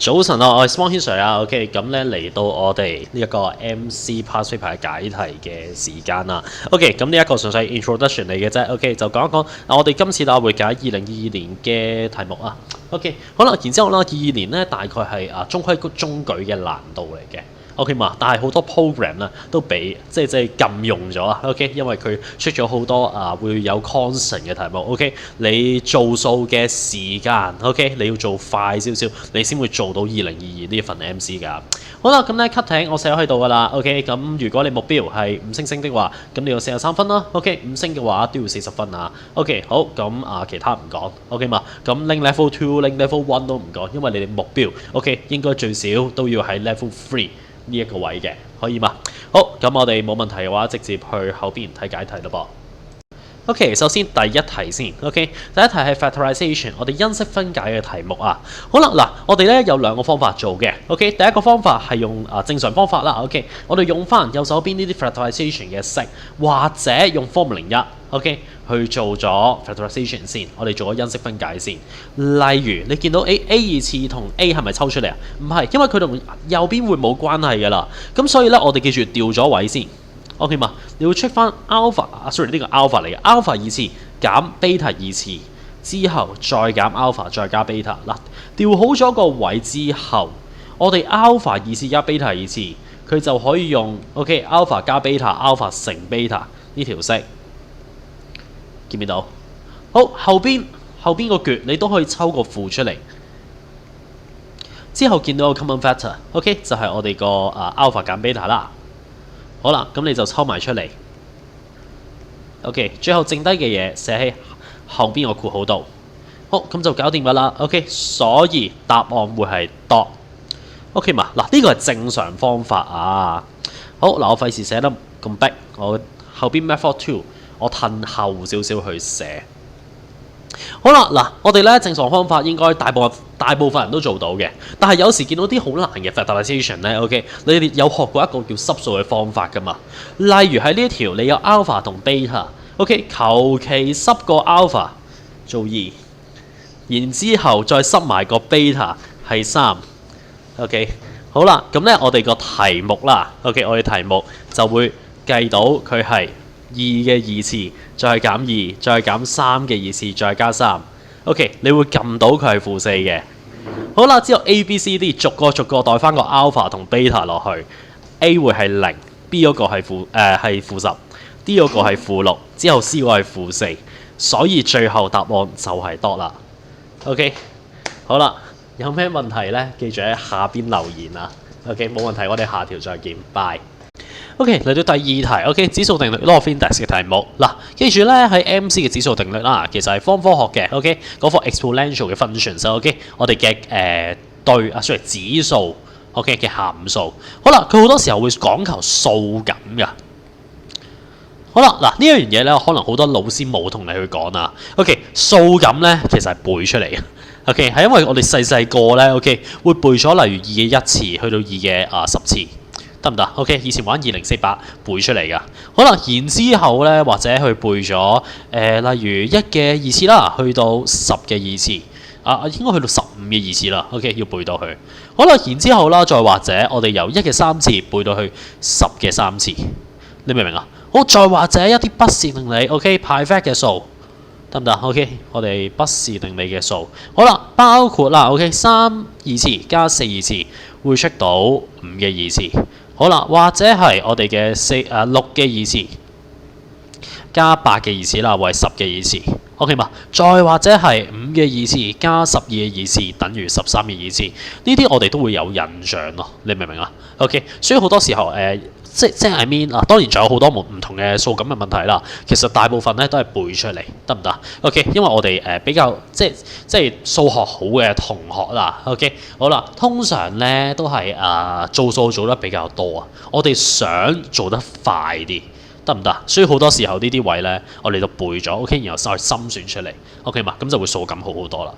早晨啊，我係 Small Sir 啊，OK，咁咧嚟到我哋呢一個 MC Past Paper 解題嘅時間啦。OK，咁呢一個純粹 introduction 嚟嘅啫。OK，就講一講我哋今次啦會解2022年嘅題目啊。OK，好啦，然之後啦，22年咧大概係中規中矩嘅難度嚟嘅。OK 嘛，但係好多 program 啦都俾即係禁用咗啊。OK，因為佢出咗好多會有 constant 嘅題目。OK，你做數嘅時間 OK，你要做快少少，你先會做到2022呢一份 MC 㗎。好啦，咁咧 cutting 我寫咗喺度㗎啦。OK，咁如果你目標係5星星的話，咁你要43分啦。OK，5星嘅話都要40分啊。OK，好，咁其他唔講。OK 嘛，咁 link level 2、link level 1都唔講，因為你哋目標 OK 應該最少都要喺 level 3。呢一個位嘅可以嘛？好，咁我哋冇問題嘅話，直接去後邊睇解題咯噃。OK， 首先第一題先。OK， 第一題係 factorization， 我哋因式分解嘅題目啊。好啦，嗱，我哋咧有兩個方法做嘅。OK， 第一個方法係用正常方法啦。OK， 我哋用翻右手邊呢啲 factorization 嘅式，或者用 Form01。OK， 去做咗 factorization 先，我哋做咗因式分解先。例如你見到 A 二次同 A 係咪抽出嚟啊？唔係，因為佢同右邊會冇關係㗎啦。咁所以咧，我哋記住調咗位先。OK 嘛？你會 check 翻 alpha，sorry 呢個 alpha 嚟嘅 alpha 二次減 beta 二次之後再減 alpha 再加 beta 嗱，調好咗個位之後，我哋 alpha 二次加 beta 二次，佢就可以用 OK alpha 加 beta alpha 乘 beta 呢條式，見唔見到？好，後邊個橛你都可以抽個負出嚟，之後見到個 common factor OK 就係我哋個alpha 減 beta 啦。好啦，咁你就抽埋出嚟。OK， 最後剩低嘅嘢寫喺後邊個括號度。好，咁就搞掂㗎啦。OK， 所以答案會係 dot。OK 嘛，嗱呢個係正常方法啊。好，嗱我費事寫得咁逼，我後邊 method 2我褪後少少去寫。好啦，嗱我哋咧正常方法應該大部分人都做到嘅，但係有時見到啲好難嘅 factorization 咧 ，OK， 你哋有學過一個叫濕數嘅方法㗎嘛？例如喺呢一條你有 alpha 同 beta，OK， 求其濕個 alpha 做2，然之後再濕埋個 beta 係3，OK， 好啦，咁咧我哋個題目啦 ，OK， 我哋題目就會計到佢係2嘅2次，再減2，再減3嘅2次，再加3。OK， 你會撳到佢係負4嘅。好啦，之後 A、B、C、D 逐個代翻個 alpha 同 beta 落去 ，A 會係0，B 嗰個係負10，D 嗰個係負6，之後 C 嗰個係負4，所以最後答案就係 dot 啦。OK， 好啦，有咩問題呢？記住喺下邊留言啊。OK， 冇問題，我哋下條再見，bye。OK， 嚟到第二題 ，OK， 指數定律 law of index 嘅題目嗱，記住咧喺 MC 嘅指數定律啦，其實係方科學嘅 ，OK， 嗰個 exponential 嘅 functions，OK， 我哋嘅指數 ，OK 嘅函數，好啦，佢好多時候會講求數感㗎。好啦，嗱呢一樣嘢咧，可能好多老師冇同你去講啊。OK， 數感咧其實係背出嚟嘅。OK， 係因為我哋細個咧 ，OK 會背咗例如2嘅1次去到2嘅10次。得唔得 ？OK， 以前玩2048背出嚟㗎。好啦，然之後咧，或者去背咗例如1嘅2次啦，去到10嘅2次，應該去到15嘅2次啦。OK， 要背到去。好啦，然之後啦，再或者我哋由1嘅3次背到去10嘅3次，你明唔明啊？好，再或者一啲不是定理 ，OK， 派 fact 嘅數，得唔得 ？OK， 我哋不是定理嘅數。好啦，包括啦 ，OK， 3二次加4二次會出到5嘅2次。好啦，或者係我哋嘅6嘅2次加8嘅2次啦，為10嘅2次 ，OK 嘛？再或者係5嘅2次加12嘅2次等於13嘅2次，呢啲我哋都會有印象咯，你明唔明啊 ？OK， 所以好多時候即係 I mean 當然仲有好多唔同嘅數感嘅問題啦。其實大部分咧都係背出嚟，得唔得 ？OK， 因為我哋比較即係數學好嘅同學啦。OK， 好啦，通常咧都係做數做得比較多啊。我哋想做得快啲，得唔得？所以好多時候呢啲位咧，我哋就背咗，OK，然後再心算出嚟，OK 嘛，咁就會數感好好多啦。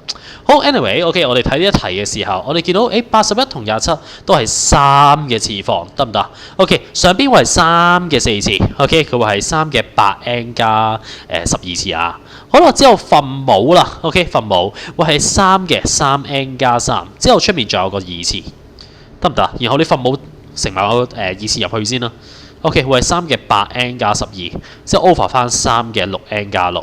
好 ，anyway，OK，我哋睇呢一題嘅時候，我哋見到81同27都係3嘅次方，得唔得 ？OK， 上邊會係3嘅4次 ，OK， 佢會係3嘅8n 加12次啊。好啦，之後分母啦 ，OK， 分母會係3嘅3n 加3，之後出面仲有個2次，得唔得？然後你分母乘埋個2次入去先啦。OK， 會係3嘅8n 加12，之後 over 翻3嘅6n 加6。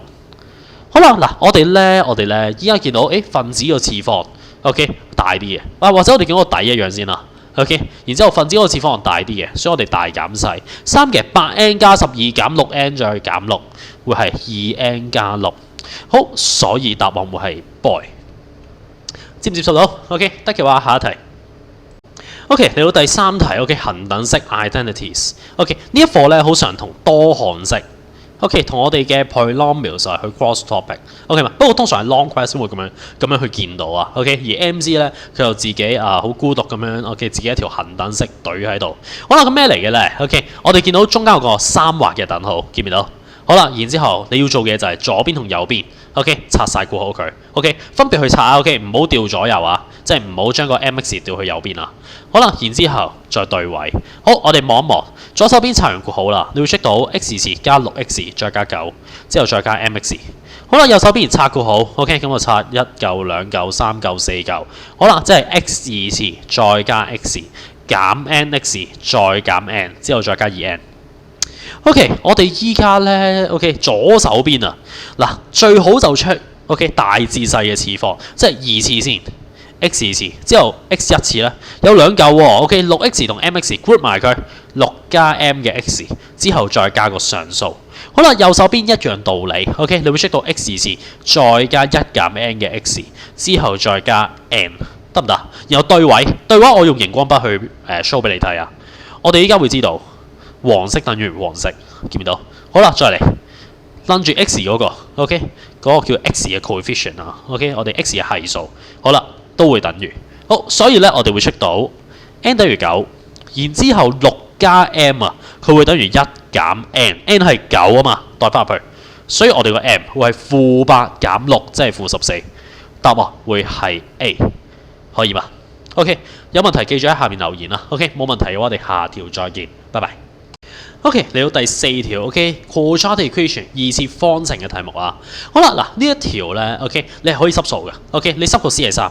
好啦，嗱，我哋咧，依家見到分子個次方 ，OK 大啲嘅，或者我哋見個底一樣先啦 ，OK， 然之後分子個次方大啲嘅，所以我哋大減細3嘅8n 加12減 6n 再減6，會係2n 加6。好，所以答案會係 boy。接唔接受到 ？OK， 得嘅話下一題。OK， 嚟到第3題 ，OK， 恒等式 identities。OK， 呢一課咧好常同多項式 ，OK， 同我哋嘅 polynomials 去 cross topic，OK 嘛？不過通常係 long quest 先會咁樣去見到啊。OK， 而 MC 咧佢就自己好孤獨咁樣 ，OK， 自己一條恒等式隊喺度。好啦，咁咩嚟嘅咧 ？OK， 我哋見到中間有個3畫嘅等號，見唔見到？好啦，然之後你要做嘅就係左邊同右邊 ，OK， 拆晒括號佢 ，OK， 分別去拆 ，OK， 唔好調左右啊，即係唔好將個 mx 調去右邊啊。好啦，然之後再對位。好，我哋望一望，左手邊拆完括號啦，你會 check 到 x 次加 6x 再加9，之後再加 mx。好啦，右手邊拆括號 ，OK， 咁我拆1嚿、2嚿、3嚿、4嚿。好啦，即係 x 2次再加 x 減 nx 再減 n， 之後再加2n。OK， 我哋依家咧 ，OK， 左手邊啊，嗱最好就出 OK 大至細嘅次方，即係2次先 ，x 2次，之後 x 1次咧，有2嚿喎 ，OK， 6x 同 mx group 埋佢，6加 m 嘅 x， 之後再加個上數。好啦，右手邊一樣道理 ，OK， 你會 check 到 x 2次，再加1減 n 嘅 x， 之後再加 n， 得唔得？然後對位，我用熒光筆去show 俾你睇啊。我哋依家會知道。黃色等於黃色，見唔見到？好啦，再嚟，諗住 x 嗰個 ，OK， 嗰個叫 x 嘅 coefficient 啊 ，OK， 我哋 x 嘅係數，好啦，都會等於，好，所以咧我哋會出到 n 等於9，然之後6加 m 啊，佢會等於1減 n 係9啊嘛，代翻入去，所以我哋個 m 會係-8減6，即係-14，答案會係 A， 可以嘛 ？OK， 有問題記住喺下面留言啦 ，OK， 冇問題嘅話，我哋下條再見，拜拜。OK， 嚟到第4條 ，OK，quadratic equation 二次方程嘅題目啊。好啦，嗱呢一條咧 ，OK， 你係可以濕數嘅 ，OK， 你濕個 C 係3，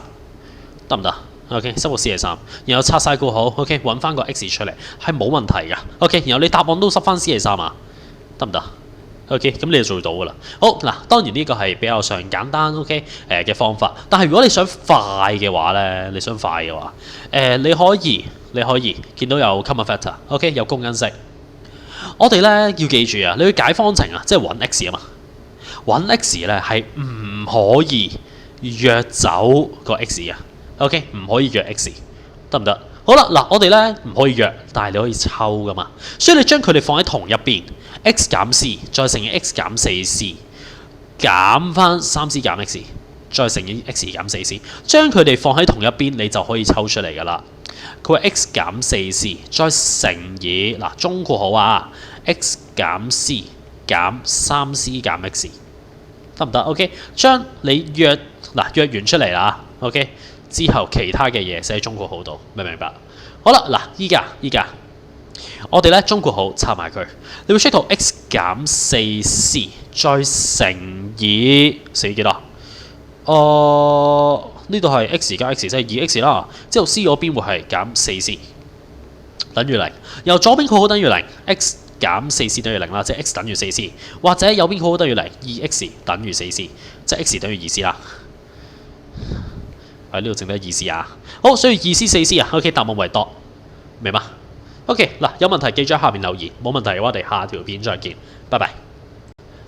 得唔得 ？OK， 濕個 C 係3，然後拆晒括號 ，OK， 揾翻個 X 出嚟係冇問題嘅 ，OK， 然後你答案都濕翻 C 係3啊，得唔得 ？OK， 咁你就做到噶啦。好嗱，當然呢個係比較上簡單 ，OK， 嘅方法。但係如果你想快嘅話咧，你可以見到有 common factor，OK， 有公因式。我哋咧要記住啊，你要解方程啊，即係揾 x 啊嘛。揾 x 咧係唔可以約走個 x 啊。OK， 唔可以約 x， 得唔得？好啦，嗱，我哋咧唔可以約，但係你可以抽噶嘛。所以你將佢哋放喺同一邊 ，x 減 c 再乘以 x 減 4c， 減翻 3c 減 x， 再乘以 x 減 4c， 將佢哋放喺同一邊，你就可以抽出嚟噶啦。佢話 x 減 4c 再乘以嗱中括號啊 ，x 減 c 減 3c 減 x， 得唔得 ？OK， 將你約完出嚟啦 ，OK， 之後其他嘅嘢寫喺中括號度，明唔明白？好啦，嗱，依家我哋咧中括號插埋佢，你會 check 到 x 減 4c 再乘以乘幾多？呢度係 x 加 x 即係 2x 啦，之後 c 嗰邊會係減 4c 等於0，由左邊括號等於0 ，x 減 4c 等於0啦，即係 x 等於 4c， 或者右邊括號等於0 2x 等於 4c， 即係 x 等於 2c 啦。喺呢度剩低 2c 啊，好，所以 2c 4c 啊 ，OK， 答案為多，明嘛 ？OK， 嗱，有問題記住喺下面留言，冇問題嘅話，我哋下條片再見，拜拜。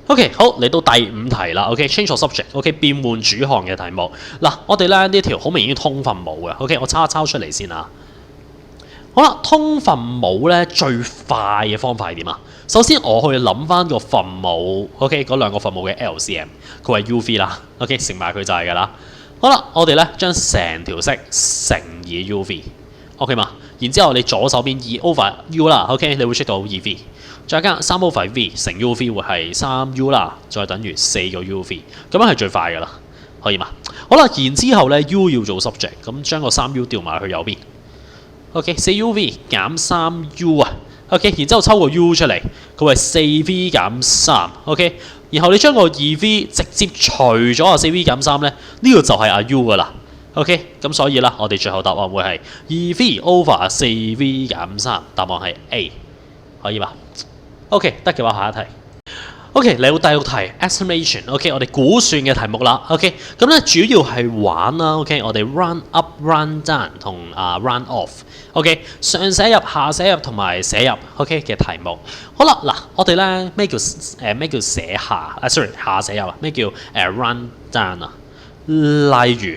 OK， 好，嚟到第5題啦。OK，change of subject。OK， 變換主項嘅題目。嗱，我哋咧呢條好明顯通分母嘅。OK， 我抄出嚟先啊。好啦，通分母咧最快嘅方法係點啊？首先我去諗翻個分母 ，OK， 嗰兩個分母嘅 LCM， 佢係 UV 啦 ，OK， 乘埋佢就係㗎啦。好啦，我哋咧將成條式乘以 UV，OK 嘛？然之後你左手邊2 over U 啦 ，OK， 你會出到2V，再加3/v 乘 uv 會係3u 啦，再等於4個 uv， 咁樣係最快㗎啦，可以嘛？好啦，然之後咧 u 要做 subject， 咁將個3u 調埋去右邊。OK， 4uv 減 3u 啊。OK， 然之後抽個 u 出嚟，佢係 4v 減3。OK， 然後你將個 2v 直接除咗啊 4v 減3咧，呢個就係阿 u 㗎啦。OK， 咁所以啦，我哋最後答案會係 2v over 4v 減3，答案係 A， 可以嘛 ？OK， 得嘅話下一題。OK， 嚟到第6題 estimation。OK， 我哋估算嘅題目啦。OK， 咁咧主要係玩啦。OK， 我哋 run up、run down 同run off。OK， 上寫入、下寫入同埋寫入 OK 嘅題目。好啦，嗱，我哋咧咩叫寫下？sorry， 下寫入啊？咩叫run down 啊？例如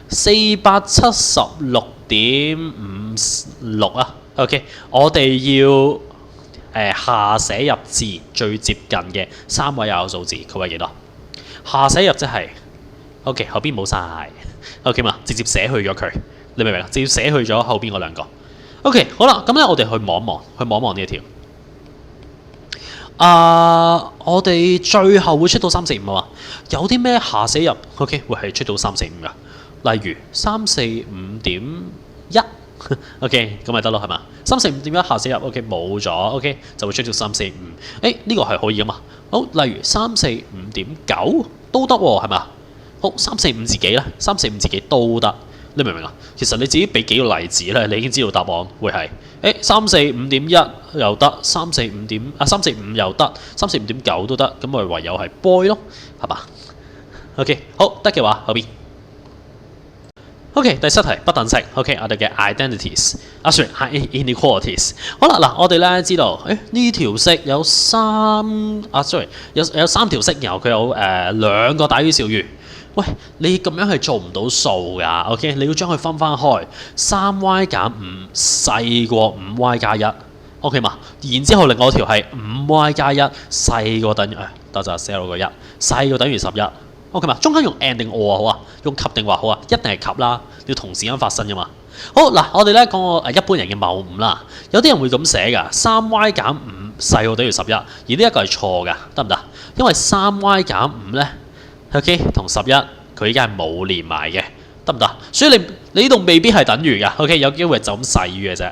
476.56啊。OK， 我哋要下寫入至最接近嘅3位有效數字，佢係幾多？下寫入即係 OK 後邊冇晒 OK 嘛，直接寫去咗佢，你明唔明啊？直接寫去咗後邊嗰兩個。OK 好啦，咁咧我哋去望望呢一條。我哋最後會出到345啊嘛，有啲咩下寫入 OK 會係出到345㗎？例如345.1。OK， 咁咪得咯，係嘛？345.1下寫入 OK 冇咗 OK 就會出到345。呢個係可以噶嘛？好，例如345.9都得喎，係咪啊？好，345自己咧，345自己都得，你明唔明啊？其實你自己俾幾個例子咧，你已經知道答案會係345.1又得，345又得，345.9都得，咁咪唯有係 boy 咯，係嘛 ？OK， 好得嘅話後邊。OK， 第7題不等式。OK， 我哋嘅 identities，sorry inequalities。好啦，嗱，我哋咧知道，呢條式有有3條式，然後佢有2個大於小於。喂，你咁樣係做唔到數㗎。OK， 你要將佢分翻開，3y 減5細過5y 加1。OK 嘛？然之後另外一條係5y 加1細過等於得就寫落個1，細過等於11。OK 嘛？中間用 and 定 or 好啊？用及定或好啊？一定係及啦，要同時間發生㗎嘛。好嗱，我哋咧講個一般人嘅謬誤啦。有啲人會咁寫㗎，3y 減5細過等於11，而呢一個係錯㗎，得唔得？因為3y 減5咧 ，OK 同11佢依家係冇連埋嘅，得唔得？所以你呢度未必係等於㗎 ，OK 有機會就咁細於嘅啫，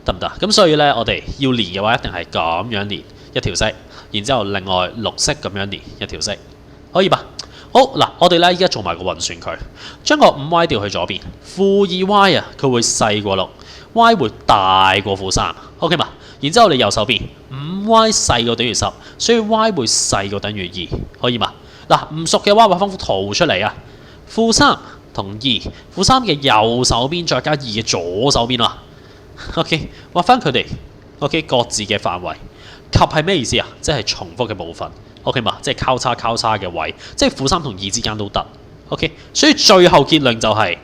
得唔得？咁所以咧，我哋要連嘅話，一定係咁樣連一條式，然之後另外綠色咁樣連一條式，可以吧？好嗱，我哋咧依家做埋個運算佢，將個5y 調去左邊，負 2y 啊，佢會細過6，y 會大過負3 ，OK 嘛？然之後你右手邊 5y 細過等於10，所以 y 會細過等於2，可以嘛？嗱，唔熟嘅話畫翻幅圖出嚟啊，負3同2，負3嘅右手邊再加2嘅左手邊啊 ，OK 畫翻佢哋 ，OK 各自嘅範圍，及係咩意思啊？即係重複嘅部分。OK 嘛，即係交叉嘅位，即係負3同2之間都得。OK， 所以最後結論就係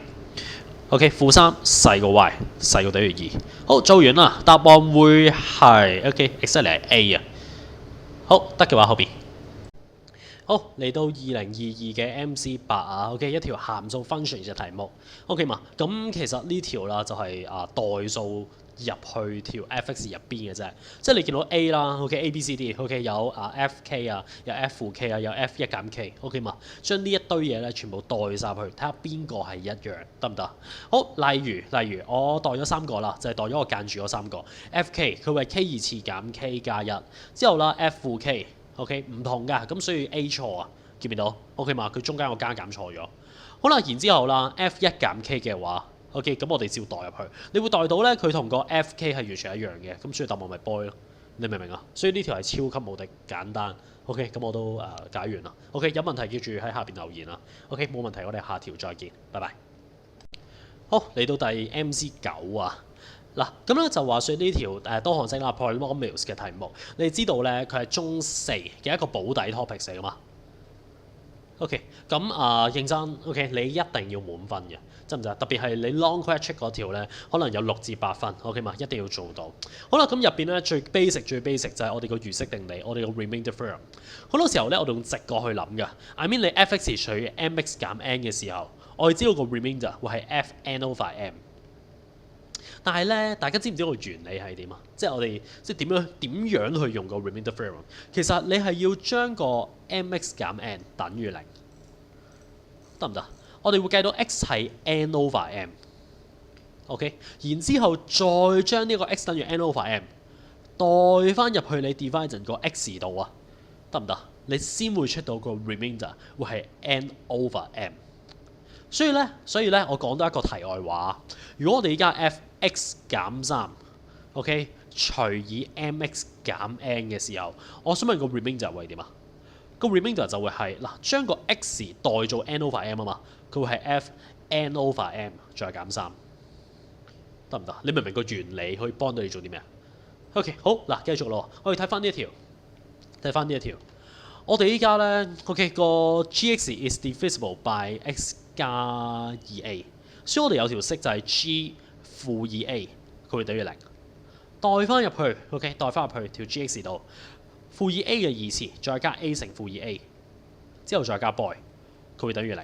OK 負3細過 y 細過等於2。好，做完啦，答案會係 OK，exactly 係 A 啊。好，得嘅話後邊。好，嚟到2022嘅 MC8啊 ，OK 一條函數 function 嘅題目 ，OK 嘛？咁其實呢條啦就係代數入去條 f(x) 入邊嘅啫，即係你見到 A 啦 ，OK A B C D，OK 有f(k) 啊，有 f 負 k 啊，有 f1 減 k，OK 嘛？將呢一堆嘢咧全部代晒去，睇下邊個係一樣，得唔得？好，例如我代咗3個啦，就係代咗我間住嗰3個 f(k) 佢為 k 二次減 k 加1，之後啦 f 負 k。OK 唔同㗎，咁所以 A 錯啊，見唔見到 ？OK 嘛，佢中間個加減錯咗。好啦，然之後啦 ，F1 減 K 嘅話 ，OK 咁我哋照代入去，你會代到咧佢同個 FK 係完全一樣嘅，咁所以答案咪 boy 咯，你明唔明啊？所以呢條係超級無敵簡單。OK 咁我都解完啦。OK 有問題記住喺下邊留言啦。OK 冇問題，我哋下條再見，拜拜。好，嚟到第 MC9啊。嗱，咁咧就話說呢條多項式啦 polynomials 嘅題目，你知道咧佢係中4嘅一個保底 topic 嚟噶嘛 ？OK， 咁認真 OK， 你一定要滿分嘅，真唔真？特別係你 long question 嗰條咧，可能有6至8分 ，OK 嘛？一定要做到。好啦，咁入邊咧最 basic 就係我哋個如式定理，我哋個 remainder theorem。好多時候咧，我哋用直覺去諗㗎。I mean 你 f(x) 除以 mx 減 n 嘅時候，我哋知道個 remainder 會係 f(n over m)。但係咧，大家知唔知個原理係點啊？即係我哋即係點樣去用個 remainder theorem？其實你係要將個 mx 減 n 等於0，得唔得？我哋會計到 x 係 n over m。OK， 然之後再將呢個 x 等於 n over m 代翻入去你 dividend 個 x 度啊，得唔得？你先會出到個 remainder 會係 n over m。所以咧，我講多一個題外話。如果我哋而家 f(x) 減3，OK， 除以 mx 減 n 嘅時候，我想問個 remainder 會係點啊？個 remainder 就會係嗱，將個 x 代做 n over m 啊嘛，佢會係 f n over m 再減3，得唔得？你明唔明個原理可以幫到你做啲咩啊 ？OK， 好嗱，繼續咯，我哋睇翻呢一條，我哋依家咧 OK 個 gx is divisible by x 加 2a， 所以我哋有條式就係 g 負 2a， 佢會等於0。代翻入去 OK， 代翻入去條 gx 度，負 2a 嘅二次再加 a 乘負 2a， 之後再加 boy， 佢會等於0。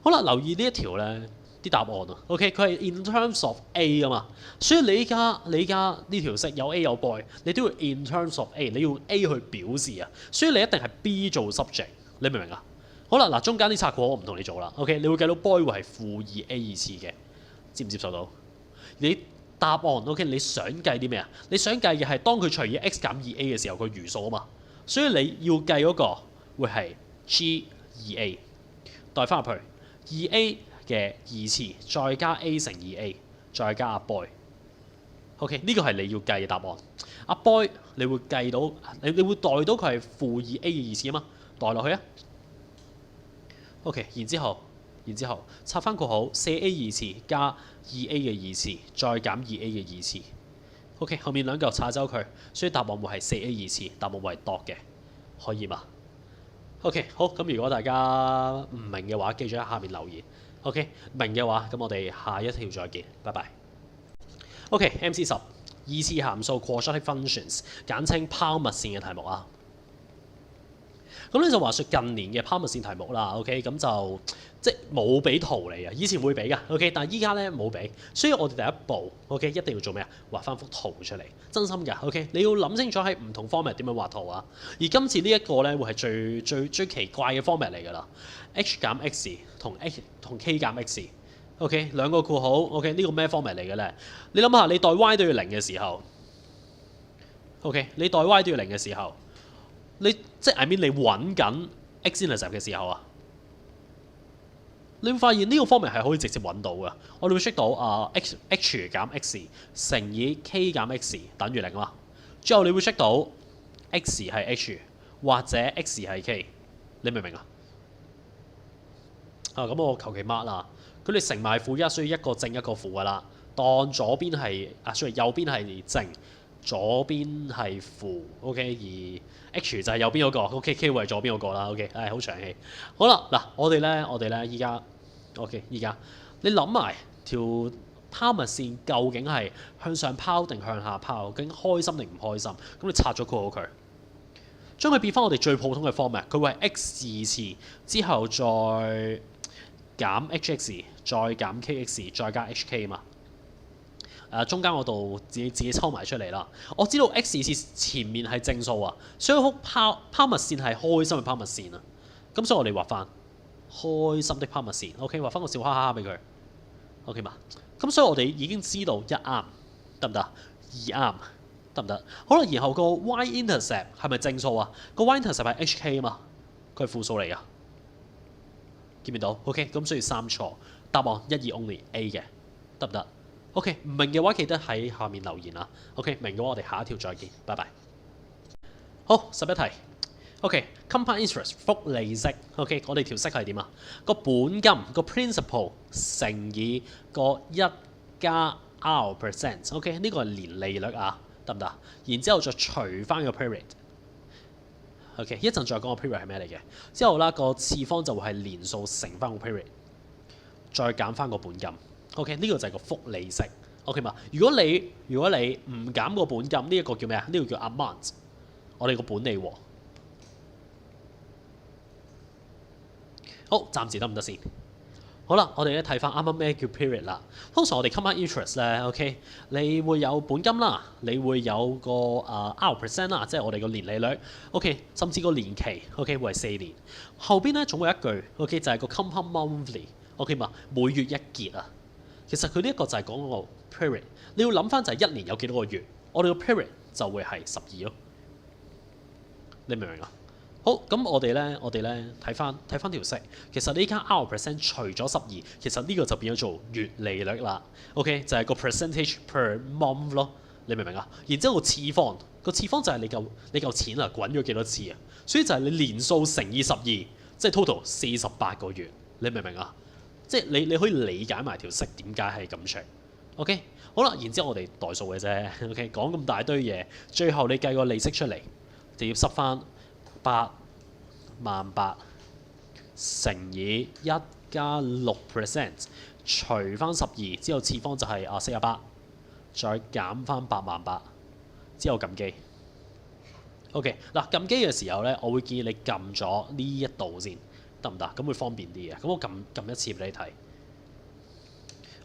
好啦，留意呢一條咧啲答案啊 ，OK， 佢係 in terms of a 啊嘛，所以你依家呢條式有 a 有 boy， 你都要 in terms of a， 你要 a 去表示啊，所以你一定係 b 做 subject， 你明唔明啊？好啦，嗱中間啲拆括我唔同你做啦 ，OK， 你會計到 boy 會係負 2a 二次嘅，接唔接受到？你答案 OK， 你想計啲咩啊？你想計嘅係當佢除以 x 減 2a 嘅時候個餘數啊嘛，所以你要計嗰個會係 g 2a， 代翻入去 2a 嘅二次再加 a 乘 2a 再加阿 boy。OK， 呢個係你要計嘅答案。阿 boy 你會計到，你會代到佢係負 2a 嘅二次啊嘛，代落去啊。OK， 然之後插翻括號 4a 二次加 2a 嘅二次再減 2a 嘅二次。OK， 後面兩嚿叉走佢，所以答案會係 4a 二次，答案會係度嘅，可以嘛 ？OK， 好，咁如果大家唔明嘅話，記住喺下面留言。OK， 明嘅話，咁我哋下一條再見，拜拜。OK，MC10 二次函數 quadratic functions， 簡稱拋物線嘅題目啊。咁咧就話說近年嘅拋物線題目啦 ，OK， 咁就即係冇俾圖嚟啊，以前會俾噶 ，OK， 但係依家咧冇俾，所以我哋第一步 ，OK， 一定要做咩啊？畫翻幅圖出嚟，真心㗎 ，OK， 你要諗清楚喺唔同 format 點樣畫圖啊。而今次呢一個咧會係最奇怪嘅 format 嚟㗎啦 ，h 減 x 同 k 減 x，OK， 兩個括號 ，OK， 呢個咩 format 嚟嘅咧？你諗下，你代 y 都要0嘅時候 ，OK， 你代 y 都要0嘅時候。你即係 I mean 你揾緊 x intercept 嘅時候啊，你會發現呢個方面係可以直接揾到嘅。我哋會識到h 減 x 乘以 k 減 x 等於0嘛。之後你會識到 x 係 h 或者 x 係 k， 你明唔明啊？咁我求其 mark 啦。佢哋乘埋負1，所以一個正一個負㗎啦。當左邊係sorry右邊係正。左邊係負 ，OK， 而 H 就係右邊嗰個 ，OK，K 會係左邊嗰個啦 ，OK， 好長氣。好啦，嗱，我哋咧依家 ，OK， 依家你諗埋條拋物線究竟係向上拋定向下拋，究竟開心定唔開心？咁你拆咗括號佢，將佢變翻我哋最普通嘅 format， 佢會係 x 二次之後再減 hx， 再減 kx， 再加 hk 嘛。中間嗰度自己抽埋出嚟啦。我知道 x 二次前面係正數啊，所以幅拋物線係開心嘅拋物線啊。咁所以我哋畫翻開心的拋物線 ，OK， 畫翻個笑哈哈俾佢 ，OK 嘛？咁所以我哋已經知道一啱得唔得？二啱得唔得？好啦，然後個 y-intercept 係咪正數啊？個 y-intercept 係 hk 啊嘛，佢係負數嚟噶，見唔見到 ？OK， 咁所以3錯，答案1、2 only A 嘅，得唔得？OK， 唔明嘅話記得喺下面留言啦。OK， 明嘅話我哋下一條再見，拜拜。好，11題。OK，compound interest 複利息。OK， 我哋條式係點啊？個本金個 principal 乘以個1加 R%。OK， 呢個係年利率啊，得唔得？然之後再除翻個 period。OK， 一陣再講個 period 係咩嚟嘅。之後啦，個次方就會係年數乘翻個 period， 再減翻個本金。OK， 呢個就係個複利息。OK 嘛？如果你唔減個本金，呢一個叫咩啊？呢個叫 amount。我哋個本利和。好，暫時得唔得先？好。好啦，我哋咧睇翻啱啱咩叫 period 啦。通常我哋 compound interest 咧，OK，你會有本金啦，你會有個R% 啦，即係我哋個年利率，OK，甚至個年期，OK 會係4年。後邊咧總會有一句，OK 就係個 compound monthly，OK 嘛，每月一結啊。其實佢呢一個就係講個 period，你要諗翻就係一年有幾多個月，我哋個 period 就會係12咯。你明唔明啊？好，咁我哋咧睇翻條式，其實呢間 R% 除咗12，其實呢個就變咗做月利率啦。OK， 就係個 percentage per month 咯。你明唔明啊？然之後個次方就係你嚿錢啊滾咗幾多次啊，所以就係你年數乘以12，即係 total 48個月。你明唔明啊？即係你可以理解埋條式點解係咁長。OK， 好啦，然之後我哋代數嘅啫。OK， 講咁大堆嘢，最後你計個利息出嚟，就要濕翻88000乘以1加6%，除翻12之後，次方就係48，再減翻88000之後撳機。OK， 嗱撳機嘅時候咧，我會建議你撳咗呢一度先，得唔得？咁會方便啲嘅。咁我撳一次俾你睇。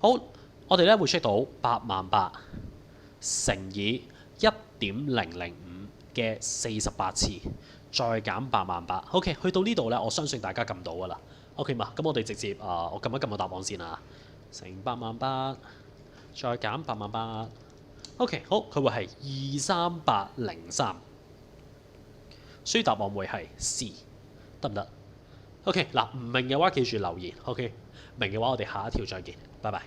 好，我哋咧會 check 到88000乘以1.005嘅48次。再減88000 ，OK， 去到呢度咧，我相信大家撳到噶啦。OK 嘛，咁我哋直接我撳一撳個答案先啊，乘88000，再減88000 ，OK， 好，佢會係23803，所以答案會係 C， 得唔得 ？OK， 嗱，唔明嘅話記住留言 ，OK， 明嘅話我哋下一條再見，拜拜。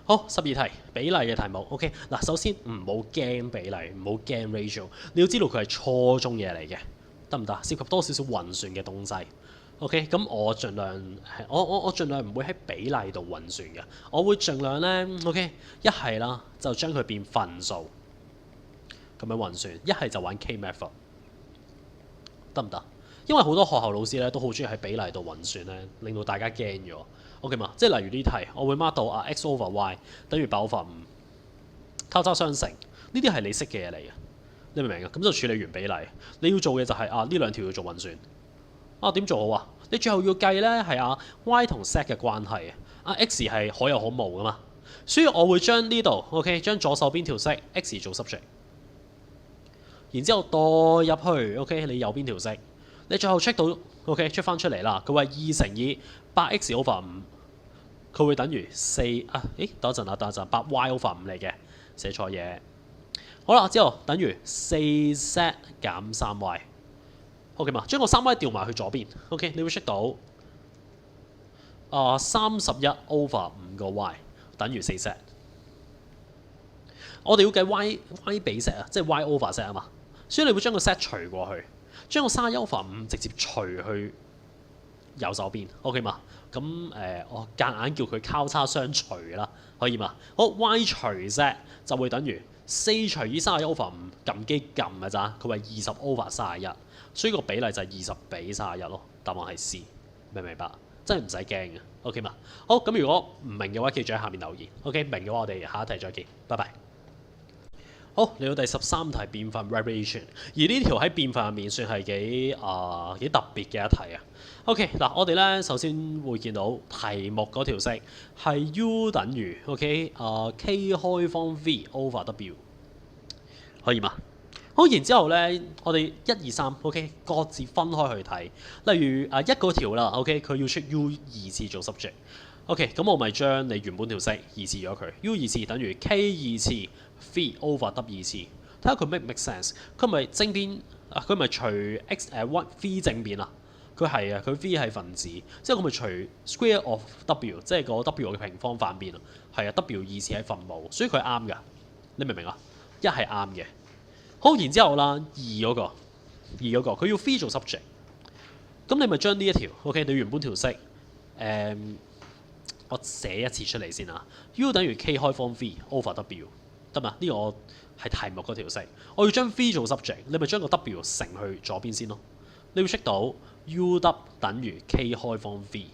好，12題比例嘅題目 ，OK 嗱，首先唔好驚比例，唔好驚 ratio， 你要知道佢係初中嘢嚟嘅，得唔得？涉及多少少運算嘅東西 ，OK， 咁我盡量我盡量唔會喺比例度運算嘅，我會盡量咧 ，OK， 一係啦就將佢變分數咁樣運算，一係就玩 K method， 得唔得？因為好多學校老師咧都好中意喺比例度運算咧，令到大家驚咗。OK 嘛，即係例如呢題，我會 mark 到x over y 等於8/5，交叉相乘，呢啲係你識嘅嘢嚟嘅，你明唔明啊？咁就處理完比例，你要做嘅就係呢兩條要做運算。點做好啊？你最後要計咧係y 同 z 嘅關係x 係可有可無噶嘛，所以我會將呢度 OK 將左手邊條式 x 做 subject， 然之後代入去 OK 你右邊條式。你最後 check 到 OK 出翻出嚟啦，佢話2乘以8x over 5，佢會等於4等一陣8y over 5嚟嘅，寫錯嘢。好啦，之後等於4z 減3y。OK 嘛，將個 3y 調埋去左邊。OK， 你會 check 到31 over 5個 y 等於4z。我哋要計 y 比 z 即係 y over z 啊嘛，所以你會將個 z 除過去。將個31 over 5直接除去右手邊 ，OK 嘛？咁我夾硬叫佢交叉相除啦，可以嘛？好 ，y 除 z 就會等於4除以31 over 5，撳機撳嘅咋？佢話20 over 31，所以個比例就係20比31咯。答案係 C， 明唔明白？真係唔使驚嘅 ，OK 嘛？好，咁如果唔明嘅話，記住喺下面留言。OK， 明嘅話我哋下一題再見，拜拜。好，嚟到第13題變分 variation， 而呢條喺變分入面算係幾特別嘅一題啊。OK， 嗱我哋咧首先會見到題目嗰條式係 U 等於 OK K 開方 V over W， 可以嘛？好，然之後咧我哋1、2、3 OK 各自分開去睇，例如一嗰條啦 OK 佢要出 U 2次做 subject。OK， 咁我咪將你原本條式二次咗佢 ，U 2次等於 K 2次 V over W 2次，睇下佢 make sense。佢咪正邊佢咪除 x V 正邊啊？佢係啊，佢 V 係分子，即係佢咪除 square of W， 即係個 W 嘅平方反邊啊。係啊 ，W 2次係分母，所以佢係啱㗎。你明唔明啊？一係啱嘅。好，然之後啦，二嗰個佢要 V 做 subject， 咁你咪將呢一條 OK 你原本條式我寫一次出嚟先啊 ，U 等於 K 開方 V over W， 得嘛？呢個係題目嗰條式，我要將 V 做 subject， 你咪將個 W 乘去左邊先咯。你會 check 到 U W 等於 K 開方 V，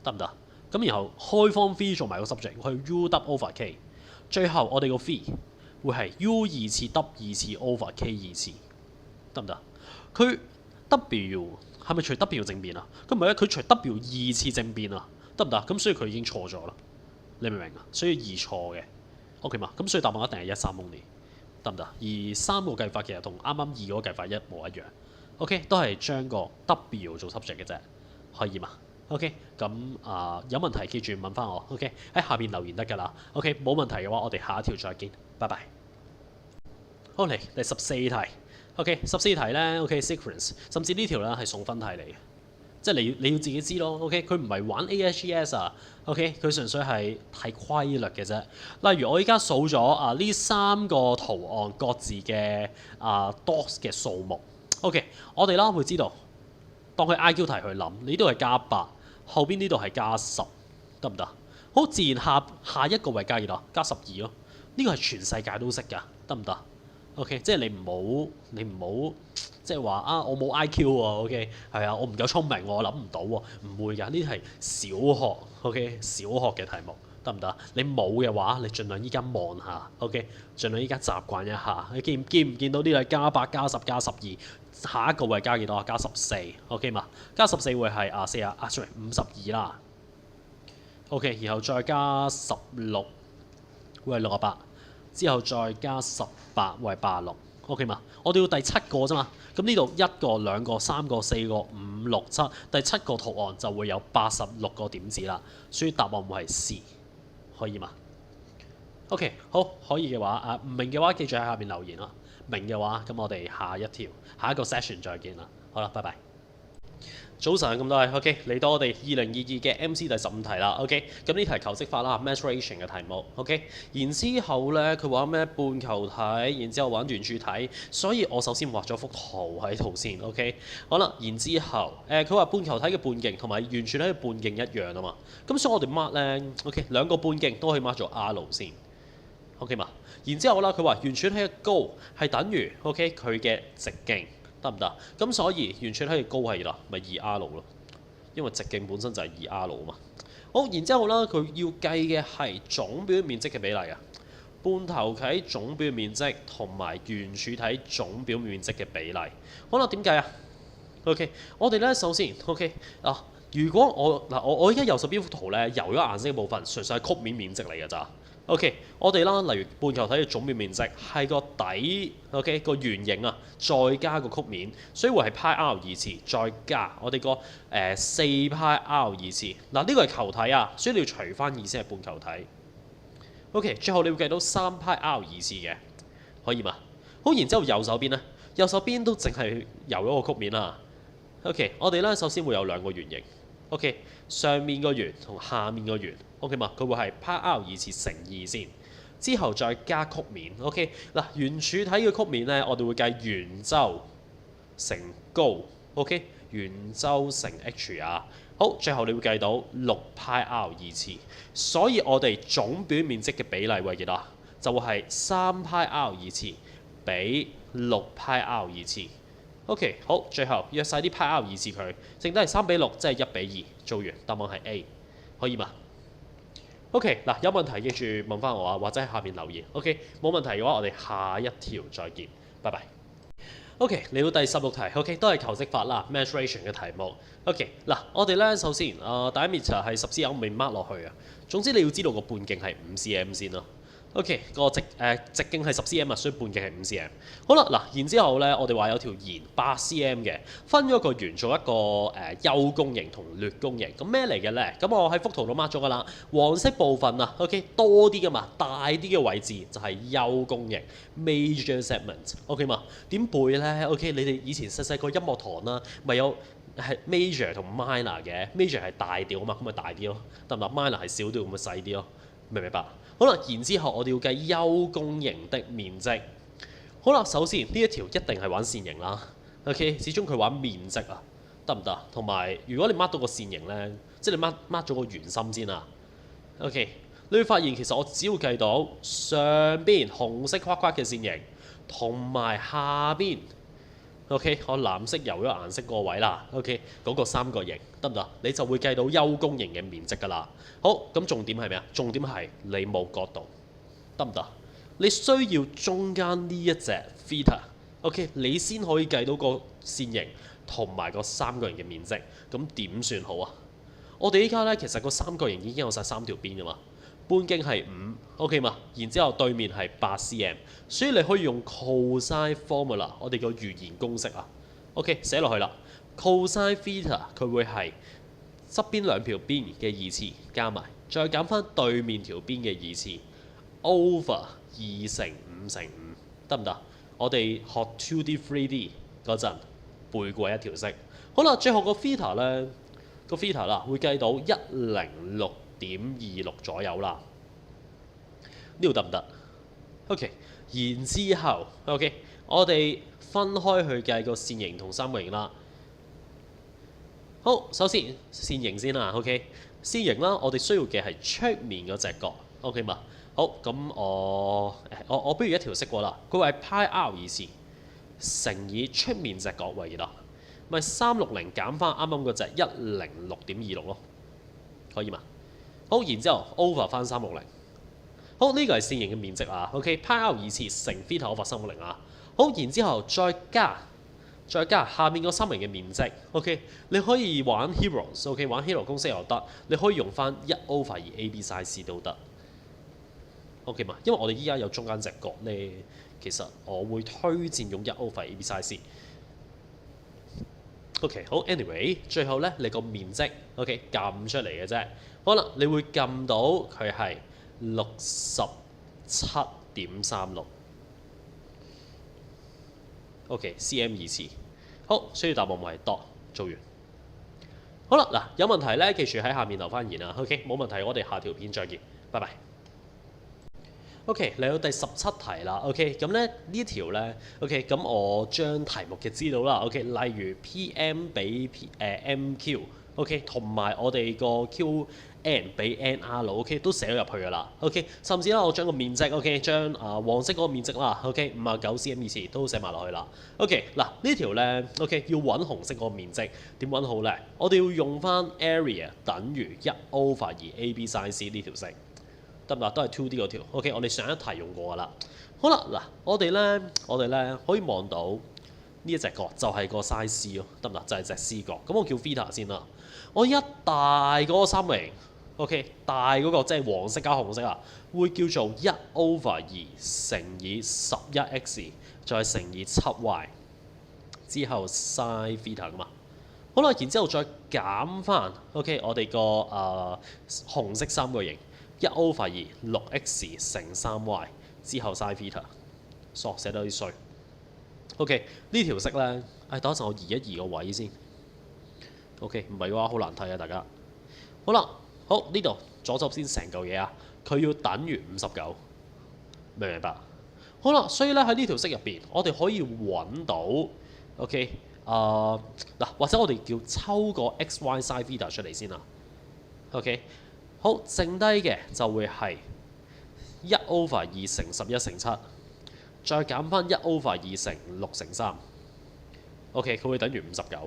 得唔得？咁然後開方 V 做埋個 subject， 我去 U W over K， 最後我哋個 V 會係 U 2次 W 2次 over K 2次，得唔得？佢 W 係咪除 W 正邊啊？佢唔係啊，佢除 W 2次正邊啊。得唔得？咁所以佢已經錯咗啦，你明唔明啊？所以二錯嘅，OK 嘛？咁所以答案一定係13 only，得唔得？而3個計法其實同啱啱2嗰個計法一模一樣，OK 都係將個 W 做 subject 嘅啫，可以嘛？OK 咁有問題記住問翻我 ，OK 喺下邊留言得㗎啦，OK 冇問題嘅話，我哋下一條再見，拜拜。好嚟第14題，OK 14題咧 ，OK sequence， 甚至呢條咧係送分題嚟嘅。即係你要自己知咯 ，OK？ 佢唔係玩 ASGS 啊 ，OK？ 佢純粹係睇規律嘅啫。例如我依家數咗呢3個圖案各自嘅dots 嘅數目 ，OK？ 我哋啦會知道，當佢 IQ 題去諗，呢度係加8，後邊呢度係加10，得唔得？好自然下一個位加幾多？加12咯。呢個係全世界都識㗎，得唔得 ？OK？ 即係你唔好。即係話我冇 IQ 喎 ，OK 係啊，我唔夠聰明喎，我諗唔到喎，唔會㗎，呢啲係小學 ，OK 小學嘅題目得唔得？你冇嘅話，你盡量依家望下 ，OK 盡量依家習慣一下。你見唔見到呢度係加8、加10、加12，下一個會係加幾多啊？加14 ，OK 嘛？加14會係52啦 ，OK 然後再加16會係68，之後再加18會係86。OK 嘛？我哋要第7個啫嘛，咁呢度1個、2個、3個、4個、5、6、7，第7個圖案就會有86個點子啦，所以答案會係 C， 可以嘛 ？OK 好，可以嘅話唔明嘅話記住喺下面留言啦，明嘅話咁我哋下一個 session 再見啦，好啦，拜拜。早晨咁多位 OK 嚟到我哋2022嘅 MC 第15題啦 OK 咁呢題求積法啦 Mensuration 嘅題目 OK 然之後咧佢話咩半球體，然之後玩圓柱體，所以我首先畫咗幅圖喺度先 OK 好啦，然之後佢話半球體嘅半徑同埋圓柱體嘅半徑一樣啊嘛，咁所以我哋 mark 咧 OK 兩個半徑都可以 mark 咗 R 先 OK 嘛，然之後啦佢話圓柱體嘅高係等於 OK 佢嘅直徑。得唔得？咁所以圓柱體嘅高係啦，咪2R 咯，因為直徑本身就係2R 啊嘛。好，然之後啦，佢要計嘅係總表面積嘅比例啊，半球體總表面積同埋圓柱體總表面積嘅比例。好啦，點計啊 ？OK， 我哋咧首先 OK 如果我而家右手邊幅圖咧，油咗顏色嘅部分純粹係曲面面積嚟㗎咋。OK， 我哋啦，例如半球體嘅總表面積係個底 ，OK 個圓形啊，再加個曲面，所以會係派 r 二次，再加我哋個4派 r 二次。嗱呢個係球體啊，所以你要除翻二先係半球體。OK， 最後你會計到3派 r 二次嘅，可以嘛？好，然之後右手邊咧，右手邊都淨係油咗個曲面啦。OK， 我哋咧首先會有兩個圓形。OK， 上面個圓同下面個圓 ，OK 嘛？佢會係派 r 二次乘2先，之後再加曲面 ，OK 嗱，圓柱體嘅曲面咧，我哋會計圓周乘高 ，OK 圓周乘 h 啊，好，最後你會計到6派 r 二次，所以我哋總表面積嘅比例會係幾多？就會係3派 r 二次比6派 r 二次。OK， 好，最後約晒啲派 r 二次佢，剩低係3比6，即係1比2，做完答案係 A， 可以嘛 ？OK， 嗱有問題記住問翻我啊，或者喺下面留言。OK， 冇問題嘅話，我哋下一條再見，拜拜。OK， 嚟到第16題 ，OK 都係求積法啦 ，Mensuration 嘅題目。OK， 嗱我哋咧首先diameter 係10 cm 未 mark 落去啊，總之你要知道個半徑係5 cm 先咯。OK， 個直徑係10 cm 啊，所以半徑係5 cm。好啦，嗱，然之後咧，我哋話有條弦8 cm 嘅，分咗個圓做一個休弓形同劣弓形。咁咩嚟嘅咧？咁我喺幅圖度 mark 咗噶啦，黃色部分啊 ，OK 多啲噶嘛，大啲嘅位置就係休弓形 major segment，OK 嘛？點背咧 ？OK， 你哋以前細個音樂堂啦，咪有係 major 同 minor 嘅 ，major 係大調啊嘛，咁咪大啲咯，得唔得 ？minor 係小調，咁咪細啲咯，明唔明白？好啦，然之後我哋要計休弓形的面積。好啦，首先呢一條一定係玩線形啦。OK， 始終佢玩面積啊，得唔得？同埋如果你 mark 到個線形咧，即係你 mark 咗個圓心先啊。OK， 你會發現其實我只要計到上邊紅色框框嘅線形，同埋下邊。OK， 我藍色油咗顏色個位啦。OK， 嗰個三角形得唔得？你就會計到休弓形嘅面積㗎啦。好，咁重點係咩啊？重點係你冇角度，得唔得？你需要中間呢一隻 theta，OK， 你先可以計到個線形同埋個三角形嘅面積。咁點算好啊？我哋依家咧其實個三角形已經有晒3條邊噶嘛，半徑係5，OK 嘛，然之後對面係8cm，所以你可以用 cosine formula， 我哋個語言公式啊 ，OK 寫落去啦 ，cosine theta 佢會係側邊兩條邊嘅二次加埋，再減翻對面條邊嘅二次 over 2乘5乘5，得唔得？我哋學 2D、3D 嗰陣背過一條式。好啦，最後個 theta 咧，個 theta 啦會計到106.26左右啦。呢度得唔得 ？OK， 然之後 OK， 我哋分開去計個線形同三角形啦。好，首先線形先啦 ，OK， 線形啦，我哋需要嘅係出面嗰隻角 ，OK 嘛？好，咁我不如一條式過啦，佢係派 r 二次乘以出面隻角為幾多？咪360減翻啱啱嗰隻106.26咯，可以嘛？好，然之後 over 翻360。好，呢個係線形嘅面積啊 ，OK， 派 r 二次乘 theta over 360啊。好，然之後再加下面個三角形嘅面積 ，OK， 你可以玩 Heroes，OK， 玩 Hero 公式又得，你可以用翻1/2 AB sin C 都得 ，OK 嘛？因為我哋依家有中間隻角咧，其實我會推薦用1/2 AB sin C。OK， 好 ，anyway， 最後咧你個面積 OK 撳出嚟嘅啫，好啦，你會撳到佢係67.36。OK，cm 二次，好，需要答案係度，做完。好啦，嗱，有問題咧，記住喺下面留翻言啊。OK， 冇問題，我哋下條片再見，拜拜。OK， 嚟到第17題啦。OK， 咁咧呢條咧 ，OK， 咁我將題目嘅資料啦 ，OK， 例如 PM 比MQ。OK， 同埋我哋個 QN 比 NR，OK， 都寫咗入去噶啦。OK， 甚至啦，我將個面積 ，OK， 將黃色嗰個面積啦 ，OK， 59cm 二次都寫埋落去啦。OK， 嗱呢條咧 ，OK， 要揾紅色嗰個面積，點揾好咧？我哋要用翻 area 等於1/2 AB sin C 呢條式，得唔得？都係 2D 嗰條。OK， 我哋上一題用過噶啦。好啦，嗱，我哋咧可以望到呢一隻角就係個 sin C 咯，得唔得？就係隻 C 角。咁我叫 theta 先啦。我一大嗰個三角形 ，OK， 大嗰個即係黃色加紅色啊，會叫做1/2乘以11x 再乘以7y 之後 sin theta 噶嘛。好啦，然之後再減翻 OK， 我哋個紅色三角形1/2 6x 乘3y 之後 sin theta， 寫得有啲衰。OK， 呢條式咧，等一陣我移一移個位先。OK， 唔係嘅話好難睇啊，大家。好啦，好呢度左手先成嚿嘢啊，佢要等於59，明唔明白？好啦，所以咧喺呢條式入邊，我哋可以揾到 OK 嗱，或者我哋叫抽個 xy sin theta 出嚟先啦。OK， 好，剩低嘅就會係1/2乘11乘7，再減翻1/2乘6乘3。OK， 佢會等於59。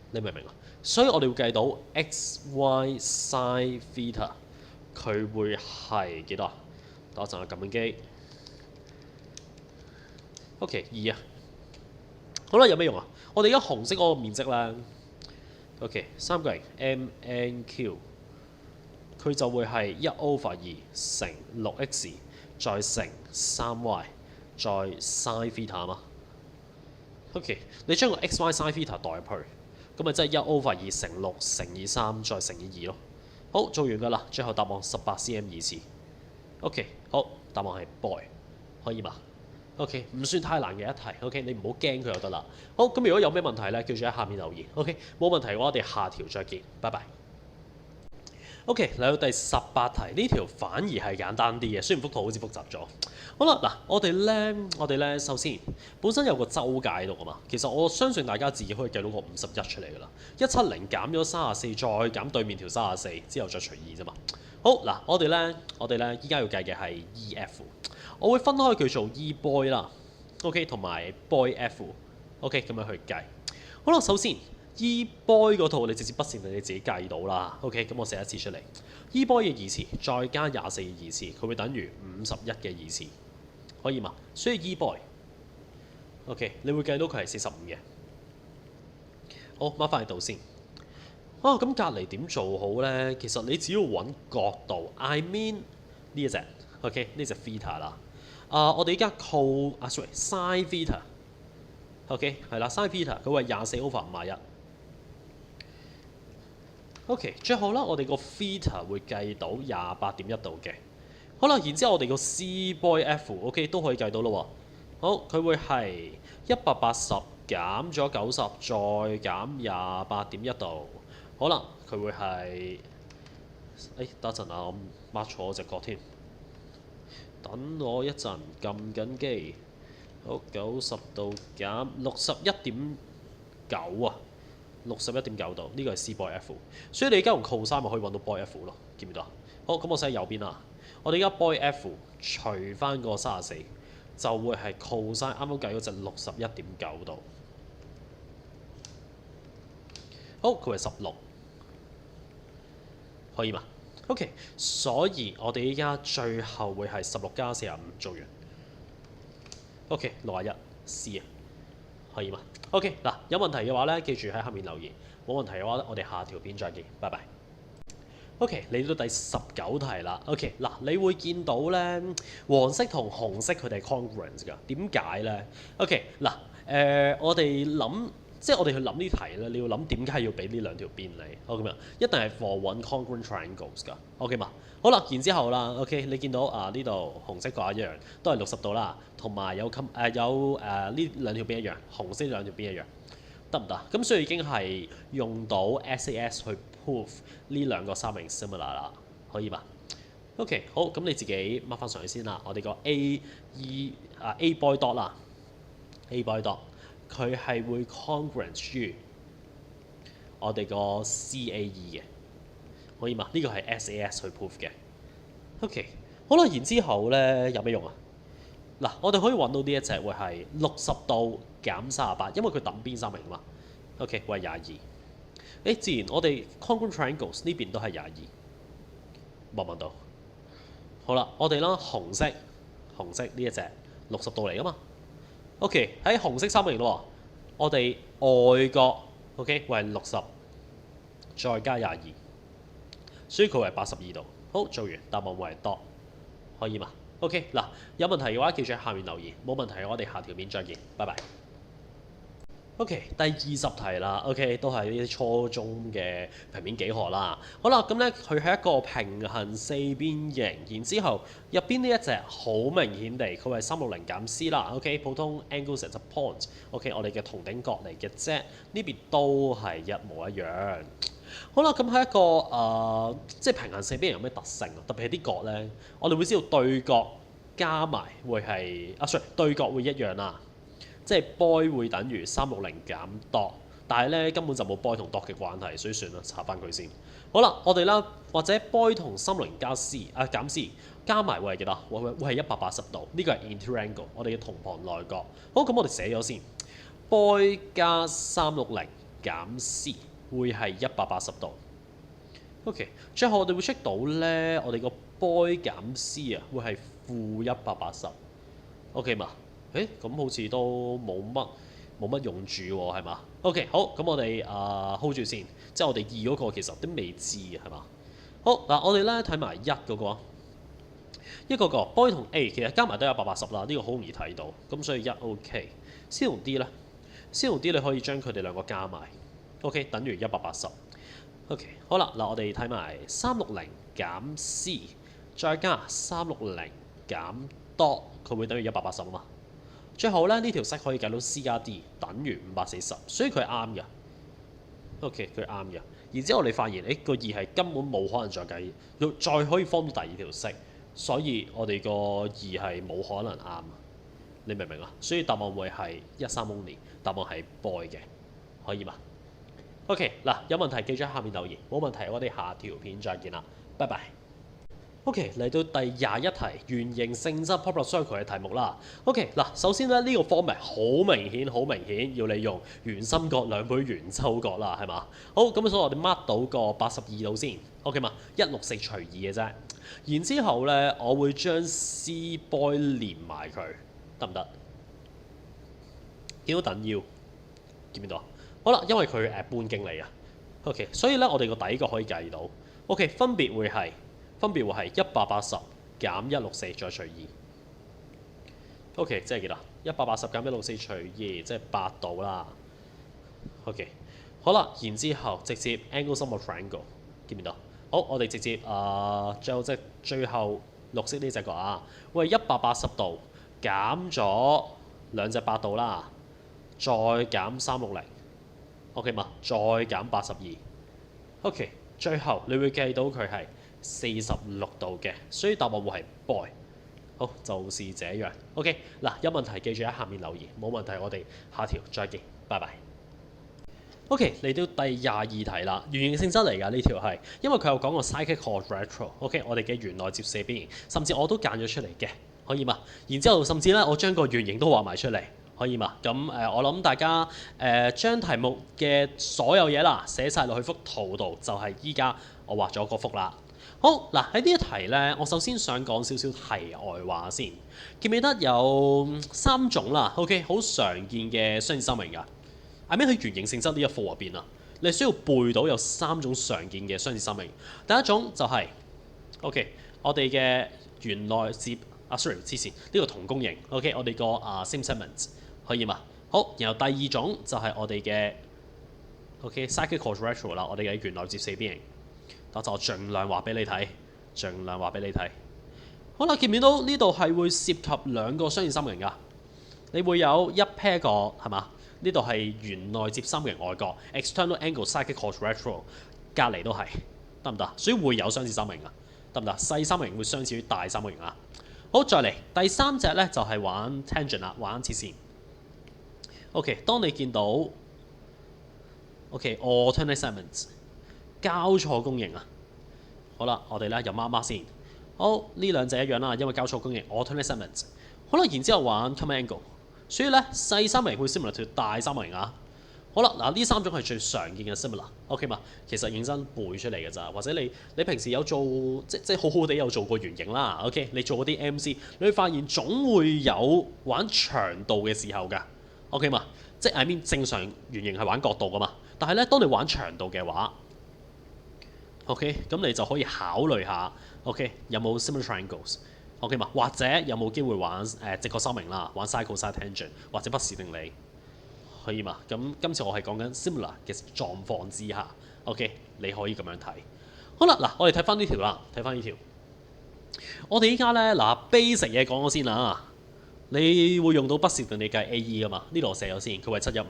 你明唔明啊？所以我哋會計到 xy sin theta 佢會係幾多啊？等一陣我撳緊機。OK， 2啊。好啦，有咩用啊？我哋而家紅色嗰個面積咧 ，OK， 三角形 MNQ， 佢就會係1/2乘6x 再乘3y 再 sin theta 嘛。OK， 你將個 xy sin theta 代入去。咁咪即係1/2乘6乘以3再乘以2咯。好，做完㗎啦，最後答案18cm 二次。OK， 好，答案係 boy， 可以嘛 ？OK， 唔算太難嘅一題。OK， 你唔好驚佢就得啦。好，咁如果有咩問題咧，記住喺下面留言。OK， 冇問題嘅話，我哋下條再見，拜拜。OK， 嚟到第18題，呢條反而係簡單啲嘅，雖然幅圖好似複雜咗。好啦，嗱，我哋咧，首先本身有個周界喺度啊嘛，其實我相信大家自己可以計到個51出嚟㗎啦。170減咗34，再減對面條34，之後再除2啫嘛。好嗱，我哋咧依家要計嘅係 EF， 我會分開佢做 E boy 啦 ，OK， 同埋 boy F，OK， 咁樣去計。好啦，首先 E boy 嗰套你直接筆線你自己計到啦 ，OK， 咁我寫一次出嚟。E boy 嘅二次再加24嘅二次，佢會等於51嘅二次，可以嘛？所以 E boy，OK， 你會計到佢係45嘅。好，mark 翻喺度先。咁隔離點做好咧？其實你只要揾角度，I mean 呢一隻 OK 呢隻 theta 啦。我哋而家sin theta OK 係啦，sin theta 佢話24/51。OK 最後啦，我哋個 theta 會計到28.1度嘅。好啦，然之後我哋個 C boy F OK 都可以計到咯喎。好，佢會係180減咗90，再減28.1度。好啦，佢會係等陣啊，我抹錯我隻角添。等我一陣，撳緊機。好，90度減61.9啊，61.9度，呢個係 C boy F。所以你而家用 cos 咪可以揾到 boy F 咯，見唔見到啊？好，咁我寫喺右邊啦。我哋而家 boy F 除翻個34，就會係 cos 啱啱計嗰隻61.9度。好，佢係16，可以嘛 ？OK， 所以我哋依家最後會係16加45做完。OK， 61 C 啊，可以嘛 ？OK， 嗱，有問題嘅話咧，記住喺下面留言。冇問題嘅話，我哋下條片再見，拜拜。OK， 嚟到第19題啦。OK， 嗱，你會見到咧，黃色同紅色佢哋係 congruent 㗎。點解咧 ？OK， 嗱，我哋諗。即係我哋去諗呢題咧，你要諗點解要俾呢兩條邊你 ？OK 嘛？一定係 for 揾 congruent triangles 㗎。OK 嘛？好啦，然之後啦 ，OK， 你見到呢度紅色嗰一樣都係60度啦，同埋有呢兩條邊一樣，紅色兩條邊一樣，得唔得？咁所以已經係用到 SAS 去 prove 呢兩個三名 similar 啦，可以嘛 ？OK， 好，咁你自己 mark 翻上去先啦。我哋個 A boy dot 啦 ，A boy dot。佢係會 congruent 於我哋個 CAE 嘅，可以嘛？呢個係 SAS 去 prove 嘅。OK， 好啦，然之後咧有咩用啊？嗱，我哋可以揾到呢一隻會係60度減38，因為佢等邊三名嘛。OK， 會係22。自然我哋 congruent triangles 呢邊都係22，望唔望到？好啦，我哋啦紅色呢一隻60度嚟㗎嘛。OK， 喺紅色三名咯，我哋外角 OK 會係60，再加22，所以佢係82度。好，做完答案會係 dot， 可以嘛 ？OK 嗱，有問題嘅話記住喺下面留言，冇問題我哋下條片再見，拜拜。OK， 第20題啦 ，OK 都係呢啲初中嘅平面幾何啦。好啦，咁咧佢係一個平行四邊形，然之後入邊呢一隻好明顯地，佢係360減 C 啦。OK， 普通 angles at a point，OK， 我哋嘅同頂角嚟嘅啫，呢邊都係一模一樣。好啦，咁喺一個即係平行四邊形有咩特性啊？特別係啲角咧，我哋會知道對角加埋會係對角會一樣啦。即係 boy 會等於360減 dot， 但係咧根本就冇 boy 同 dot 嘅關係，所以算啦，查翻佢先。好啦，我哋啦或者 boy 同360加 C 減 C 加埋會係幾多？會係180度，呢個係 interior， 我哋嘅同旁內角。好，咁我哋寫咗先 ，boy 加360減 C 會係180度。OK， 最後我哋會 check 到咧，我哋個 boy 減 C 會係負180。OK 嘛？咁好似都冇乜用住喎，係嘛 ？OK， 好，咁我哋hold 住先，即係我哋2嗰個其實都未知嘅，係嘛？好嗱，我哋咧睇埋1嗰個，一個 boy 同 A 其實加埋都有180啦，呢個好容易睇到，咁所以1 OK。C 同 D 咧 ，C 同 D 你可以將佢哋兩個加埋 ，OK 等於180。OK， 好啦，嗱我哋睇埋360減 C， 再加360減 dot， 佢會等於180啊嘛。最後咧，呢條式可以計到 C 加 D 等於540，所以佢係啱嘅。OK， 佢啱嘅。然之後我哋發現，個2係根本冇可能再計，再可以 form 到第二條式，所以我哋個2係冇可能啱。你明唔明啊？所以答案會係13 only， 答案係 boy 嘅，可以嘛 ？OK， 嗱有問題記住喺下面留言，冇問題我哋下條片再見啦，拜拜。OK， 嚟到第21題，圓形性質 popular circle 嘅題目啦。OK， 嗱，首先咧呢個 format 好明顯要你用圓心角2倍圓周角啦，係嘛？好，咁所以我哋 mark 到個82度先 ，OK 嘛？164除2嘅啫。然之後咧，我會將 C boy 連埋佢，得唔得？見到等腰，見唔見到啊？好啦，因為佢半徑嚟啊。OK， 所以咧我哋個底角可以計到。OK， 分別會係180減164再除2。OK， 即係幾多？180減164除2，即係8度啦。OK， 好啦，然之後直接 angle sum of triangle， 見唔見到？好，我哋直接最後綠色呢隻角啊，喂，180度減咗兩隻8度啦，再減360，OK 嘛？再減82。OK， 最後你會計到佢係46度嘅，所以答案會係 boy。好，就是這樣。OK， 嗱，有問題記住喺下面留言，冇問題我哋下條再見，拜拜。OK， 嚟到第22題啦，圓形性質嚟㗎呢條係，因為佢有講過 cyclic quadrilateral。OK， 我哋嘅圓內接四邊形，甚至我都揀咗出嚟嘅，可以嘛？然之後甚至咧，我將個圓形都畫埋出嚟，可以嘛？咁我諗大家將題目嘅所有嘢啦寫晒落去幅圖度，就係依家我畫咗嗰幅啦。好嗱，喺呢一題咧，我首先想講少少題外話先。記唔記得有3種啦 ？OK， 好常見嘅雙子三角形㗎。喺圓形性質呢一課入邊啊，你需要背到有3種常見嘅雙子三角形。第一種就係 OK， 我哋嘅圓內接sorry 黐線呢個同弓形 OK， 我哋個same segment 可以嘛？好，然後第二種就係我哋嘅 OK cyclic quadrilateral 啦，我哋嘅圓內接四邊形。我就盡量話俾你睇，好啦，見唔見到呢度係會涉及2個雙子三角形㗎？你會有一 pair 角係嘛？呢度係圓內接三角形外角 external angle cyclic quadrilateral， 隔離都係得唔得？所以會有雙子三角形啊，得唔得？細三角形會相似於大三角形啊。好，再嚟第三隻咧就係玩 tangent 啦，玩切線。OK， 當你見到 OK alternate segments 交錯弓形啊，好啦，我哋咧又媽先。好，呢兩隻一樣啦，因為交錯弓形 alternate segments。好啦，然之後玩 common angle， 所以咧細三角形會 similar to 大三角形啊。好啦，嗱呢3種係最常見嘅 similar，OK 嘛？其實認真背出嚟嘅咋，或者你平時有做即好好地有做過圓形啦 ，OK？ 你做嗰啲 MC， 你會發現總會有玩長度嘅時候㗎 ，OK 嘛？即係 I mean 正常圓形係玩角度㗎嘛，但係咧當你玩長度嘅話， OK， 咁你就可以考慮下 ，OK 有冇 similar triangles，OK 嘛？或者有冇機會玩直角三角形啦，玩 sine cosine tangent 或者不是定理，可以嘛？咁今次我係講緊 similar 嘅狀況之下 ，OK 你可以咁樣睇。好啦，嗱我哋睇翻呢條啦，睇翻呢條。我哋依家咧嗱 basic 嘢講咗先啦，你會用到不是定理計 AE 噶嘛？呢度我寫咗先，佢為715。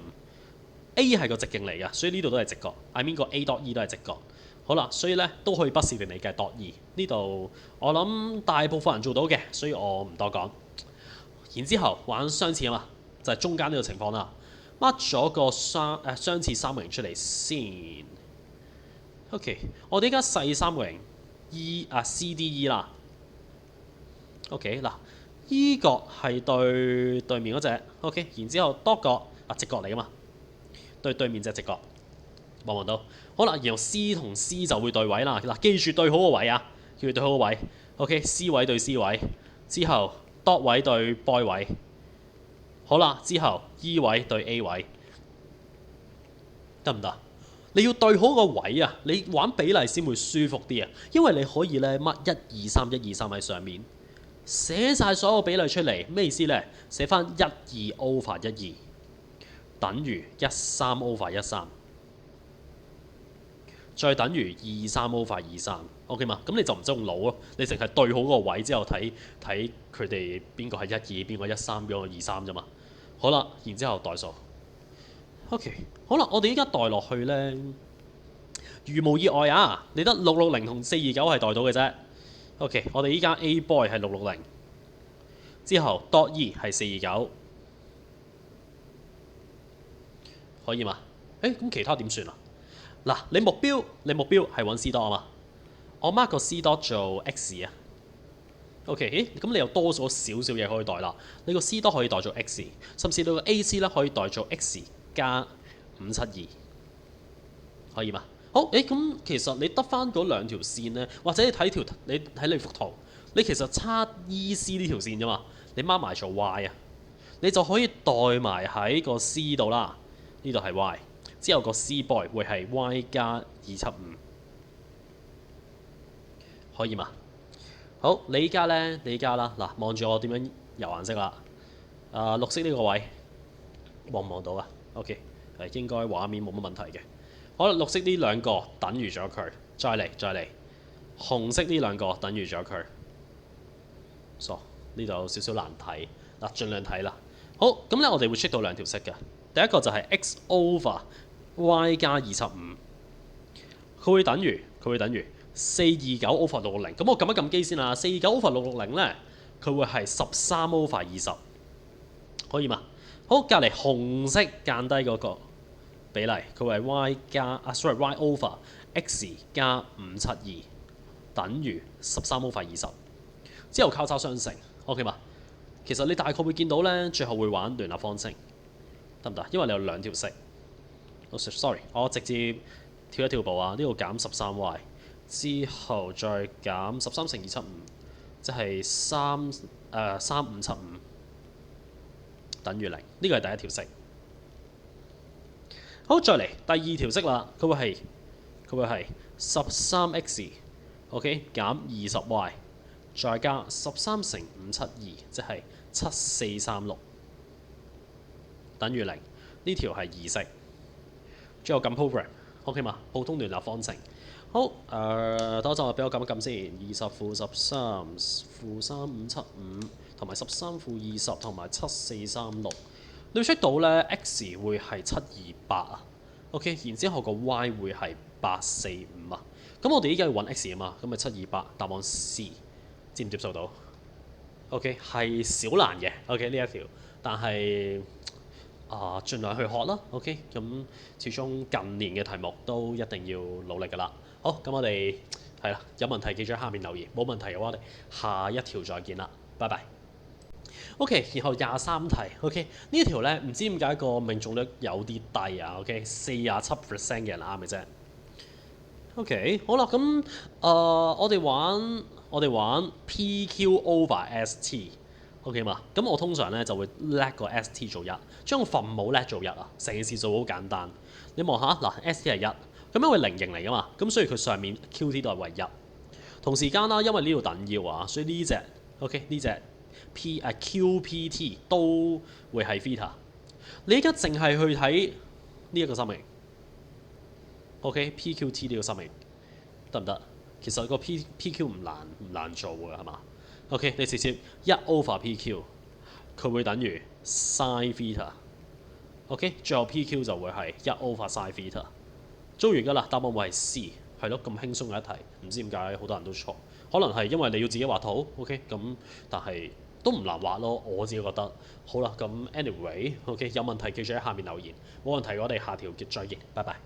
A 係個直徑嚟㗎，所以呢度都係直角。I mean 個 A dot E 都係直角。好啦，所以咧都可以不是定理計 dot E。呢度我諗大部分人做到嘅，所以我唔多講。然之後玩相似啊嘛，就係中間呢個情況啦。mark 咗個相似三角形出嚟先。OK， 我哋而家細三角形 CDE 啦。OK 嗱，E 角係對面嗰隻 OK， 然之後 dot 角直角嚟㗎嘛。對面隻直角，望到。好啦，然後 C 同 C 就會對位啦。嗱，記住對好個位啊，記住對好個位。OK，C 位對 C 位，之後 dot 位對 boy 位。好啦，之後 E 位對 A 位，得唔得？你要對好個位啊，你玩比例先會舒服啲啊。因為你可以咧 mark 1、2、3、1、2、3喺上面，寫晒所有比例出嚟。咩意思咧？寫翻1、2 over 1、2。等於13 over 13，再等於23 over 23 ，OK 嘛？咁你就唔使用腦咯，你淨係對好個位之後睇佢哋邊個係1、2，邊個13，邊個23啫嘛。好啦，然之後代數 ，OK， 好啦，我哋依家代落去咧，如無意外啊，你得660同429係代到嘅啫。OK， 我哋依家 A boy 係660，之後 dot E 係429。可以嘛？咁其他點算啊？嗱，你目標係揾 C dot 啊嘛？我 mark 個 C dot 做 X 啊。OK，咁你又多咗少少嘢可以代啦。你個 C dot 可以代做 X， 甚至你個 AC 咧可以代做 X 加572，可以嘛？好，咁其實你得翻嗰2條線咧，或者你睇你幅圖，你其實差 EC 呢條線啫嘛。你 mark 埋做 Y 啊，你就可以代埋喺個 C 度啦。呢度係 Y，之後個 C boy 會係 y 加275，可以嘛？好，你依家咧，你依家啦，嗱，望住我點樣油顏色啦。綠色呢個位望唔望到啊 ？OK， 係應該畫面冇乜問題嘅。好啦，綠色呢兩個等於咗佢，再嚟，紅色呢兩個等於咗佢。呢度有少少難睇，嗱，盡量睇啦。好，咁咧我哋會出到兩條式嘅。第一個就係 x over y 加25，佢會等於429 over 660。咁我撳一撳機先啦，429 over 660咧，佢會係13 over 20，可以嘛？好，隔離紅色間低嗰個比例，佢會係 y 加y over x 加572等於13 over 20，之後交叉相乘。OK 嘛？其實你大概會見到咧，最後會玩聯立方程，得唔得？因為你有兩條式。sorry， 我直接跳一跳步啊！呢度減 13y， 之後再減13乘275，即係3575等於0。呢個係第一條式。好，再嚟第二條式啦，佢會係13x，OK， 減 20y。再加13乘572，即係7436等於0。呢條係二式。最後撳 program，OK 嘛？普通聯立方程。好，等我就俾我撳一撳先。20-13負3575同埋13負20同埋7436，你會出到咧 x 會係728啊。OK， 然之後個 y 會係845啊。咁我哋依家要揾 x 啊嘛，咁咪728，答案 C。接唔接受到 ？OK， 係少難嘅。OK 呢一條，但係盡量去學啦。OK， 咁始終近年嘅題目都一定要努力㗎啦。好，咁我哋係啦，有問題記住喺下面留言，冇問題嘅話，我哋下一條再見啦，拜拜。OK， 然後23題。OK， 呢一條咧唔知點解個命中率有啲低啊。OK， 47% 嘅人啱嘅啫。OK， 好啦，咁我哋玩 PQ over ST，OK 嘛？咁我通常咧就會叻個 ST 做1，將個分母叻做1啊，成件事做好簡單。你望下嗱 ，ST 係1，咁因為零型嚟噶嘛，咁所以佢上面 QT 都係為1。同時間啦，因為呢度等腰啊，所以呢隻 OK 呢隻 QPT 都會係 theta。你而家淨係去睇呢一個生命。OK，PQT 呢個生命得唔得？其實個 PQ 唔難做嘅係嘛 ？OK， 你直接1 over PQ， 佢會等於 sin theta。OK， 最後 PQ 就會係1 over sin theta。做完㗎啦，答案會係 C， 係咯，咁輕鬆嘅一題，唔知點解好多人都錯，可能係因為你要自己畫圖。OK， 咁但係都唔難畫咯，我自己覺得。好啦，咁 anyway，OK， 有問題記住喺下面留言，冇問題我哋下條結再見，拜拜。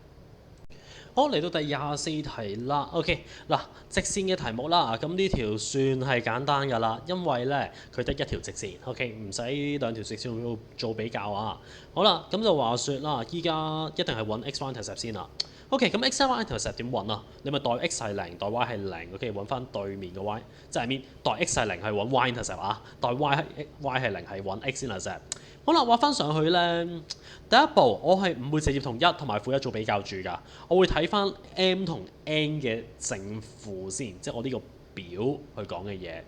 好，嚟到第24題啦。OK， 嗱，直線嘅題目啦，咁呢條算係簡單㗎啦，因為咧佢得一條直線。OK， 唔使兩條直線做比較啊。好啦，咁就話說啦，依家一定係揾 x y intercept 先啦。OK， 咁 x y intercept 點揾啊？你咪代 x 係0，代 y 係0。OK， 揾翻對面嘅 y， 即係面代 x 係0係揾 y intercept 啊，代 y 係0係揾 x intercept。好啦，畫翻上去咧，第一步我係唔會直接同1同埋負1做比較住㗎，我會睇翻 m 同 n 嘅正負先，即係我呢個表去講嘅嘢。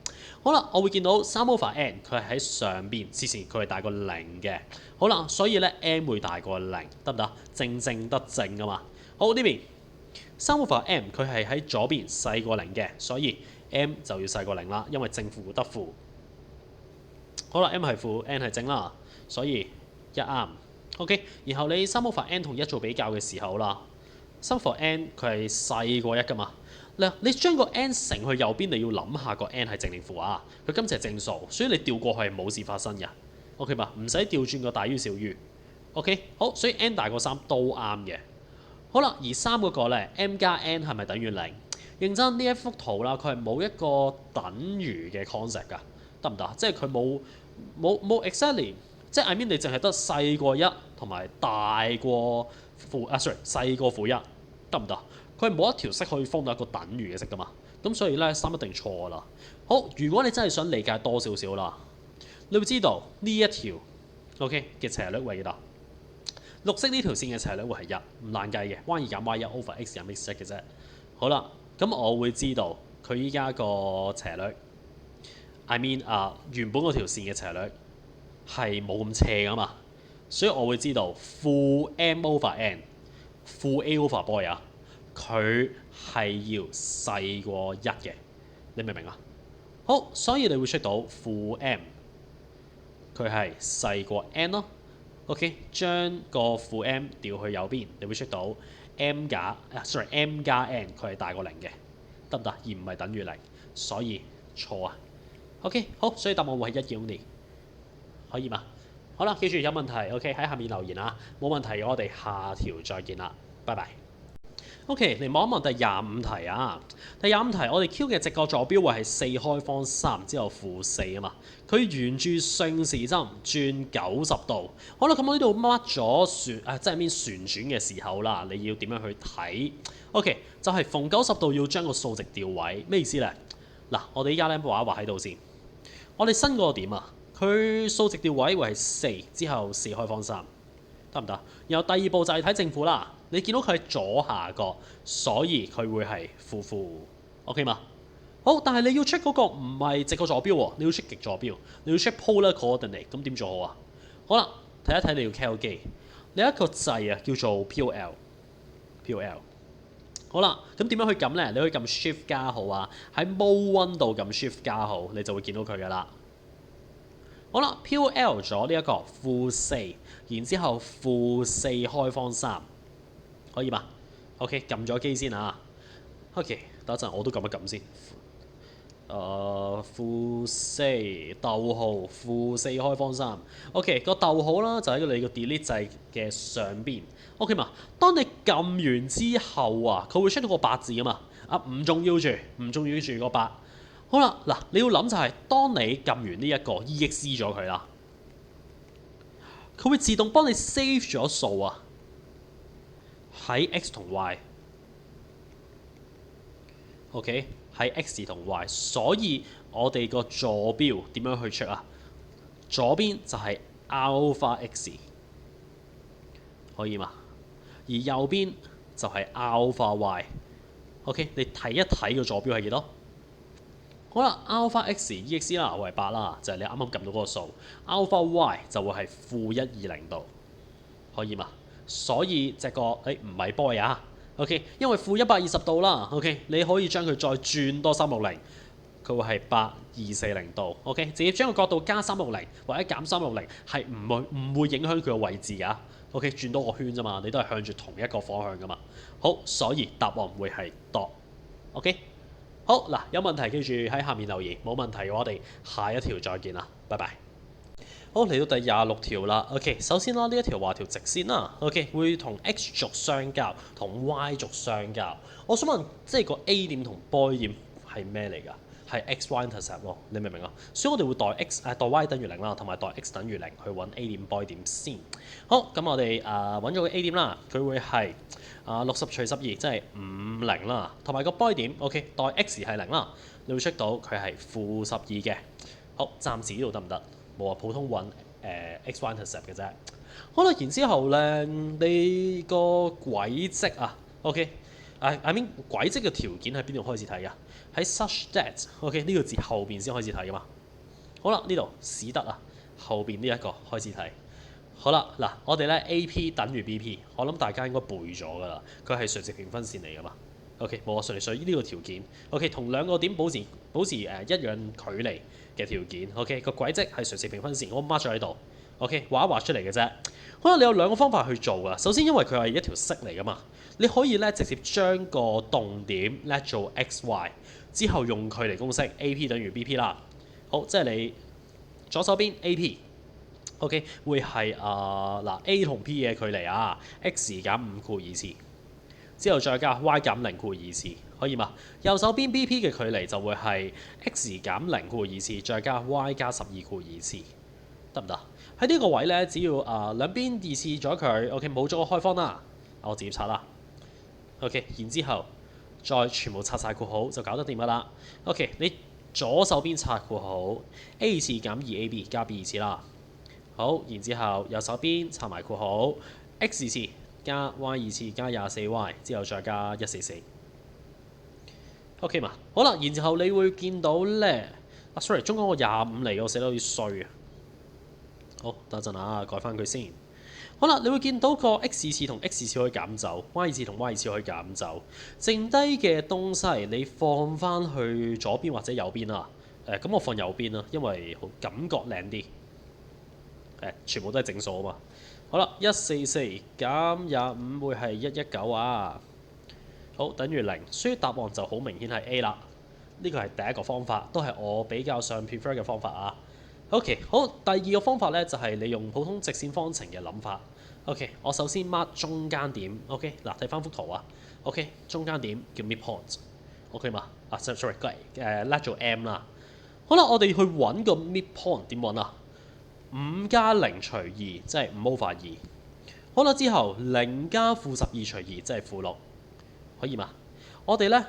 好啦，我會見到3 over n 佢係喺上邊，之前佢係大過0嘅。好啦，所以咧 m 會大過0，得唔得？正得正㗎嘛。好，呢邊3 over m 佢係喺左邊細過0嘅，所以 m 就要細過0啦，因為正負得負。好啦 ，m 係負 ，n 係正啦。所以一啱 ，OK。然後你3 over n 同1做比較嘅時候啦，3 over n 佢係細過1㗎嘛。你將個 n 乘去右邊，你要諗下個 n 係正定負啊。佢今次係正數，所以你調過去係冇事發生嘅 ，OK 嘛？唔使調轉個大於小於 ，OK。好，所以 n 大過3都啱嘅。好啦，而3嗰個咧 m 加 n 係咪等於0？認真呢一幅圖啦，佢係冇一個等於嘅 concept 㗎，得唔得？即係佢冇 exactly。即係 I mean 你淨係得細過1同埋大過細過負1，得唔得？佢係冇一條式可以封到一個等於嘅式㗎嘛。咁所以咧3一定錯啦。好，如果你真係想理解多少少啦，你會知道呢一條 OK 嘅斜率位幾多？綠色呢條線嘅斜率會係一，唔難計嘅，y 減 y 一 over x 減 x 一嘅啫。好啦，咁我會知道佢依家個斜率 ，I mean 原本嗰條線嘅斜率係冇咁斜噶嘛，所以我會知道負 m over n， 負 a over boy 啊，佢係要細過一嘅，你明唔明啊？好，所以你會 check 到負 m， 佢係細過 n 咯。OK， 將個負 m 調去右邊，你會 check 到 m 加n 佢係大過0嘅，得唔得？而唔係等於0，所以錯啊。OK， 好，所以答案會係1 only， 可以嘛？好啦，記住有問題 OK 喺下面留言啊，冇問題我哋下條再見啦，拜拜。OK， 嚟望一望第25題啊！第25題我哋 Q 嘅直角坐標位係4開方3之後負4啊嘛，佢沿住順時針轉90度。好啦，咁我呢度 mark 咗即係邊旋轉嘅時候啦，你要點樣去睇 ？OK， 就係逢90度要將個數值調位，咩意思咧？嗱，我哋依家咧畫一畫喺度先。我哋新嗰個點啊，佢數值調位會係4之後4開方3，得唔得？然後第二步就係睇正負啦。你見到佢係左下角，所以佢會係負 ，OK 嘛？好，但係你要 check 嗰個唔係直角坐標喎，你要 check 極坐標，你要 check polar coordinate， 咁點做好啊？好啦，睇一睇你要 cal 機，你有一個掣啊叫做 POL。好啦，咁點樣去撳咧？你可以撳 Shift 加號啊，喺 Mode 1度撳 Shift 加號，你就會見到佢噶啦。好啦 ，POL 咗呢一個負4，然之後負4開方3。可以嘛 ？OK， 撳咗機先啊。OK， 等一陣我都撳一撳先。負4逗號負4開方3。OK， 個逗號啦就喺你個 delete 掣嘅上邊。OK 嘛？當你撳完之後啊，佢會出到個8字啊嘛。唔重要住，唔重要住個8。好啦，嗱，你要諗就係、當你撳完呢一個 EXE 咗佢啦，佢會自動幫你 save 咗數啊。喺 X 同 Y，OK， 喺 X 同 Y， 所以我哋個坐標點樣去 check 啊？左邊就係 alpha X， 可以嘛？而右邊就係 alpha Y，OK， 你睇一睇個坐標係幾多？好啦 ，alpha X EX 啦，我係8啦，就係你啱啱撳到嗰個數。alpha Y 就會係-120度，可以嘛？所以隻角唔係 boy 啊 ，OK， 因為-120度啦 ，OK， 你可以將佢再轉多360，佢會係8240度 ，OK， 直接將個角度加360或者減360係唔會影響佢嘅位置㗎 ，OK， 轉多個圈啫嘛，你都係向住同一個方向㗎嘛。好，所以答案會係 dot，OK， 好嗱，有問題記住喺下面留言，冇問題我哋下一條再見啦，拜拜。好，嚟到第26條啦。OK， 首先啦，呢一條畫條直線啦。OK， 會同 X 軸相交，同 Y 軸相交。我想問，即係個 A 點同 B 點係咩嚟㗎？係 XY intercept 咯，你明唔明啊？所以我哋會代 Y 等於0啦，同埋代 X 等於0去揾 A 點 B 點先。好，咁我哋揾咗個 A 點啦，佢會係60除12，即係50啦，同埋個 B 點 OK 代 X 係0啦，你會 check 到佢係-12嘅。好，暫時呢度得唔得？冇話普通揾XY intercept 嘅啫。好啦，然之後咧，你個軌跡啊 ，OK，I mean 軌跡嘅條件喺邊度開始睇㗎？喺 such that OK 呢個字後邊先開始睇㗎嘛。好啦，呢度使得啊，後邊呢一個開始睇。好啦，嗱，我哋咧 AP 等於 BP， 我諗大家應該背咗㗎啦，佢係垂直平分線嚟㗎嘛。OK， 冇話順呢個條件 ，OK， 同兩個點保持一樣距離嘅條件 ，OK， 個軌跡係垂直平分線，我 mark 咗喺度 ，OK， 畫一畫出嚟嘅啫。可能你有兩個方法去做啊。首先因為佢係一條式嚟㗎嘛，你可以咧直接將個動點咧做 XY， 之後用距離公式 AP 等於 BP 啦。好，即係你左手邊 AP。OK， 會係A 同 P 嘅距離啊 ，X 減5括2次，之後再加 Y 減0括2次，可以嘛？右手邊 BP 嘅距離就會係 X 減0括2次，再加 Y 加12括2次，得唔得？喺呢個位咧，只要兩邊2次咗佢 ，OK 冇咗個開方啦，我直接拆啦 ，OK， 然之後再全部拆晒括號就搞得掂㗎啦 ，OK， 你左手邊拆括號 A 次減 2AB 加 B 次啦。好，然之後右手邊拆埋括號 x 次加 y 次加24y 之後再加144。OK 嘛，好啦，然後你會見到咧，sorry， 中間個25嚟，我寫得好似衰啊。好，等陣啊，改翻佢先。好啦，你會見到個 x 次同 x 次可以減走 ，y 次同 y 次可以減走，剩低嘅東西你放翻去左邊或者右邊啊。咁我放右邊啦，因為感覺靚啲。全部都係整數啊嘛。好啦，144減25會係119啊。好，等於0，所以答案就好明顯係 A 啦。呢個係第一個方法，都係我比較上 prefer 嘅方法啊。OK， 好，第二個方法咧就係你用普通直線方程嘅諗法。OK， 我首先 mark 中間點。OK， 嗱睇翻幅圖啊。OK， 中間點叫 midpoint。OK 嘛？sorry， 叻做 M 啦。好啦，我哋去揾個 midpoint 點揾啊？5加0除2，即係5/2。好啦，之後0加負12除2，即係負6。可以嘛？我哋咧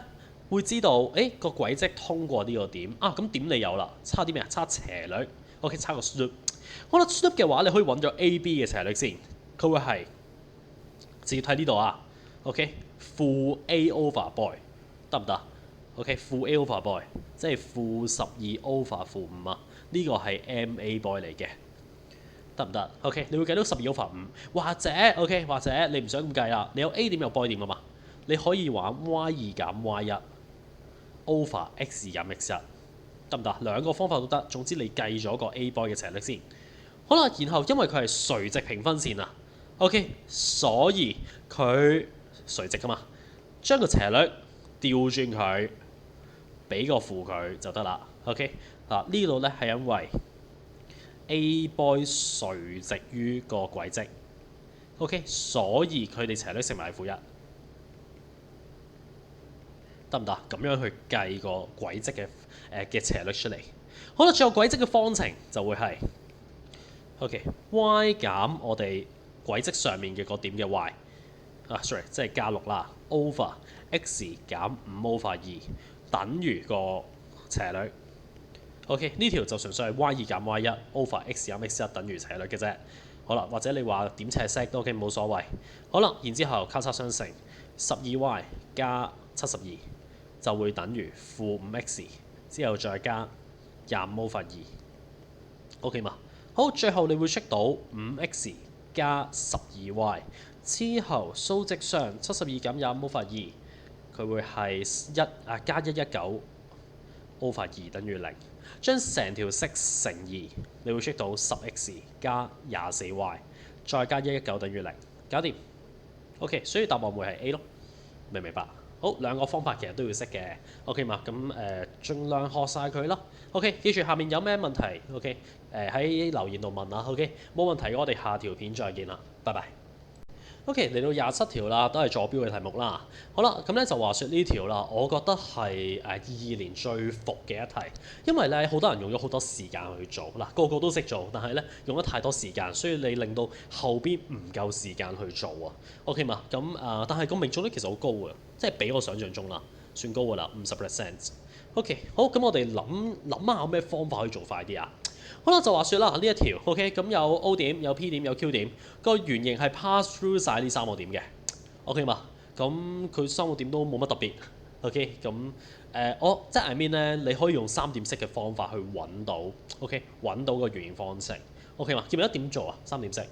會知道，個軌跡通過呢個點啊，咁點你有啦？差啲咩啊？差斜率。OK， 差個 slope。好啦 slope 嘅話，你可以揾咗 AB 嘅斜率先，佢會係直接睇呢度啊。OK， 負 A/boy 得唔得 ？OK， 負 A/boy 即係負12/負5啊。呢個係 MA/boy 嚟嘅，得唔得 ？OK， 你會計到12/5，或者 OK， 或者你唔想咁計啦，你有 A 點有 boy 點啊嘛。你可以玩 y2 減 y1 over x2 減 x1， 得唔得？兩個方法都得，總之你計咗個 A boy 嘅斜率先。好啦，然後因為佢係垂直平分線啊 ，OK， 所以佢垂直噶嘛，將個斜率調轉佢，俾個負佢就得啦。OK， 嗱呢度咧係因為 A boy 垂直於個軌跡 ，OK， 所以佢哋斜率乘埋負1。得唔得？咁樣去計個軌跡嘅斜率出嚟。好啦，最後軌跡嘅方程就會係 OK，y 減我哋軌跡上面嘅個點嘅 y sorry， 即係加6啦 ，over x 減5/2等於個斜率。OK， 呢條就純粹係 y2 減 y1 over x 減 x1 等於斜率嘅啫。好啦，或者你話點斜式都 OK， 冇所謂。好啦，然之後交叉相乘，12y 加72。就會等於負5x， 之後再加25/2。OK 嘛？好，最後你會 check 到5x 加12y， 之後數值上72減25/2，佢會係加119/2等於0。將成條式乘2，你會 check 到10x 加24y， 再加119等於0，搞掂。OK， 所以答案會係 A 咯，明唔明白？好，兩個方法其實都要識嘅 ，OK 嘛？咁盡量學晒佢啦。OK， 記住下面有咩問題 ，OK 喺留言度問啦。OK， 冇問題，我哋下條片再見啦，拜拜。OK， 嚟到27條啦，都係坐標嘅題目啦。好啦，咁咧就話說呢條啦，我覺得係22年最伏嘅一題，因為咧好多人用咗好多時間去做，嗱個個都識做，但係咧用咗太多時間，所以你令到後邊唔夠時間去做啊。OK 嘛？咁但係個命中率其實好高嘅，即係比我想象中啦，算高㗎啦，50%。OK， 好，咁我哋諗下有咩方法可以做快啲啊？好啦，就話說啦，呢一條 OK， 咁有 O 點、有 P 點、有 Q 點，個圓形係 pass through 晒呢3個點嘅 OK 嘛？咁佢3個點都冇乜特別 OK， 咁我即係 I mean 咧，你可以用3點式嘅方法去揾到 OK， 揾到個圓形方程 OK 嘛？記唔記得點做啊？3點式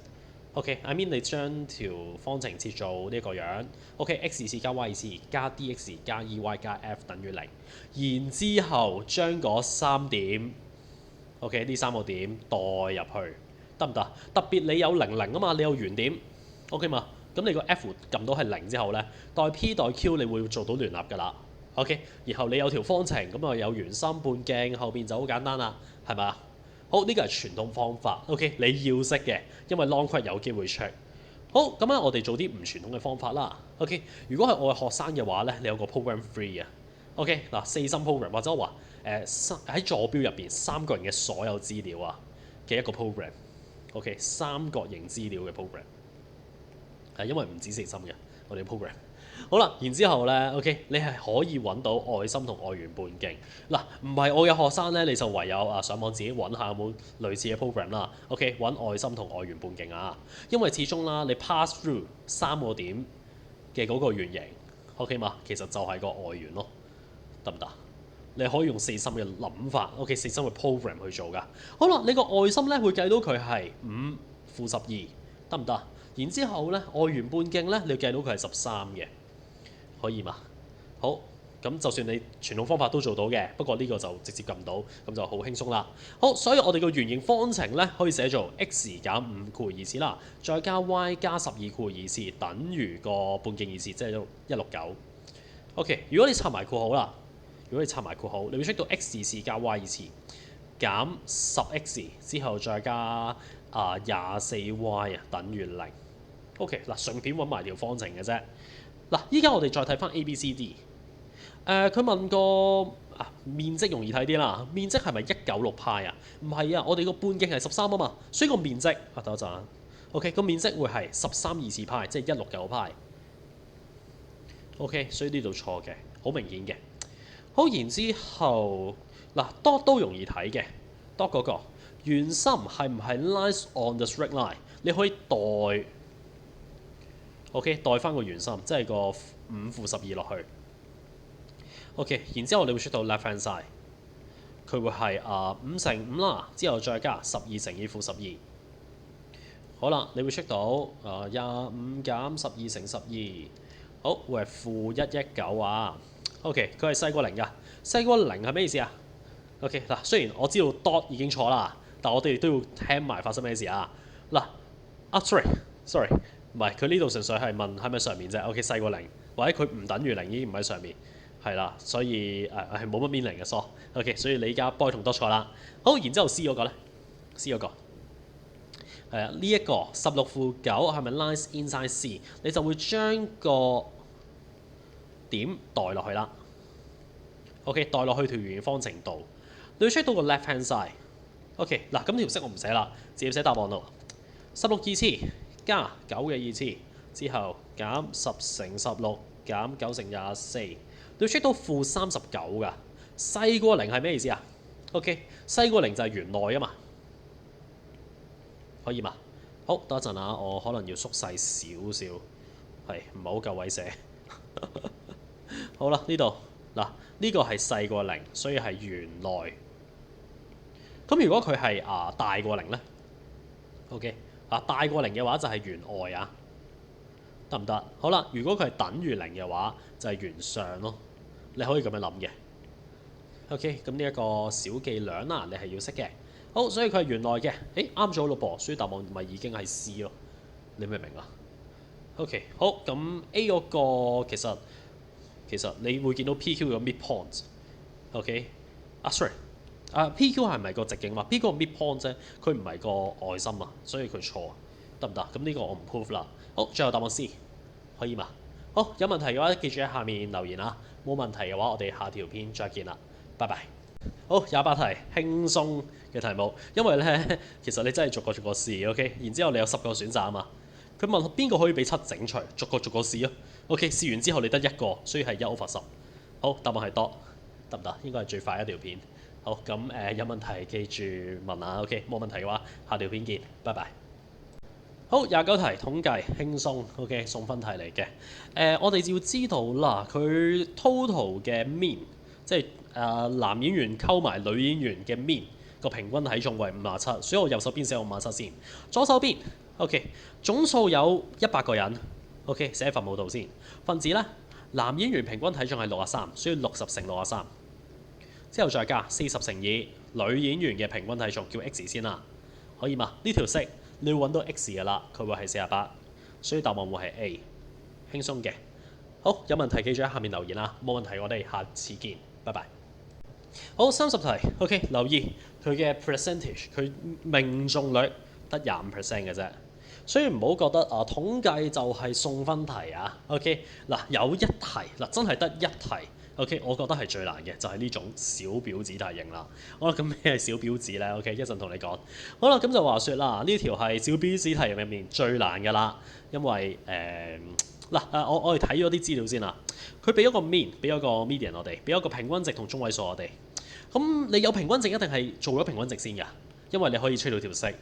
OK，I mean 你將條方程設做呢個樣 OK，x 次加 y 次加 dx 加 ey 加 f 等於0，然之後將嗰3點OK， 呢3個點代入去得唔得？特別你有00啊嘛，你有原點 OK 嘛？咁你個 F 撳到係0之後咧，代 P 代 Q 你會做到聯立㗎啦。OK， 然後你有條方程咁啊有圓心半徑，後邊就好簡單啦，係咪啊？好，呢個係傳統方法 OK， 你要識嘅，因為 long cut 有機會 check。好，咁咧我哋做啲唔傳統嘅方法啦。OK， 如果係我係學生嘅話咧，你有個 program free 啊。OK， 嗱4心 program 或者我話喺坐標入邊3個人嘅所有資料啊嘅一個 program。OK， 三角形資料嘅 program 係因為唔止4心嘅我哋 program。好啦，然之後咧，OK，你係可以揾到外心同外圓半徑。嗱，唔係我嘅學生咧，你就唯有上網自己揾下有冇類似嘅 program 啦。OK，揾外心同外圓半徑啊，因為始終啦，你 pass through 3個點嘅嗰個圓形，OK 嘛，其實就係個外圓咯，得唔得？你可以用四心嘅諗法，OK，四心嘅 program 去做噶。好啦，你個外心咧會計到佢係5-12，得唔得？然之後咧，外圓半徑咧，你計到佢係13嘅，可以嘛？好，咁就算你傳統方法都做到嘅，不過呢個就直接撳到，咁就好輕鬆啦。好，所以我哋個圓形方程咧可以寫做 x 減5括弧2次啦，再加 y 加12括弧2次等於個半徑2次，即係169。OK， 如果你插埋括號啦。如果你插埋括號，你會出到 x 次加 y 次減10x 之後再加24y 等於0。OK， 嗱，順便揾埋條方程嘅啫。嗱，依家我哋再睇翻 A、B、C、D。佢問個面積容易睇啲啦，面積係咪196派啊？唔係啊，我哋個半徑係13啊嘛，所以個面積等一陣。OK， 個面積會係13次派，即係169派。OK， 所以呢度錯嘅，好明顯嘅。好，然之後dot 都容易睇嘅 ，dot 嗰個圓心係唔係 lies on the straight line？ 你可以代 ，OK， 代翻個圓心，即係個5-12落去。OK， 然之後你會出到 left hand side， 佢會係5×5啦，之後再加12乘以-12。好啦，你會出到25減12乘12，好，會係-119啊。OK， 佢係細過0㗎，細過0係咩意思啊 ？OK， 嗱，雖然我知道 dot 已經錯啦，但我哋都要聽埋發生咩事啊？sorry， 唔係，佢呢度純粹係問係咪上面啫。OK， 細過0，或者佢唔等於0已經唔喺上面，係啦，所以係冇乜 meaning 嘅 so。OK， 所以你而家 boy 同 dot 錯啦。好，然之後 C 嗰個咧 ，C 嗰個係啊，呢一個16-9係咪 lies inside C？ 你就會將個點代落去啦 ，OK， 代落去條圓形方程度，你要 check 到個 left hand side。OK， 嗱，咁條式我唔寫啦，直接寫答案咯。16二次加9嘅2次之後減10乘16減9乘24，你要 check 到-39㗎，細過0係咩意思啊 ？OK， 細過0就係圓內啊嘛，可以嘛？好，等一陣啊，我可能要縮細少少，係唔係好夠位寫？好啦，呢度嗱，呢個係細過0，所以係圓內。咁如果佢係大過0咧 ，OK， 大過0嘅話就係圓外啊，得唔得？好啦，如果佢係等於0嘅話，就係圓上咯。你可以咁樣諗嘅。OK， 咁呢一個小伎倆啦，你係要識嘅。好，所以佢係圓內嘅。啱咗咯噃，所以答案咪已經係 C 咯。你明唔明啊 ？OK， 好，咁 A 嗰個其實你會見到 PQ 嘅 midpoint，OK，sorry，PQ 係咪個直徑嘛？P 個 midpoint 啫，佢唔係個外心啊，所以佢錯，得唔得？咁呢個我唔 prove 啦。好，最後答案 C， 可以嘛？好，有問題嘅話記住喺下面留言啊。冇問題嘅話，我哋下條片再見啦，拜拜。好，28題輕鬆嘅題目，因為咧其實你真係逐個試 ，OK， 然之後你有10個選擇啊嘛。佢問邊個可以俾7整除，逐個試啊。OK， 試完之後你得1個，所以係1/10。好，答案係 dot， 得唔得？應該係最快一條片。好，咁有問題記住問下 ，OK， 冇問題嘅話，下條片見，拜拜。好，29題統計輕鬆 ，OK， 送分題嚟嘅。我哋要知道啦，佢 total 嘅 mean， 即係男演員溝埋女演員嘅 mean 個平均體重為57，所以我右手邊寫57先，左手邊 OK， 總數有100個人 ，OK， 寫分母度先。分子咧，男演員平均體重係63，所以60乘63，之後再加40乘以女演員嘅平均體重叫 X 先啦，可以嘛？呢條式你要揾到 X 嘅啦，佢會係48，所以答案會係 A， 輕鬆嘅。好，有問題記住喺下面留言啦，冇問題我哋下次見，拜拜。好，30題 ，OK， 留意佢嘅 percentage， 佢命中率得25% 嘅啫，所以唔好覺得統計就係送分題啊 ，OK， 嗱有一題真係得一題 ，OK， 我覺得係最難嘅，就係呢種小婊子題型啦。好啦，咁咩係小婊子咧 ？OK， 一陣同你講。好啦，咁就話說啦，呢條係小婊子題型入面最難㗎啦，因為我哋睇咗啲資料先啦。佢俾咗個 mean，俾咗個 median 我哋，俾咗個平均值同中位數我哋。咁你有平均值一定係做咗平均值先㗎，因為你可以吹到條式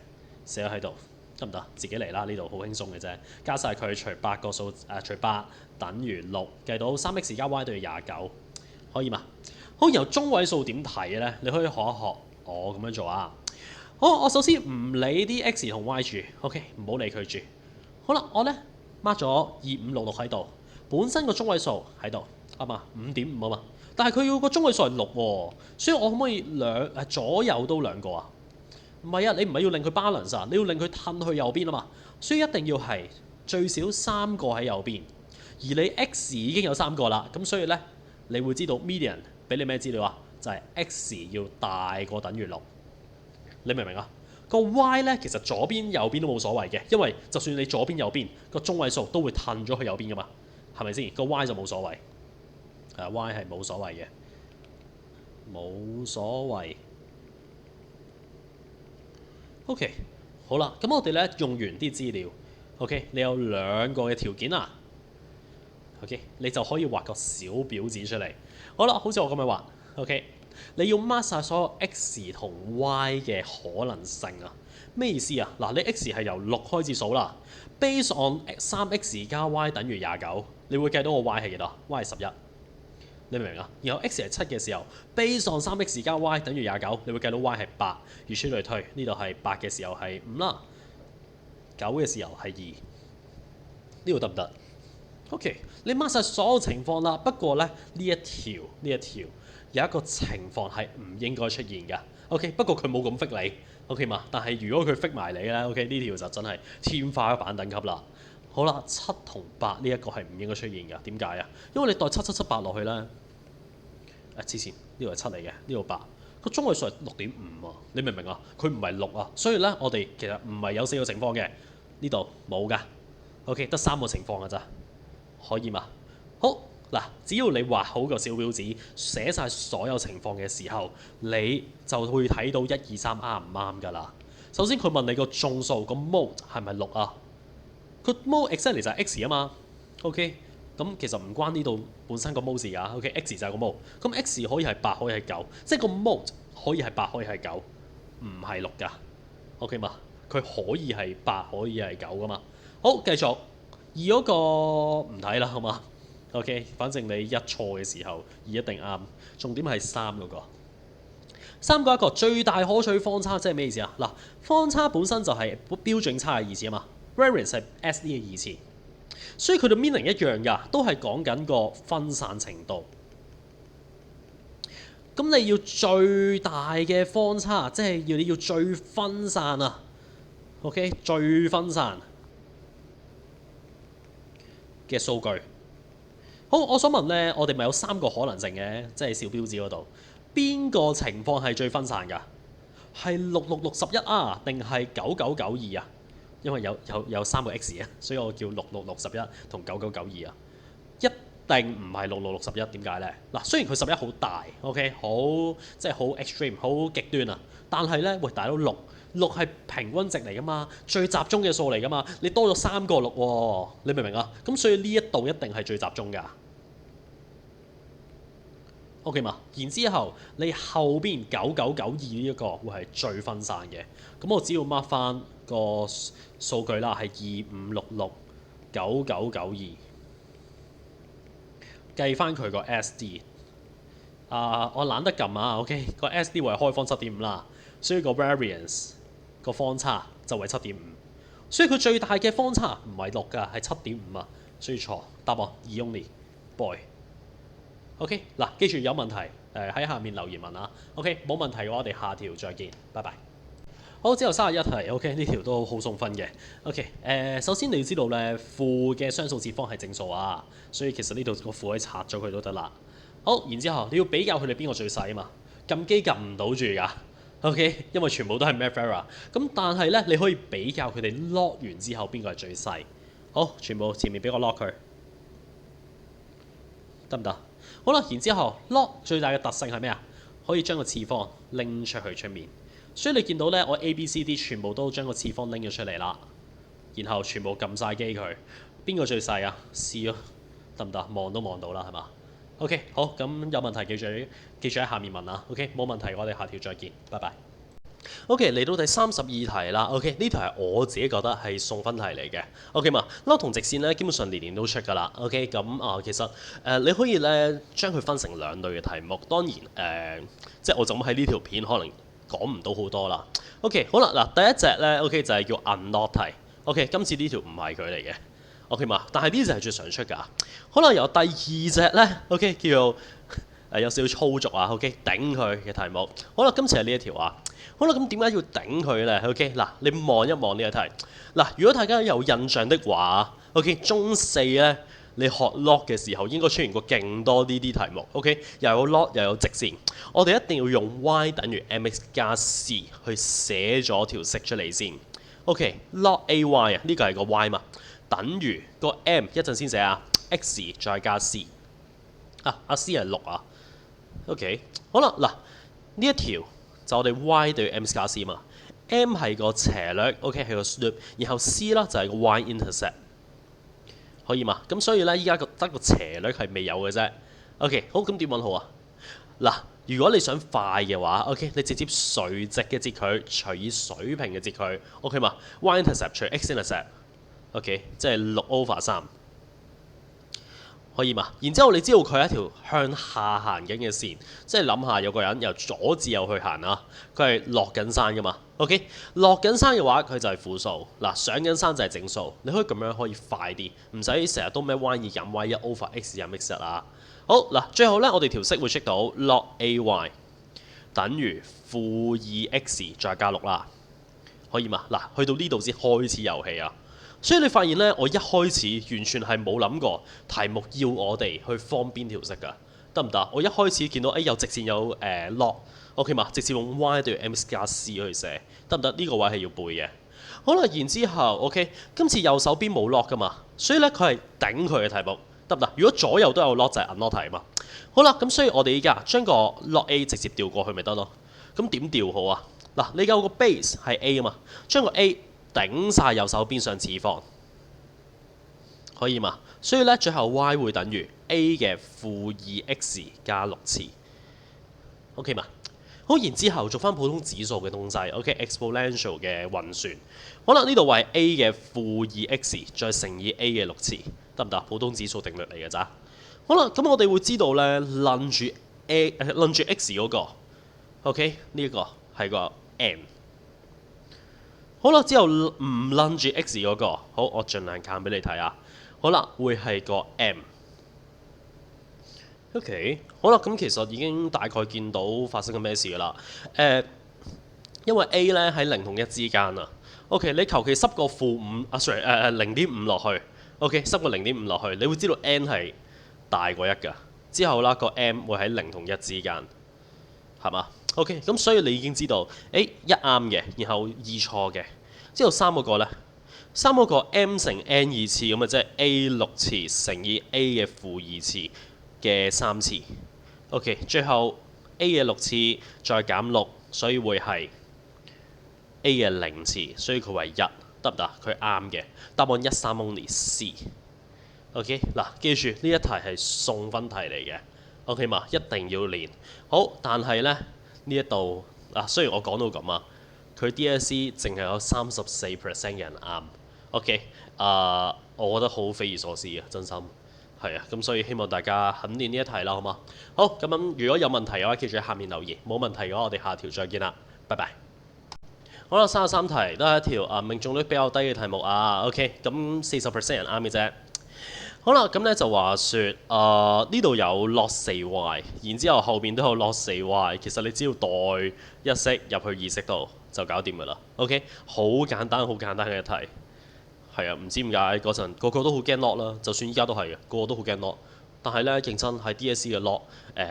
寫喺度，得唔得？自己嚟啦，呢度好輕鬆嘅啫。加晒佢除8個數，除8等於6，計到3x 加 y 等於29，可以嘛？好，然後中位數點睇咧？你可以學一學我咁樣做啊。好，我首先唔理啲 x 同 y 住 ，OK， 唔好理佢住。好啦，我咧 mark 咗2566喺度，本身個中位數喺度啊嘛，5.5啊嘛。但係佢要個中位數係6喎，所以我可唔可以左右都兩個啊？唔係啊，你唔係要令佢 balance 啊，你要令佢褪去右邊啊嘛。所以一定要係最少3個喺右邊，而你 x 已經有3個啦，咁所以咧你會知道 median 俾你咩資料啊？就係 x 要大過等於6，你明唔明啊？個 y 咧其實左邊右邊都冇所謂嘅，因為就算你左邊右邊個中位數都會褪咗去右邊噶嘛，係咪先？個 y 就冇所謂，y 係冇所謂嘅，冇所謂。OK， 好啦，咁我哋咧用完啲資料 ，OK， 你有2個嘅條件啊 ，OK， 你就可以畫個小表子出嚟。好啦，好似我咁樣畫 ，OK， 你要 mark 晒所有 x 同 y 嘅可能性啊。咩意思啊？嗱，你 x 係由6開始數啦 ，base on 3x 加 y 等於29，你會計到個 y 係幾多 ？y 係11。你明唔明啊？然後 x 係7嘅時候 ，base on 3x 加 y 等於29，你會計到 y 係8，如此類推。呢度係8嘅時候係5啦，9嘅時候係2，呢度得唔得 ？OK， 你 mark 晒所有情況啦。不過咧呢一條有一個情況係唔應該出現嘅。OK， 不過佢冇咁 fit 你 ，OK 嘛？但係如果佢 fit 埋你咧 ，OK 呢條就真係天花板等級啦。好啦，7同8呢一個係唔應該出現嘅，點解啊？因為你代7778落去咧，之前呢度係7嚟嘅，呢度8，個中位數係6.5啊，你明唔明啊？佢唔係6啊，所以咧我哋其實唔係有4個情況嘅，呢度冇㗎 ，OK 得3個情況㗎咋，可以嘛？好嗱，只要你畫好個小表子，寫晒所有情況嘅時候，你就會睇到1、2、3啱唔啱㗎啦。首先佢問你個眾數個 mode 係咪6啊？佢 mode exactly 就係 x 啊嘛 ，OK， 咁其實唔關呢度本身個 mode 事㗎 ，OK，x 就係個 mode， 咁 x 可以係8，可以係9，即係個 mode 可以係8，可以係9，唔係6㗎 ，OK 嘛？佢可以係8，可以係9㗎嘛。好，繼續，而嗰個唔睇啦，好嘛 ？OK， 反正你一錯嘅時候，二一定啱。重點係3嗰個，3個一個最大可取方差，即係咩意思啊？嗱，方差本身就係標準差嘅意思啊嘛。Variance 係 SD 嘅意思，所以佢哋 meaning 一樣㗎，都係講緊個分散程度。咁你要最大嘅方差，即係你要最分散啊。OK， 最分散嘅數據。好，我想問咧，我哋咪有3個可能性嘅，即係小標子嗰度，邊個情況係最分散㗎？係66611啊，定係9992啊？因為有3個 x 啊，所以我叫66611同9992啊。一定唔係66611，點解咧？嗱，雖然佢11好大 ，OK， 好即係好 extreme， 好極端啊。但係咧，喂，大佬6係平均值嚟噶嘛，最集中嘅數嚟噶嘛。你多咗3個6喎，你明唔明啊？咁所以呢一度一定係最集中㗎。OK 嘛？然之後你後邊9992呢一個會係最分散嘅。咁我只要 mark 翻個數據啦，係25669992，計翻佢個 SD。我懶得撳啊 ，OK， 個 SD 為開方7.5啦，所以個 variance 個方差就為7.5，所以佢最大嘅方差唔係6㗎，係7.5啊，所以錯。答案2 only boy。OK， 嗱，記住有問題喺下面留言問啊。OK， 冇問題嘅話，我哋下條再見，拜拜。好，之後31題 ，OK， 呢條都好送分嘅。OK，首先你要知道咧，負嘅雙數次方係正數啊，所以其實呢度個負可以拆咗佢都得啦。好，然之後你要比較佢哋邊個最細啊嘛，撳機撳唔到住㗎。OK， 因為全部都係 math error。咁但係咧，你可以比較佢哋 log 完之後邊個係最細。好，全部前面俾個 log 佢，得唔得？好啦，然之後 log 最大嘅特性係咩啊？可以將個次方拎出去出面，所以你見到咧，我 A、B、C、D 全部都將個次方拎咗出嚟啦，然後全部撳晒機佢。邊個最細啊？C 咯，得唔得？望都望到啦，係嘛？OK，好，咁有問題記住喺下面問啊。OK，冇問題，我哋下條再見，拜拜。OK，嚟到第32題啦。OK，呢題係我自己覺得係送分題嚟嘅。OK 嘛，撈同直線咧基本上年年都出㗎啦。OK，咁其實你可以咧將佢分成兩類嘅題目。當然即係我就咁喺呢條片可能講唔到好多啦。OK， 好啦，嗱第一隻咧 OK 就係叫 unlock 題。OK， 今次呢條唔係佢嚟嘅。OK 嘛，但係呢隻係最常出㗎。可能由第二隻咧 OK 叫做有少少粗俗啊。OK， 頂佢嘅題目。好啦，今次係呢一條啊。好啦，咁點解要頂佢咧 ？OK， 嗱，你望一望呢個題。嗱，如果大家有印象的話 ，OK， 中四咧，你學 log 嘅時候應該出現過勁多呢啲題目。OK， 又有 log 又有直線，我哋一定要用 y 等於 mx 加 c 去寫咗條式出嚟先。OK，log ay 啊，呢個係個 y 嘛，等於個 m 一陣先寫啊 ，x 再加 c。阿 c 係6啊。OK， 好啦，嗱呢一條。就我哋 y 對 m 加 c 嘛 ，m 係個斜率 ，OK 係個 slope， 然後 c 啦就係個 y intercept， 可以嘛？咁所以咧依家得個斜率係未有嘅啫。OK， 好，咁點揾好啊？嗱，如果你想快嘅話 ，OK 你直接垂直嘅截佢除以水平嘅截佢 ，OK 嘛 ？y intercept 除 x intercept，OK 即係6/3。可以嘛？然之後你知道佢係一條向下行緊嘅線，即係諗下有個人由左至右去行啊，佢係落緊山噶嘛 ？OK， 落緊山嘅話佢就係負數，嗱上緊山就係整數，你可以咁樣可以快啲，唔使成日都咩 y 2減 y 1/x 減 x 1啊。好嗱，最後咧我哋條式會 check 到 log ay 等於-2x 再加6啦，可以嘛？嗱，去到呢度先開始遊戲啊！所以你發現咧，我一開始完全係冇諗過題目要我哋去方邊條式㗎，得唔得？我一開始見到有直線有log，OK 嘛？直接用 y 對 m 加 c 去寫，得唔得？呢個位係要背嘅。好啦，然之後 OK， 今次右手邊冇 log 㗎嘛，所以咧佢係頂佢嘅題目，得唔得？如果左右都有 log 就係 unlock 題嘛。好啦，咁所以我哋依家將個 log a 直接調過去咪得咯。咁點調好啊？嗱，你有個 base 係 a 啊嘛，將個 a頂晒右手邊上次方，可以嘛？所以咧，最後 y 會等於 a 嘅-2x 加6次 ，OK 嘛？好，然之後做翻普通指數嘅東西 ，OK，exponential 嘅運算。好啦，呢度為 a 嘅-2x 再乘以 a 嘅6次，得唔得？普通指數定律嚟嘅咋？好啦，咁我哋會知道咧，論住 x 嗰個 ，OK， 呢一個係個 m。好啦，之後唔撚住 x 嗰個，好，我盡量揀俾你睇下。好啦，會係個 m。OK， 好啦，咁其實已經大概見到發生緊咩事噶啦。因為 a 咧喺0同1之間啊。OK， 你求其塞個-0.5落去。OK， 塞個0.5落去，你會知道 n 係大過1㗎。之後啦，個 m 會喺0同1之間，係嘛？OK， 咁所以你已經知道，1啱嘅，然後2錯嘅，之後3嗰個咧，3嗰個 m 乘 n 2次咁啊，即係 a 6次乘以 a 嘅-2次嘅3次。OK， 最後 a 嘅6次再減6，所以會係 a 嘅0次，所以佢為1，得唔得？佢啱嘅，答案13 only C。OK， 嗱，記住呢一題係送分題嚟嘅。OK 嘛，一定要練好，但係咧。呢一度雖然我講到咁啊，佢 DSE 淨係有34% 嘅人啱。OK， 我覺得好匪夷所思啊，真心係啊。咁所以希望大家肯練呢一題啦，好嘛？好，咁如果有問題嘅話，記住喺下面留言。冇問題嘅話，我哋下條再見啦，拜拜。好啦，33題都係一條命中率比較低嘅題目啊。OK， 咁40% 人啱嘅啫。好啦，咁咧就話説，呢度有 log 4y， 然之後後邊都有 log 4y， 其實你只要代一式入去二式度就搞掂㗎啦。OK， 好簡單好簡單嘅一題，係啊，唔知點解嗰陣個個都好驚 log 啦，就算依家都係嘅，個個都好驚 log。但係咧認真係 DSE 嘅 log，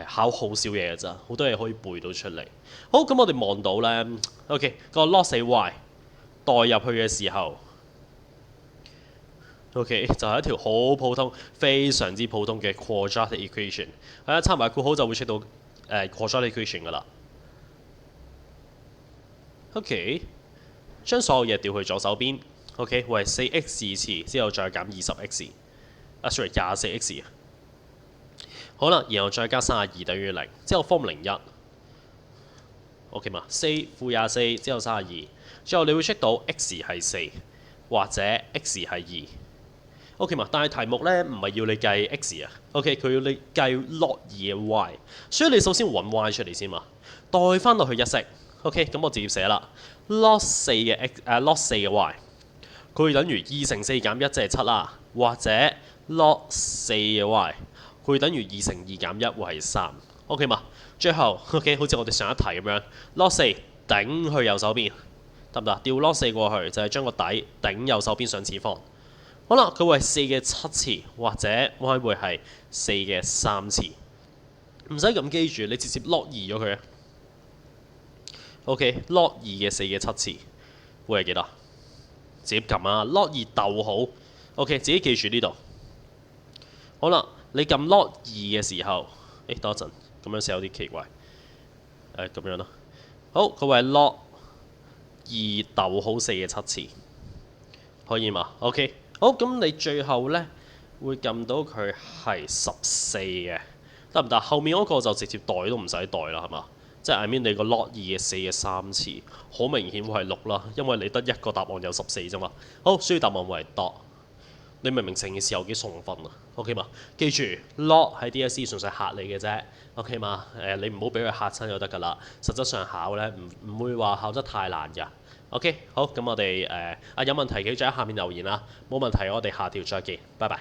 考好少嘢㗎咋，好多嘢可以背到出嚟。好，咁我哋望到咧 ，OK 個 log 4y 代入去嘅時候。OK， 就係一條好普通、非常之普通嘅 quadratic equation。係啊，插埋括號就會出到quadratic equation 㗎啦。OK， 將所有嘢調去左手邊。OK， 會係 4x 次之後再減 20x， sorry 24x 啊。好啦，然後再加32等於0，之後 form 01。OK 嘛，4負24之後32，最後你會 check 到 x 係4或者 x 係2。OK 嘛，但係題目咧唔係要你計 x 啊，OK 佢要你計 log 2嘅 y， 所以你首先揾 y 出嚟先嘛，代翻落去一式 ，OK 咁我直接寫啦 ，log 4嘅 log 4嘅 y， 佢會等於2乘4減1即係7啦，或者 log 4嘅 y， 佢會等於2乘2減1會係3 ，OK 嘛，最後 OK 好似我哋上一題咁樣 ，log 4頂去右手邊，得唔得？調 log 4過去就係將個底頂右手邊上次方。好啦，佢會係4嘅7次，或者 y 會係4嘅3次。唔使咁記住，你直接 log 2咗佢啊。OK，log 2嘅4嘅7次會係幾多？直接撳啊 ，log 2逗號。OK， 自己記住呢度。好啦，你撳 log 2嘅時候，等一陣，咁樣寫有啲奇怪。咁樣啦。好，佢會係 log 2逗號4嘅7次，可以嘛 ？OK。好，咁你最後咧會撳到佢係14嘅，得唔得？後面嗰個就直接代都唔使代啦，係嘛？即係 I mean 你個 log 2嘅4嘅3次，好明顯會係6啦，因為你得一個答案有14啫嘛。好，所以答案會係 dot。你明唔明成件事有幾送分啊 ？OK 嘛？記住 log 喺 DSE 純粹嚇你嘅啫 ，OK 嘛？你唔好俾佢嚇親就得㗎啦。實質上考咧唔會話考得太難㗎。OK， 好，咁我哋有問題記住喺下面留言啦，冇問題我哋下條再見，拜拜。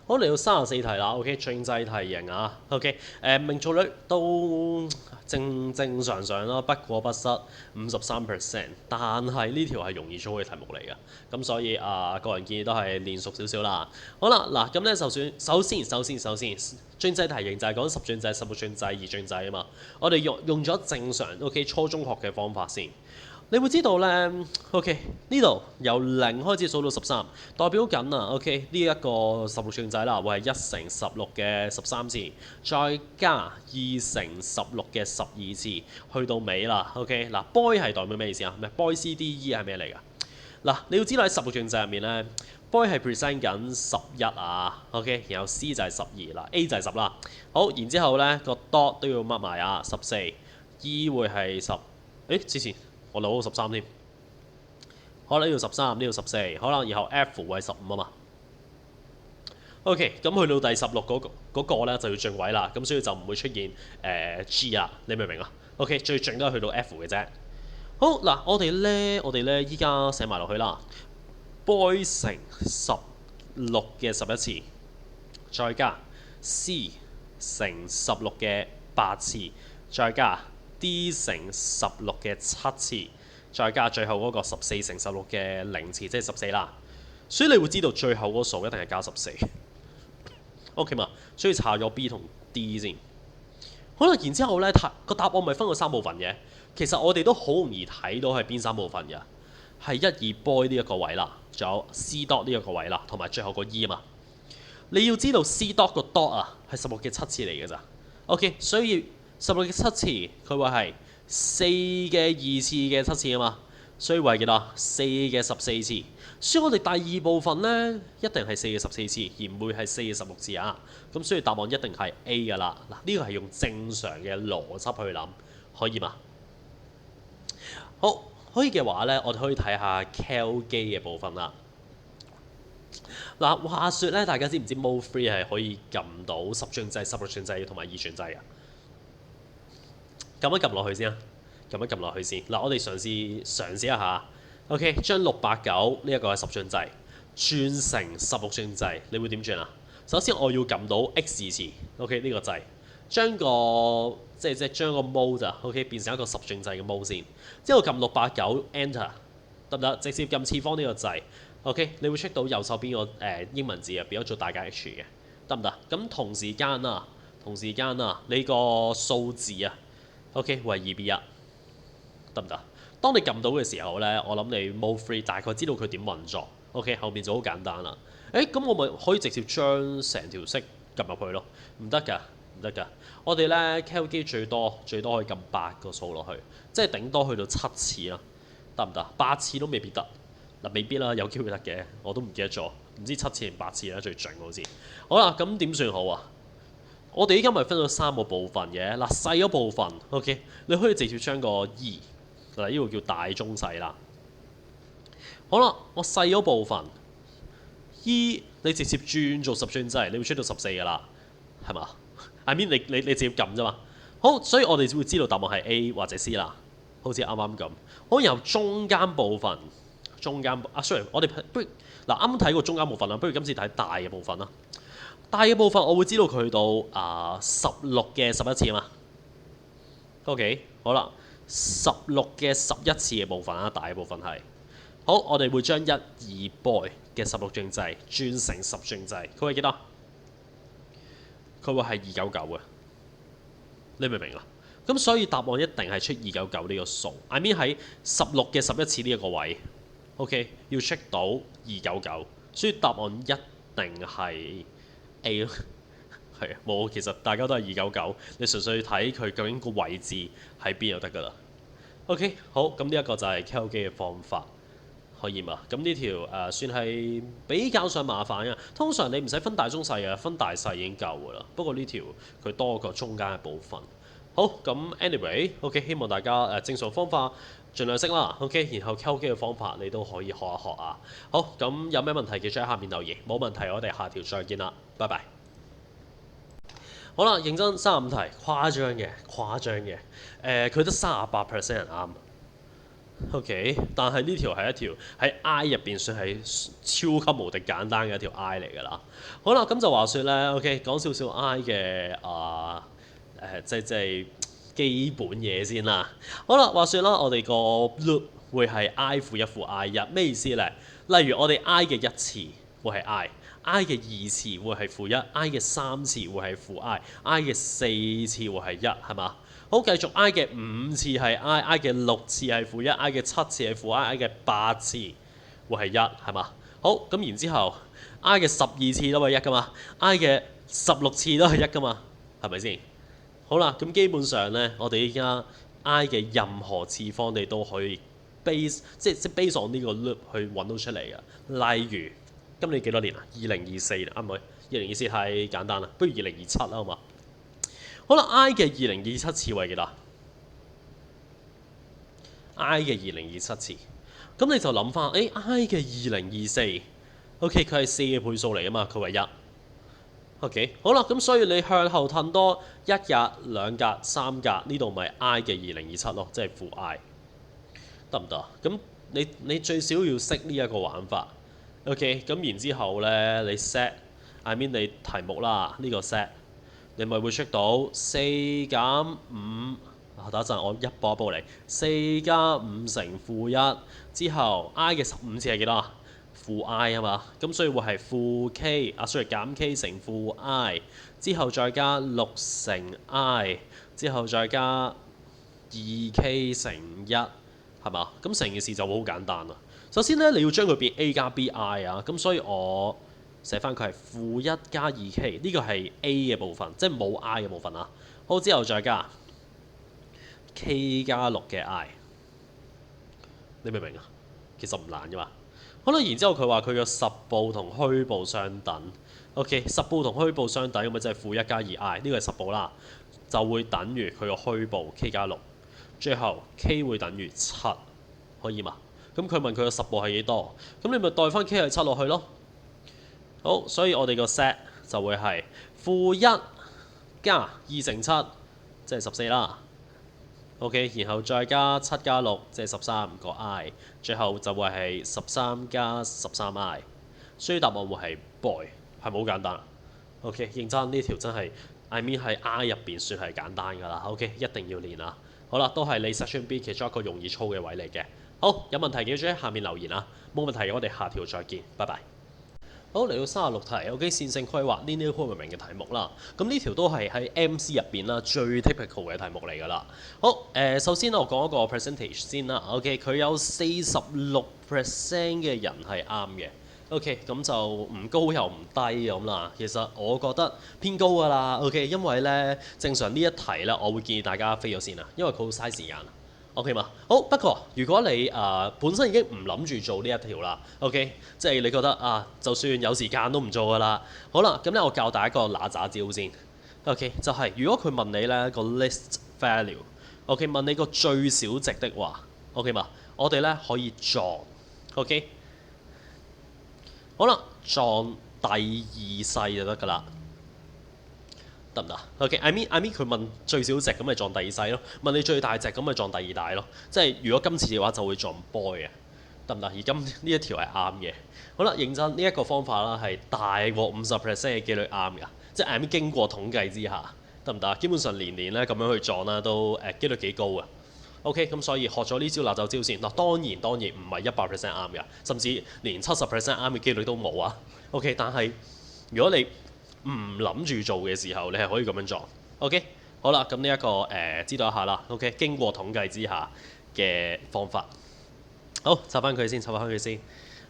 好，嚟到34題啦 ，OK， 政制題型啊 ，OK， 命中率都正常啦，不過不失53%，但係呢條係容易操嘅題目嚟嘅，咁所以個人建議都係練熟少少啦。好啦，嗱咁咧首先，政制題型就係講十進制、16進制、二進制啊嘛，我哋用咗正常 OK 初中學嘅方法先。你會知道咧 ，OK 呢度由0開始數到13，代表緊啊 ，OK 呢一個16進制啦，會係1乘16嘅13次，再加2乘16嘅12次，去到尾啦 ，OK 嗱 boy 係代表咩意思啊？咩 boy C D E 係咩嚟㗎？嗱，你要知道喺16進制入面咧 ，boy 係 present 緊11啊 ，OK， 然後 C 就係12啦 ，A 就係10啦。好，然之後咧個 dot 都要乜埋啊，14，E 會係10，之前。我留到13添，可能呢度13，呢度14，可能然後 F 會係15啊嘛。OK， 咁去到第16嗰個咧就要進位啦，咁所以就唔會出現G 啦，你明唔明啊 ？OK， 最盡都係去到 F 嘅啫。好嗱，我哋咧依家寫埋落去啦 ，boy 乘16嘅11次，再加 C 乘16嘅8次，再加D 乘16嘅7次，再加最後嗰個14乘16嘅0次，即係14啦。所以你會知道最後嗰個數一定係加14。OK 嘛？所以查咗 B 同 D 先。好啦，然之後咧個答案咪分咗3部分嘅。其實我哋都好容易睇到係邊3部分嘅，係1、2 boy 呢一個位啦，仲有 C dot 呢一個位啦，同埋最後個 E 啊嘛。你要知道 C dot 個 dot 啊係16嘅7次嚟嘅咋。OK， 所以16嘅7次，佢會係4嘅2次嘅7次啊嘛，所以會係幾多？4嘅14次。所以我哋第二部分咧，一定係4嘅14次，而唔會係4嘅16次啊。咁所以答案一定係 A 㗎啦。嗱，呢個係用正常嘅邏輯去諗，可以嘛？好，可以嘅話咧，我哋可以睇下 Cal 機嘅部分啦。嗱，話說咧，大家知唔知 Mode 3係可以撳到10進制、16進制同埋2進制啊？撳一撳落去先啊！撳一撳落去先。嗱，我哋嘗試一下。OK， 將689呢一個係10進制轉成16進制，你會點轉啊？首先我要撳到 X 字 ，OK 呢個掣，將個即係將個 mode 啊 ，OK 變成一個10進制嘅 mode 先。之後撳689 Enter 得唔得？直接撳次方呢個掣 ，OK 你會 check 到右手邊個英文字啊變咗做大加 H 嘅，得唔得？咁同時間啊，你個數字啊。OK， 為2B1，得唔得？當你撳到嘅時候咧，我諗你 Mode 3大概知道佢點運作。OK， 後面就好簡單啦。咁我咪可以直接將成條式撳入去咯？唔得㗎。我哋咧 Cal 機最多可以撳8個數落去，即係頂多去到7次啦，得唔得？8次都未必得。嗱，未必啦，有機會得嘅，我都唔記得咗，唔知7次定8次啦，最盡好似。好啦，咁點算好啊？我哋依家咪分咗3個部分嘅，嗱細嗰部分 ，OK， 你可以直接將個 E， 嗱呢個叫大中細啦。好啦，我細嗰部分 E， 你直接轉做10轉制，你會出到14噶啦，係嘛？I mean 你直接撳啫嘛。好，所以我哋會知道答案係 A 或者 C 啦，好似啱啱咁。好，由中間部分，sorry， 我哋不如嗱啱啱睇過中間部分啦，不如今次睇大嘅部分啦。大嘅部分我會知道佢去到16嘅11次啊嘛。OK， 好啦，16嘅11次嘅部分啊，大嘅部分係。好，我哋會將1、2 boy 嘅16進制轉成10進制，佢會幾多？佢會係299嘅，你明唔明啊？咁所以答案一定係出299呢個數。I mean 喺16嘅11次呢一個位 ，OK， 要 check 到299，所以答案一定係 A 咯。係啊，冇，其實大家都係299，你純粹睇佢究竟個位置喺邊就得㗎啦。OK， 好，咁呢一個就係 Cal 機嘅方法。可以嘛？咁呢條算係比較上麻煩嘅。通常你唔使分大中細嘅，分大細已經夠㗎啦。不過呢條佢多個中間嘅部分。好，咁 anyway，OK， 希望大家正常方法盡量識啦。OK， 然後溝機嘅方法你都可以學一學啊。好，咁有咩問題記住喺下面留言。冇問題，我哋下條再見啦。拜拜。好啦，認真35題，誇張嘅。佢得38% 人啱。OK， 但係呢條係一條喺 I 入邊算係超級無敵簡單嘅一條 I 嚟㗎啦。好啦，咁就話說咧 ，OK， 講少少 I 嘅即係基本嘢先啦。好啦，話說啦，我哋個 loop 會係 I 負1負 I 1，咩意思咧？例如我哋 I 嘅1次會係 I 嘅2次會係負1 ，I 嘅3次會係負 I 嘅4次會係1，係嘛？好，繼續 I 嘅5次係 I 嘅6次係負1 ，I 嘅7次係負 I 嘅8次會係1，係嘛？好，咁然之後 I 嘅12次都係1㗎嘛 ，I 嘅16次都係1㗎嘛，係咪先？好啦，咁基本上咧，我哋依家 I 嘅任何次方你都可以 即 base on 呢個 loop 去揾到出嚟嘅。例如今年幾多年啊？2024啱唔啱？2024太簡單啦，不如2027啦，好嘛？好啦 ，I 嘅2027次為幾多 ？I 嘅2027次，咁你就諗翻，I 嘅2024，OK， 佢係4嘅倍數嚟啊嘛，佢為1。OK， 好啦，咁所以你向後褪多1格、2格、3格，呢度咪 I 嘅2027咯，即係負 I， 得唔得？咁你最少要識呢一個玩法。OK， 咁然之後咧，你 set，I mean 你題目啦，呢個 set。你咪會 check 到4減5，等一陣我一步一步嚟。4加5乘負1之後 ，I 嘅15次係幾多啊？負 I 啊嘛，咁所以會係負 K，sorry 減 K 乘負 I， 之後再加6乘 I， 之後再加2K 乘1，係嘛？咁成件事就會好簡單啦。首先咧，你要將佢變 A 加 BI 啊，咁所以我寫翻佢係負1加 2K， 呢個係 A 嘅部分，即係冇 I 嘅部分啊。好，之後再加 K 加6嘅 I， 你明唔明啊？其實唔難㗎嘛。好啦，然之後佢話佢嘅實部同虛部相等。OK， 實部同虛部相等咁咪即係負1加2 I， 呢個係實部啦，就會等於佢個虛部 K 加6，最後 K 會等於7，可以嘛？咁佢問佢個實部係幾多？咁你咪代翻 K 係7落去咯。好，所以我哋個 set 就會係負1加2乘7，即係14啦。OK， 然後再加7加6，即係13個 I， 最後就會係13加13 I。所以答案會係 boy， 係咪好簡單？OK， 認真呢條真係 I mean 喺 I 入邊算係簡單㗎啦。OK， 一定要練啊。好啦，都係你 section B 其中一個容易操嘅位嚟嘅。好，有問題記住喺下面留言啊。冇問題，我哋下條再見，拜拜。好，嚟到36題，OK， 線性規劃 linear programming 嘅題目啦。咁呢條都係喺 MC 入邊啦，最 typical 嘅題目嚟㗎啦。好，首先我講一個 percentage 先啦。OK， 佢有46% 嘅人係啱嘅。OK， 咁就唔高又唔低咁啦。其實我覺得偏高㗎啦。OK， 因為咧正常呢一題咧，我會建議大家飛咗先啊，因為佢好嘥時間。OK 嘛？好，不過如果你本身已經唔諗住做呢一條啦，OK，即係你覺得就算有時間都唔做噶啦。好啦，咁咧我教大家一個嗱喳招先。OK，就係如果佢問你咧個 list value，OK，問你個最小值的話，OK 嘛？我哋咧可以撞 OK， 好啦，撞第二世就得噶啦。得唔得？OK，I mean 佢問最小值咁咪撞第二細咯，問你最大值咁咪撞第二大咯。即係如果今次嘅話就會撞 boy 嘅，得唔得？而今呢一條係啱嘅。好啦，認真呢一個方法啦係大過50% 嘅機率啱㗎，即係 I mean 經過統計之下，得唔得？基本上年咧咁樣去撞啦，都機率幾高啊。OK， 咁所以學咗呢招辣椒招先。嗱，當然唔係100% 啱㗎，甚至連70% 啱嘅機率都冇啊。OK， 但係如果你唔諗住做嘅時候，你係可以咁樣做。OK， 好啦，咁呢一個知道一下啦。OK， 經過統計之下嘅方法。好，插翻佢先，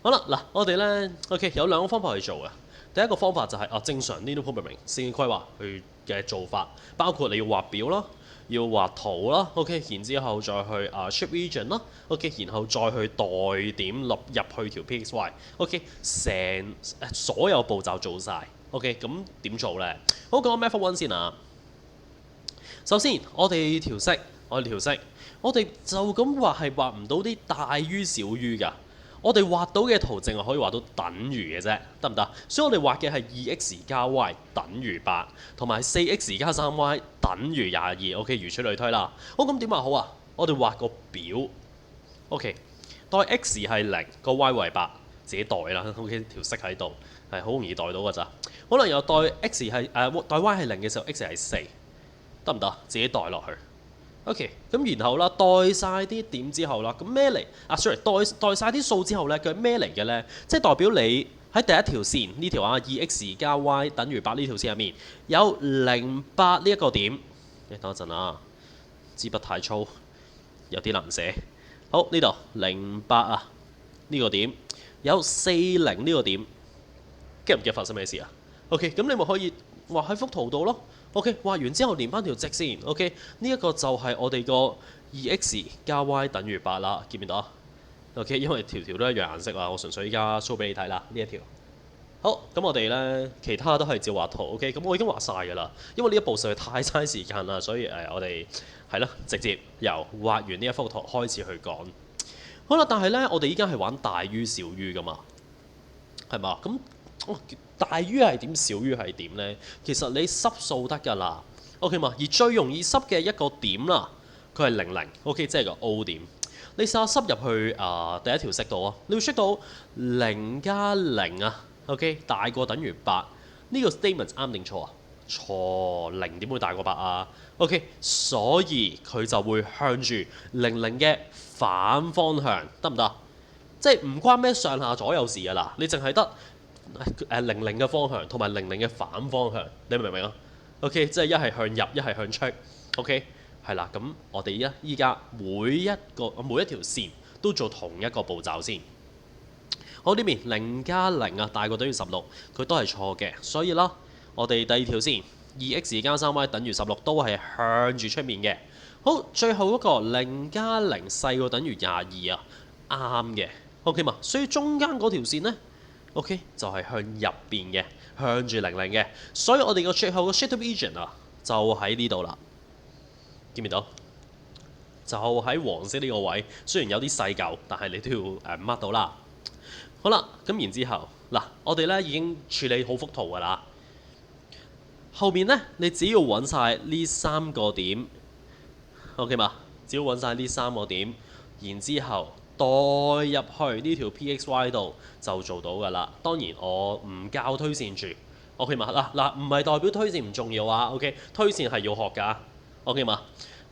好啦，嗱，我哋咧 OK 有兩個方法去做嘅。第一個方法就係正常 linear programming 線規劃去嘅做法，包括你要畫表啦，要畫圖啦 ，OK， 然之後再去shape region 啦 ，OK， 然後再去代點入去條 PXY，OK， 所有步驟做晒。OK， 咁點做咧？好，講 method one 先啊。首先，我哋調色，我哋就咁畫係畫唔到啲大於小於㗎。我哋畫到嘅圖淨係可以畫到等於嘅啫，得唔得？所以我哋畫嘅係2x 加 y 等於8，同埋4x 加3y 等於22。OK， 如此類推啦。好，咁點畫好啊？我哋畫個表。OK， 代 x 係0，個 y 為8，自己代啦。OK， 條式喺度係好容易代到㗎咋。可能又代 x 係代 y 係0嘅時候 x 係4，得唔得？自己代落去。OK， 咁然後啦，代晒啲點之後啦，咁咩嚟？sorry， 代晒啲數之後咧，佢係咩嚟嘅咧？即係代表你喺第一條線呢條2x 加 y 等於8呢條線入面有08呢一個點。等一陣啊，支筆太粗，有啲難寫。好，呢度08呢個點有40呢個點，記唔記發生咩事啊 ？OK， 咁你咪可以畫喺幅圖度咯。OK， 畫完之後連翻條直線。OK， 呢一個就係我哋個2x 加 y 等於8啦，見唔見到啊 ？OK， 因為條都一樣顏色啦，我純粹依家 show 俾你睇啦，呢一條。好，咁我哋咧其他都係照畫圖。OK， 咁我已經畫晒㗎啦，因為呢一步實在太嘥時間啦，所以我哋係咯，直接由畫完呢一幅圖開始去講。好啦，但係咧我哋依家係玩大於小於㗎嘛，係嘛？咁大於係點，小於係點呢？其實你濕數得㗎啦 ，OK 嘛？而最容易濕嘅一個點啦，佢係00，OK， 即係個 O 點。你試下濕入去第一條式度啊，你會 check 到0加0啊 ，OK， 大過等於8。呢個 statement 啱定錯啊？錯，0點會大過8啊 ？OK， 所以佢就會向住00嘅反方向，得唔得？即係唔關咩上下左右事㗎啦，你淨係得00嘅方向同埋00嘅反方向，你明唔明啊 ？OK， 即係一係向入，一係向出。OK， 係啦，咁我哋依家每一條線都做同一個步驟先。好，呢邊0加0大過等於16，佢都係錯嘅，所以啦，我哋第二條線2x 加3y等於16都係向住出面嘅。好，最後嗰個0加0細過等於22啊，啱嘅。OK 嘛，所以中間嗰條線呢 OK 就係向入邊嘅，向住00嘅，所以我哋個最後個 shape region 就喺呢度啦，見唔見到？就喺黃色呢個位，雖然有啲細嚿，但係你都要mark 到啦。好啦，咁然之後嗱，我哋咧已經處理好幅圖㗎啦，後面咧你只要揾晒呢3個點 ，OK 嘛？只要揾晒呢3個點，然之後代入去呢條 PXY 度就做到㗎啦。當然我唔教推線住 ，OK 嘛？嗱，唔係代表推線唔重要啊 ，OK， 推線係要學㗎 ，OK 嘛？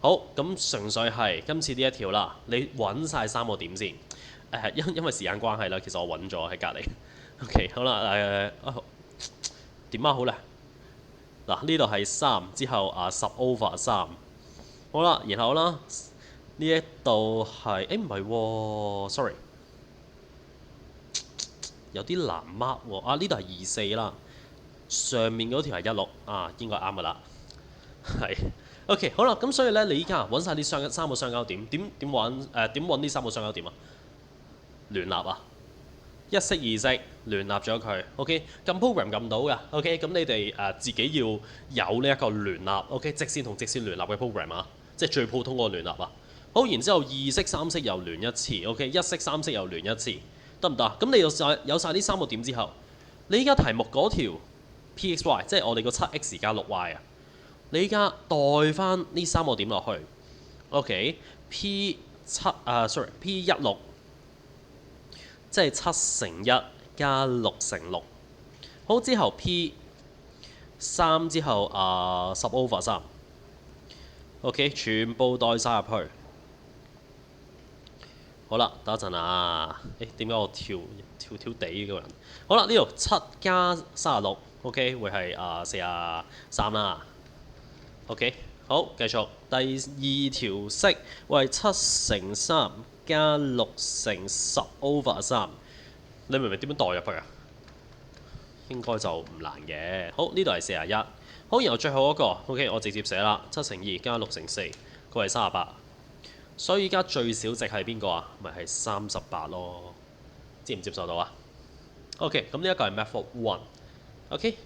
好，咁純粹係今次呢一條啦，你揾晒3個點先。因為時間關係啦，其實我揾咗喺隔離。OK， 好啦，點啊好咧？嗱，呢度係3之後10/3，好啦，然後啦。呢一度係，唔係喎 ，sorry， 有啲難 mark 喎。呢度係24啦，上面嗰條係16，應該啱噶啦。係 OK，好啦，咁所以咧，你依家揾晒啲三個相交點，點揾點揾呢三個相交點啊？聯立啊！一式二式聯立咗佢，OK，撳 program 撳到㗎，OK，咁你哋自己要有呢一個聯立，OK，直線同直線聯立嘅 program 啊，即係最普通嗰個聯立啊。好，然之後二式三式又聯一次，OK，一式三式又聯一次，得唔得？咁你有晒呢三個點之後，你依家題目嗰條 PXY，即係我哋個 7x 加 6y 啊，你依家代翻呢三個點落去，OK，P 16。即係7乘1加6乘6，好之後 P 3之後10 over 3，OK， 全部代晒入去。好啦，等一陣啊，點解我跳地嘅個人？好啦，呢度7加36，OK， 會係43啦。OK， 好，繼續第二條式為7乘3。加6乘10 over 3，你明唔明點樣代入去啊？應該就唔難嘅。好，呢度係41。好，然後最後一個 ，OK， 我直接寫啦，7乘2加6乘4，佢係38。所以依家最小值係邊個啊？咪係38咯。接唔接受到啊 ？OK， 咁呢一個係 method 1。OK，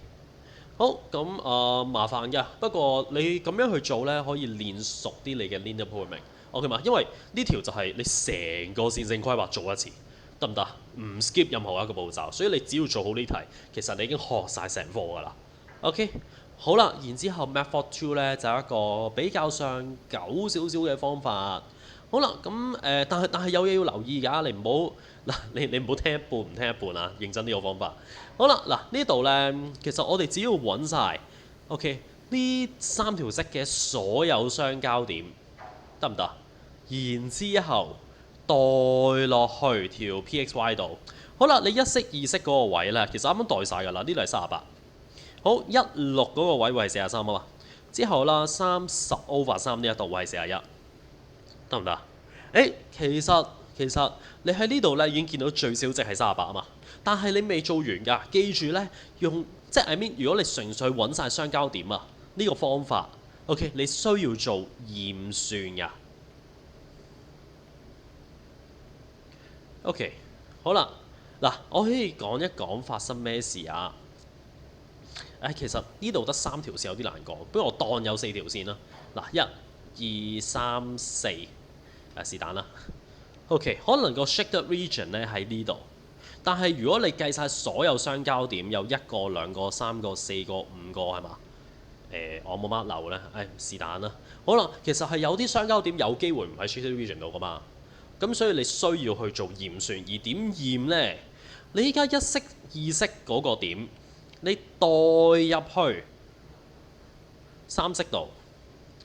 好，咁麻煩嘅，不過你咁樣去做咧，可以練熟啲你嘅 linear programming。OK 嘛？因為呢條就係你成個線性規劃做一次，得唔得？唔 skip 任何一個步驟，所以你只要做好呢題，其實你已經學晒成課㗎啦。OK， 好啦，然之後 method 2咧就係一個比較上久少少嘅方法。好啦，咁但係有嘢要留意㗎，你唔好嗱，你唔好聽一半唔聽一半啊！認真呢個方法。好啦，嗱呢度咧，其實我哋只要揾晒 OK 呢三條式嘅所有相交點，得唔得？然之後代落去條 PXY 度，好啦，你一式二式嗰個位咧，其實啱啱代晒㗎啦，呢度係38。好，16嗰個位會係43啊嘛，之後啦30 over 3呢一度會係41，得唔得？其實你喺呢度咧已經見到最少值係38啊嘛，但係你未做完㗎，記住咧即係 I mean，如果你純粹揾晒相交點啊，呢個方法 OK， 你需要做驗算㗎。OK， 好啦，嗱，我可以講一講發生咩事啊？其實呢度得3條線有啲難講，不如我當有4條線啦。嗱，1、2、3、4，是但啦。OK， 可能個 shaded region 咧喺呢度，但係如果你計晒所有相交點，有1個、2個、3個、4個、5個係嘛？我冇乜漏咧，是但啦。好啦，其實係有啲相交點有機會唔喺 shaded region 度噶嘛。咁所以你需要去做驗算，而點驗呢？你依家一式二式嗰個點，你代入去三式度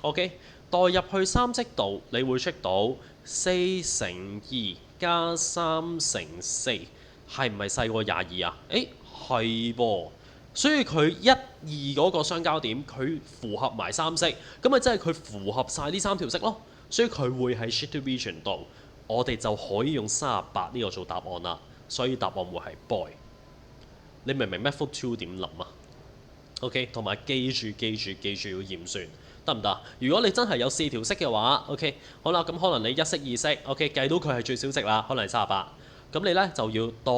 ，OK？ 代入去三式度，你會出到4乘2加3乘4，係唔係細過22啊？係噃，所以佢1、2嗰個相交點，佢符合埋三式，咁咪即係佢符合晒呢3條式咯，所以佢會喺 shaded region 度。我哋就可以用38呢個做答案啦，所以答案會係 boy。你明唔明 method 2點諗啊 ？OK， 同埋記住要驗算，得唔得？如果你真係有4條式嘅話 ，OK， 好啦，咁可能你一式二式 ，OK， 計到佢係最小值啦，可能係38。咁你咧就要代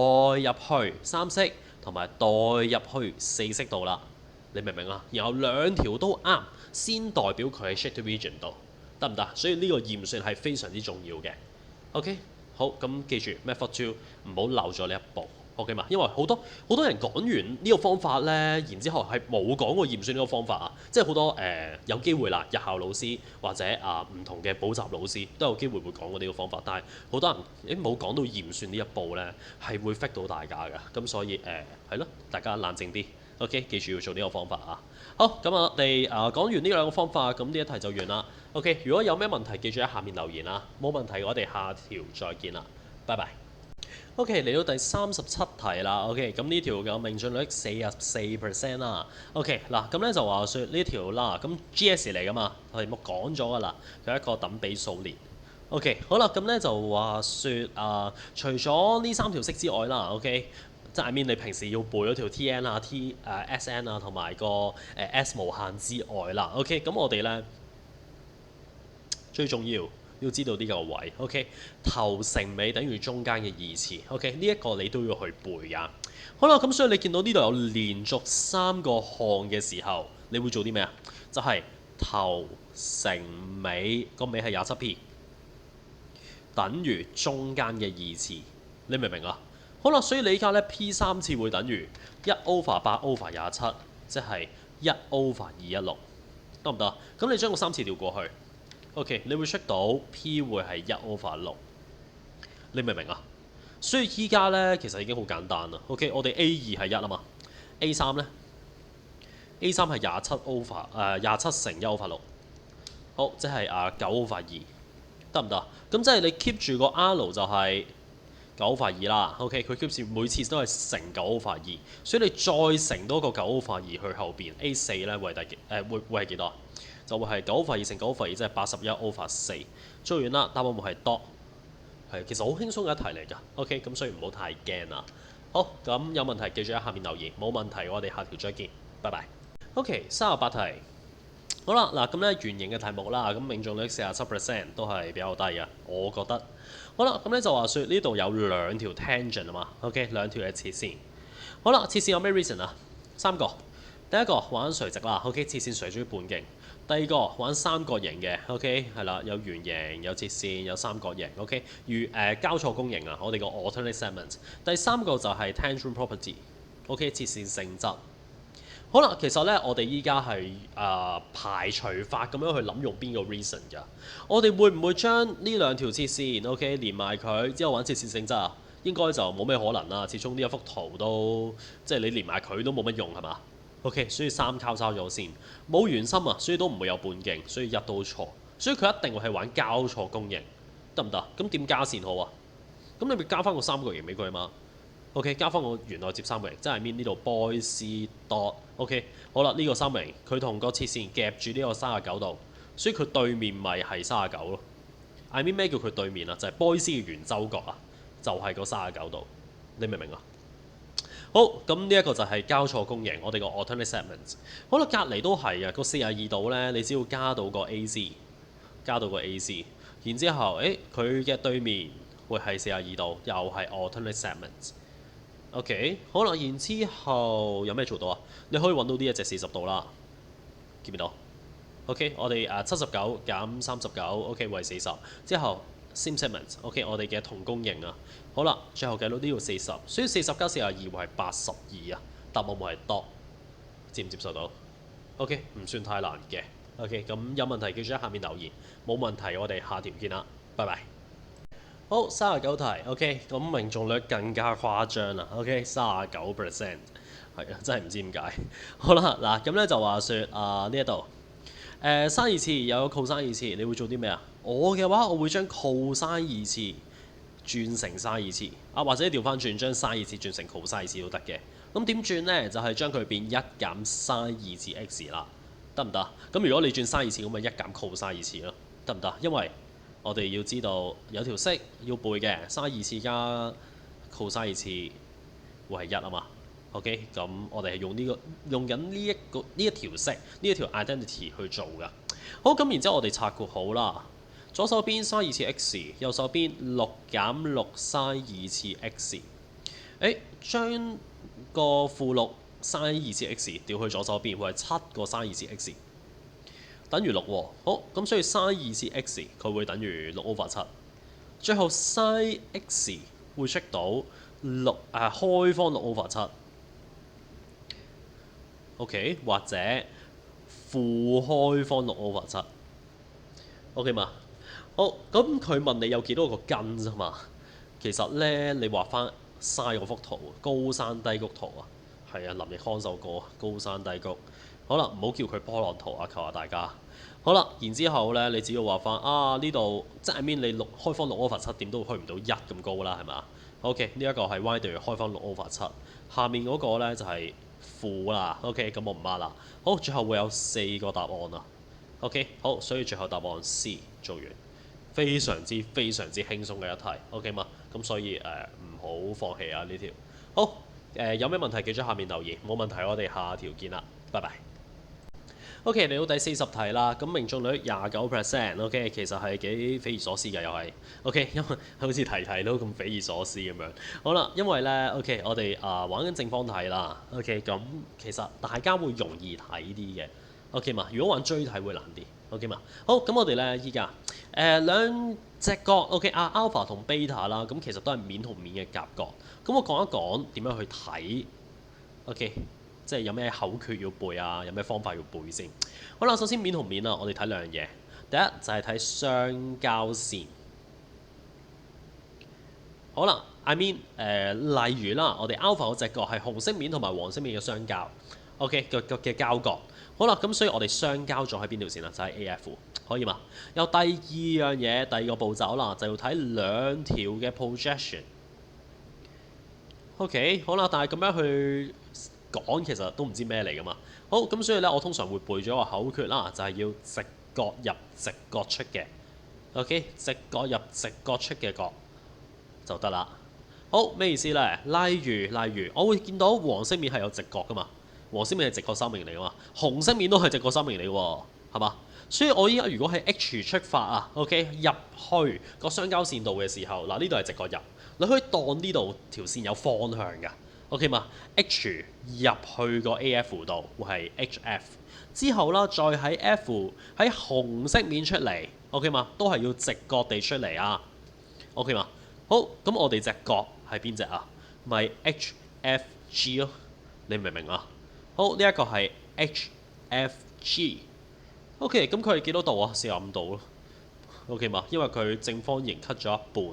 入去三式同埋代入去4式度啦。你明唔明啊？然後兩條都啱，先代表佢喺 shaded region 度，得唔得？所以呢個驗算係非常之重要嘅。OK， 好，咁記住 method 2唔好漏咗呢一步 ，OK 嘛？因為好多人講完呢個方法咧，然之後係冇講過驗算呢個方法啊，即係好多有機會啦，日校老師或者唔同嘅補習老師都有機會會講過呢個方法，但係好多人冇講到驗算呢一步咧，係會 fit 到大家㗎，咁所以係咯，大家冷靜啲。OK， 記住要做呢個方法啊！好，咁我哋講完呢兩個方法，咁呢一題就完啦。OK， 如果有咩問題，記住喺下面留言啦。冇問題，我哋下條再見啦，拜拜。OK， 嚟到第37題啦。OK， 咁呢條嘅命中率44% 啦。OK， 嗱，咁咧就話說呢條啦，咁 GS 嚟噶嘛，題目講咗噶啦，佢係一個等比數列。OK， 好啦，咁咧就話說除咗呢3條式之外啦 ，OK。即係 I mean 你平時要背嗰條 T_n 啊、SN 啊同埋個S 無限之外啦。OK， 咁我哋咧最重要知道呢個位，OK？頭乘尾等於中間嘅義詞，OK？呢一個你都要去背啊。好啦，咁所以你見到呢度有連續3個項嘅時候，你會做啲咩啊？就係、頭乘尾，個尾係 27P， 等於中間嘅義詞，你明唔明啊？好啦，所以你依家咧 P 3次會等於1/8/27，即係1/216，得唔得？咁你將個3次調過去 ，OK， 你會出到 P 會係1/6，你明唔明啊？所以依家咧其實已經好簡單啦。OK， 我哋 A2係1啊嘛，A3咧 ，A3 係27乘1/6，好，即係9/2，得唔得？咁即係你 keep 住個 R 就係9/2啦。OK， 佢 keep 住每次都係乘9/2，所以你再乘多個9/2去後邊 A4 咧會係會係幾多？就會係9/2乘9/2，即係81/4。做完啦，答案會係 dot。係，其實好輕鬆嘅一題嚟㗎。OK， 咁所以唔好太驚啦。好，咁有問題記住喺下面留言。冇問題，我哋下條再見。拜拜。OK， 38題。好啦，嗱咁咧圓形嘅題目啦，咁命中率47% 都係比較低嘅，我覺得。好啦，咁咧就話説呢度有2條 tangent 啊嘛。OK， 2條嘅切線。好啦，切線有咩 reason 啊？3個。第一個玩垂直啦。OK， 切線垂直於半徑。第二個玩三角形嘅 ，OK 係啦，有圓形、有切線、有三角形 ，OK 如交錯公型啊，我哋個 alternate segment。第三個就係 tangent property，OK 切線性質。好啦，其實咧我哋依家係排除法咁樣去諗用邊個 reason 㗎？我哋會唔會將呢2條切線 OK 連埋佢之後玩切線性質啊？應該就冇咩可能啦，始終呢一幅圖都即係你連埋佢都冇乜用係嘛？OK， 所以3交叉咗先，冇圓心啊，所以都唔會有半徑，所以1都錯，所以佢一定會係玩交錯公型，得唔得？咁點加線好啊？咁你咪加翻個三角形俾佢嘛 ？OK， 加翻個原來接三角形，即係 mean 呢度 boy C dot OK， 好啦，呢個三角形佢同個切線夾住呢個39度，所以佢對面咪係39咯。I mean 咩叫佢對面啊？就係 boy C 嘅圓周角啊，就係個39度，你明唔明啊？好，咁呢一個就係交錯公型，我哋個 alternate segment。好啦，隔離都係啊，個42度咧，你只要加到個 AC， 加到個 AC， 然之後，佢嘅對面會係42度，又係 alternate segment。OK， 好啦，然之後有咩做到啊？你可以揾到呢一隻40度啦，見唔見到 ？OK， 我哋79減39，OK 為40，之後。same segment，OK， 我哋嘅同公型啊，好啦，最後計到呢度40，所以40加42會係82啊，答案會係 dot， 接唔接受到 ？OK， 唔算太難嘅 ，OK， 咁有問題記住喺下面留言，冇問題我哋下條見啦，拜拜。好，39題 ，OK， 咁命中率更加誇張啦 ，OK， 39%，係啊，真係唔知點解。好啦，嗱咁咧就話説呢一度。生二次有個 cos 二次，你會做啲咩啊？我嘅話，我會將 cos 二次轉成 sin 二次啊，或者調翻轉將 sin 二次轉成 cos 二次都得嘅。咁點轉呢？就係將佢變1減 sin 二次 x 啦，得唔得？咁如果你轉 sin 二次，咁咪1減 cos 二次咯，得唔得？因為我哋要知道有條式要背嘅，sin 二次加 cos 二次會係1啊嘛。OK， 咁我哋係用緊呢一條式，呢一條 identity 去做噶。好，咁然之後我哋拆括好啦。左手邊 sin 二次 x， 右手邊6減6 sin 二次 x。將個負6 sin 二次 x 調去左手邊，會係7個 sin 二次 x， 等於6喎。好，咁所以 sin 二次 x 佢會等於6/7。最後 sin x 會出到開方6/7。OK， 或者負開方6/7 OK 嘛？好，咁佢問你有幾多個根啫嘛？其實咧，你畫翻曬嗰幅圖，高山低谷圖啊，係啊，林奕匡首歌高山低谷。好啦，唔好叫佢波浪圖啊，求下大家。好啦，然之後咧，你只要畫翻呢度，即係 mean 你開方6/7點都去唔到1咁高啦，係咪？ OK， 呢一個係 y 對開方6/7，下面嗰個咧就係負啦。OK， 咁我唔 mark 啦。好，最後會有4個答案啊。OK， 好，所以最後答案 C 做完，非常之輕鬆嘅一題。OK 嘛？咁所以唔好放棄啊呢條。好，有咩問題記住下面留言，冇問題我哋下條見啦，拜拜。OK，嚟到第40題啦，咁命中率29%，OK，其實係幾匪夷所思嘅又係，OK，因為好似題都咁匪夷所思咁樣。好啦，因為咧，OK，我哋玩緊正方題啦，OK，咁其實大家會容易睇啲嘅，OK 嘛？如果玩追題會難啲，OK 嘛？好，咁我哋咧依家兩隻角 OK alpha 同 beta 啦，咁其實都係面同面嘅夾角。咁我講一講點樣去睇 OK。即係有咩口訣要背啊，有咩方法要背先。好啦，首先面同面啊，我哋睇兩樣嘢。第一就係睇相交線。好啦，I mean 例如啦，我哋 alpha 嗰隻角係紅色面同埋黃色面嘅相交 ，OK 嘅交角。好啦，咁所以我哋相交咗喺邊條線啊？就係 AF，可以嘛？有第二樣嘢，第二個步驟啦，就要睇兩條嘅 projection。OK， 好啦，但係咁樣去講其實都唔知咩嚟噶嘛。好，咁所以咧，我通常會背咗個口訣啦，就係要直角入直角出嘅。OK， 直角入直角出嘅角就得啦。好，咩意思咧？例如，我會見到黃色面係有直角噶嘛，黃色面係直角三角形嚟噶嘛，紅色面都係直角三角形嚟嘅喎，係嘛？所以我依家如果喺 H 出發啊 ，OK 入去個相交線度嘅時候，嗱呢度係直角入，你可以當呢度條線有方向㗎。OK 嘛 ？H 入去個 AF 度會係 HF， 之後啦，再喺 F 喺紅色面出嚟 ，OK 嘛？都係要直角地出嚟啊 ，OK 嘛？好，咁我哋隻角係邊隻啊？咪 HFG 咯，你明唔明啊？好，呢一個係 HFG。OK， 咁佢係幾多度啊？45度咯。OK 嘛？因為佢正方形 cut 咗一半。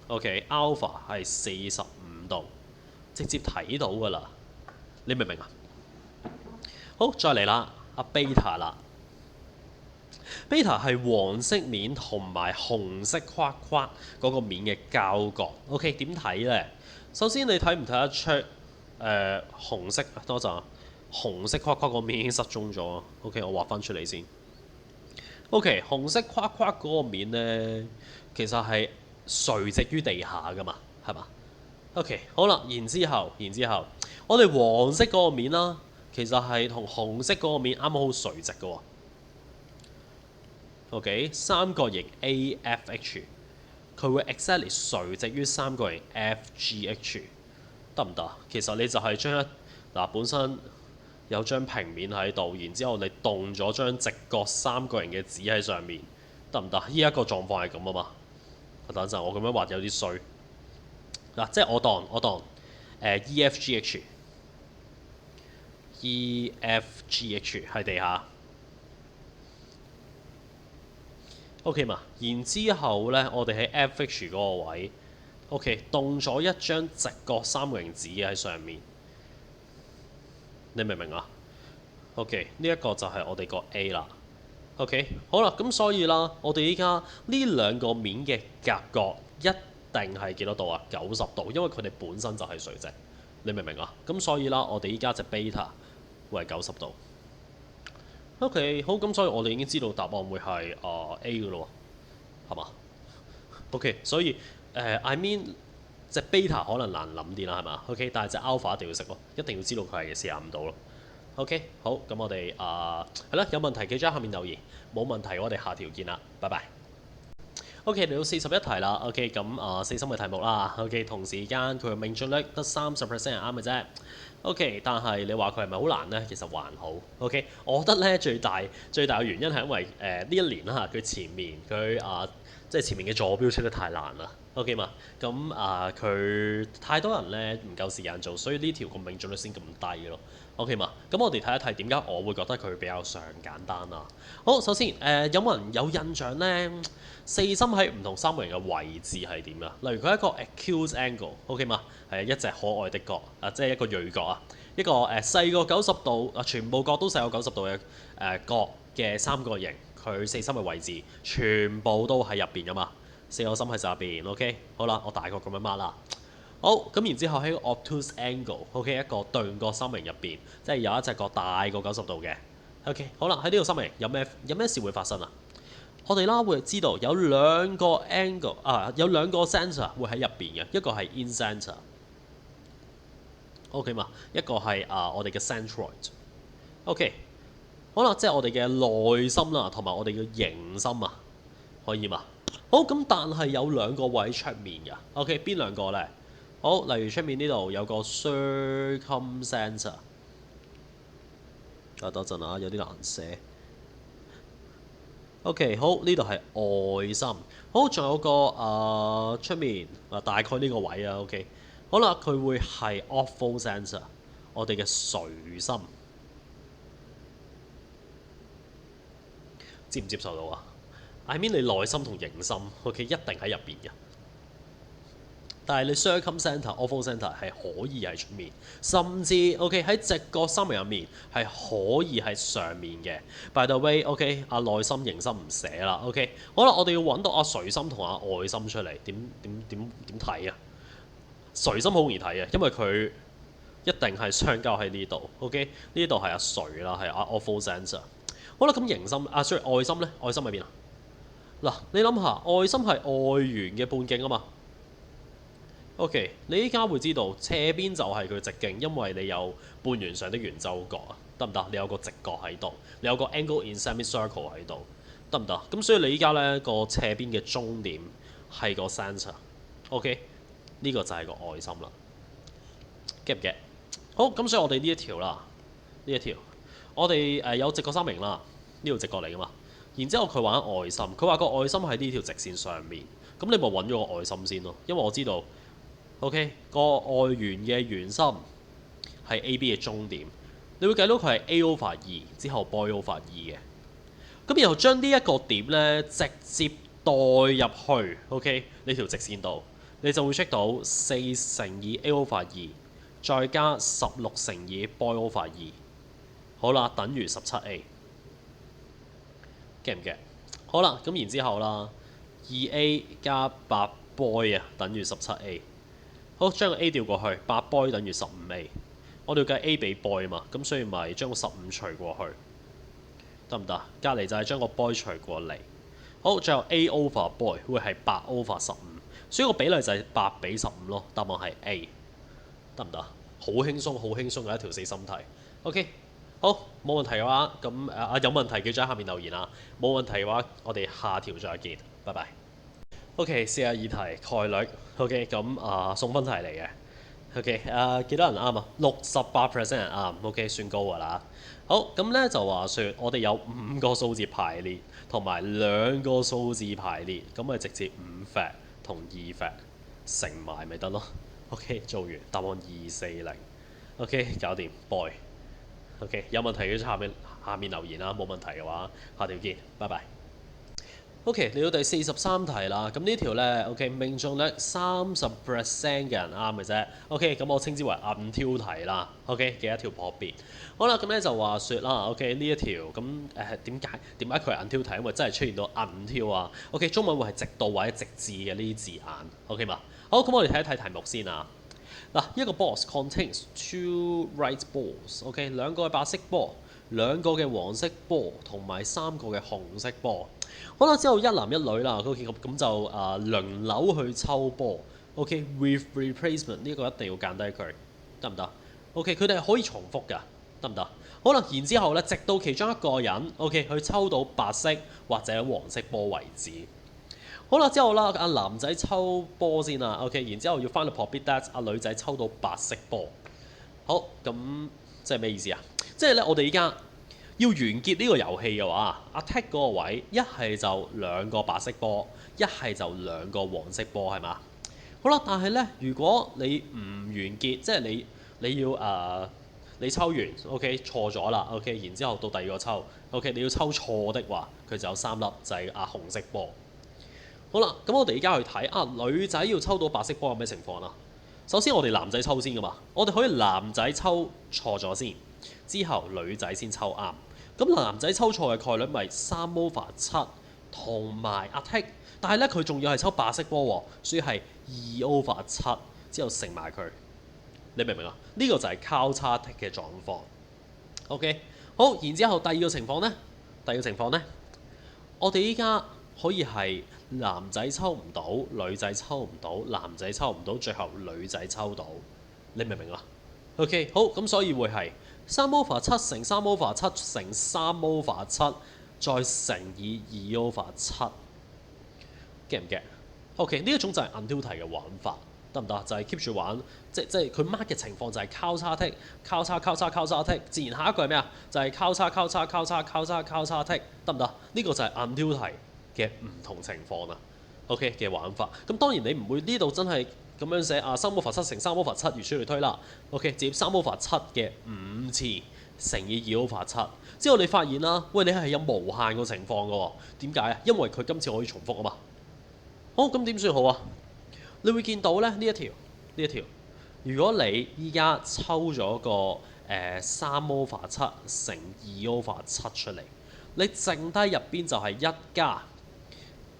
OK，alpha 係45度。直接睇到㗎啦，你明唔明啊？好，再嚟啦，beta 啦 ，beta 係黃色面同埋紅色框框嗰個面嘅交角。OK， 點睇咧？首先你睇唔睇得出紅色？多陣，紅色框框個面已經失蹤咗。OK， 我畫翻出嚟先。OK， 紅色框框嗰個面咧，其實係垂直於地下㗎嘛，係嘛？OK， 好啦，然之後，我哋黃色嗰個面啦，其實係同紅色嗰個面啱啱好垂直嘅喎。OK， 三角形 AFH， 佢會 exactly 垂直於三角形 FGH， 得唔得？其實你就係將本身有張平面喺度，然之後你動咗張直角三角形嘅紙喺上面，得唔得？呢一個狀況係咁啊嘛。等陣，我咁樣畫有啲衰。即係我當EFGH 喺地下 ，OK 嘛？然之後咧，我哋喺 FH 嗰個位 ，OK 動咗一張直角三角形紙喺上面，你明唔明啊 ？OK， 呢一個就係我哋個 A 啦。OK， 好啦，咁所以啦，我哋依家呢兩個面嘅夾角一定係幾多度啊？90度，因為佢哋本身就係垂直，你明唔明啊？咁所以啦，我哋依家隻 beta 會係90度。OK， 好，咁所以我哋已經知道答案會係A 嘅咯，係嘛 ？OK， 所以I mean 隻 beta 可能難諗啲啦，係嘛 ？OK， 但係隻 alpha 一定要識咯，一定要知道佢係45度咯。OK， 好，咁我哋係啦，有問題記咗喺下面留言，冇問題我哋下條見啦，拜拜。OK，嚟到41題啦。OK， 咁四心嘅題目啦。OK， 同時間佢嘅命中率得30% 係啱嘅啫。OK， 但係你話佢係咪好難呢？其實還好。OK， 我覺得咧最大嘅原因係因為呢一年啦，佢前面佢即係前面嘅坐標出得太難啦。OK 嘛，咁佢太多人咧唔夠時間做，所以呢條個命中率先咁低咯。OK 嘛，咁我哋睇一睇點解我會覺得佢比較上簡單啊。好，首先有冇人有印象咧？四心喺唔同三角形嘅位置係點啊？例如佢係一個 acute angle，OK 嘛，係一隻可愛的角即係一個鋭角啊，一個細過90度全部角都細過90度嘅角嘅三角形，佢四心嘅位置全部都喺入邊噶嘛。四個心喺入邊 ，OK， 好啦，我大概咁樣 mark 啦。好，咁然之後喺個 obtuse angle，OK， 一個對角三角形入邊，即係有一隻角大過90度嘅 ，OK， 好啦，喺呢個三角形有咩事會發生啊？我哋啦會知道有兩個 angle 有兩個 center 會喺入邊嘅，一個係 in center，OK 嘛，一個係我哋嘅 centroid，OK。好啦，即係我哋嘅內心啦，同埋我哋嘅形心啊，可以嘛？好咁，但係有兩個位出面㗎。OK， 邊兩個呢？好，例如出面呢度有個 circumcenter。等陣啊，有啲難寫。OK， 好，呢度係外心。好，仲有個出面大概呢個位啊。OK， 好啦，佢會係 awful center， 我哋嘅垂心，接唔接受到啊？I mean 你內心同形心 ，OK 一定喺入邊嘅。但係你 circumcenter、awful center 係可以喺出面，甚至 OK 喺直角三角入面係可以喺上面嘅。By the way， OK 內心形心唔寫啦。OK， 好啦，我哋要揾到垂心同外心出嚟，點睇啊？垂心好容易睇嘅，因為佢一定係相交喺呢度。OK， 呢度係垂啦，係awful center。好啦，咁形心sorry 外心咧，外心喺邊啊？嗱，你諗下，外心係外緣嘅半徑啊嘛。OK， 你依家會知道斜邊就係佢直徑，因為你有半圓上的圓周角啊，得唔得？你有個直角喺度，你有個 angle in semicircle 喺度，得唔得？咁所以你依家咧個斜邊嘅終點係個 centre。OK， 呢個就係個外心啦。get 唔 get？好，咁所以我哋呢一條啦，呢一條我哋有直角三名啦，呢條直角嚟噶嘛。然之後佢玩外心，佢話個外心喺呢條直線上面，咁你咪揾咗個外心先咯，因為我知道。OK， 個外緣嘅圓心係 AB 嘅終點，你會計到佢係 A over 2之後 B over 2嘅。咁然後將呢一個點咧直接代入去 OK 呢條直線度，你就會 check 到4乘以 A over 2再加16乘以 B over 2，好啦，等於17A。記唔記？好啦，咁然之後啦，2A 加8 boy 啊，等於17A。好，將個 A 調過去，8 boy 等於15A。我哋要計 A 比 boy 啊嘛，咁所以咪將個15除過去，得唔得？隔離就係將個 boy 除過嚟。好，最後 A over boy 會係8 over 15，所以個比例就係8比15咯。答案係 A， 得唔得？好輕鬆，好輕鬆嘅一條四心題。OK， 好，冇問題嘅話，咁有問題記住喺下面留言啦。冇問題嘅話，我哋下條再見，拜拜。OK， 42題概率 OK， 咁送分題嚟嘅。OK， 幾多人啱啊？68% 人啱。OK， 算高㗎啦。好，咁咧就話說，我哋有5個數字排列同埋2個數字排列，咁咪直接5 fact 同2 fact 乘埋咪得咯。OK， 做完答案240。OK， 搞掂 boy。OK， 有問題嘅下面留言啦，冇問題嘅話，下條見，拜拜。OK，嚟到第43題啦，咁呢條咧 OK 命中率30% 嘅人啱嘅啫。OK， 咁我稱之為暗挑題啦。OK 嘅一條破別。好啦，咁咧就話說啦 OK 呢一條咁點解佢係暗挑題？因為真係出現到暗挑啊。OK， 中文會係直到或者直至嘅呢啲字眼。OK 嘛？好，咁我哋睇一睇題目先啊。嗱，一個 box contains 2 white balls。OK， 2個嘅白色波，2個嘅黃色波，同埋3個嘅紅色波。好啦，之後一男一女啦，咁就輪流去抽波。OK，with replacement 呢個一定要間低佢，得唔得 ？OK， 佢哋係可以重複㗎，得唔得？好啦，然之後咧，直到其中一個人 OK 去抽到白色或者黃色波為止。好啦，之後啦，男仔抽波先啦 OK， 然之後要翻到 probability that 女仔抽到白色波。好，咁即係咩意思啊？即係咧，我哋而家要完結呢個遊戲嘅話，attack 嗰個位一係就2個白色波，一係就2個黃色波，係嘛？好啦，但係咧，如果你唔完結，即係你要你抽完 OK 錯咗啦 OK， 然之後到第二個抽 OK， 你要抽錯的話，佢就有3粒就係紅色波。好啦，咁我哋而家去睇女仔要抽到白色波有咩情況啊？首先我哋男仔抽先噶嘛，我哋可以男仔抽錯咗先，之後女仔先抽啱。咁男仔抽錯嘅概率咪3 over 7同埋attack，但係咧佢仲要係抽白色波喎，所以係2 over 7之後乘埋佢。你明唔明啊？呢個就係交叉剔嘅狀況。OK， 好，然之後第二個情況呢，我哋依家可以係男仔抽唔到，女仔抽唔到，男仔抽唔到，最後女仔抽到。你明唔明啊？OK， 好，咁所以會係3 over 7乘3 over 7乘3 over 7再乘以2 over 7， get 唔 get？OK， 呢一種就係 until 題嘅玩法，得唔得？就係 keep 住玩，即係佢 mark 嘅情況就係交叉剔、交叉剔，自然下一個係咩啊？就係交叉剔，得唔得？呢個就係 until 題嘅唔同情況啦。OK 嘅玩法，咁當然你唔會呢度真係咁樣寫啊3 over 7乘3 over 7如此類推啦。OK， 直接3 over 7嘅5次乘以2 over 7，之後你發現啦，喂，你係有無限個情況嘅喎。點解啊？因為佢今次可以重複啊嘛。好，咁點算好啊？你會見到咧呢一條，如果你依家抽咗個3 over 7乘2 over 7出嚟，你剩低入邊就係1加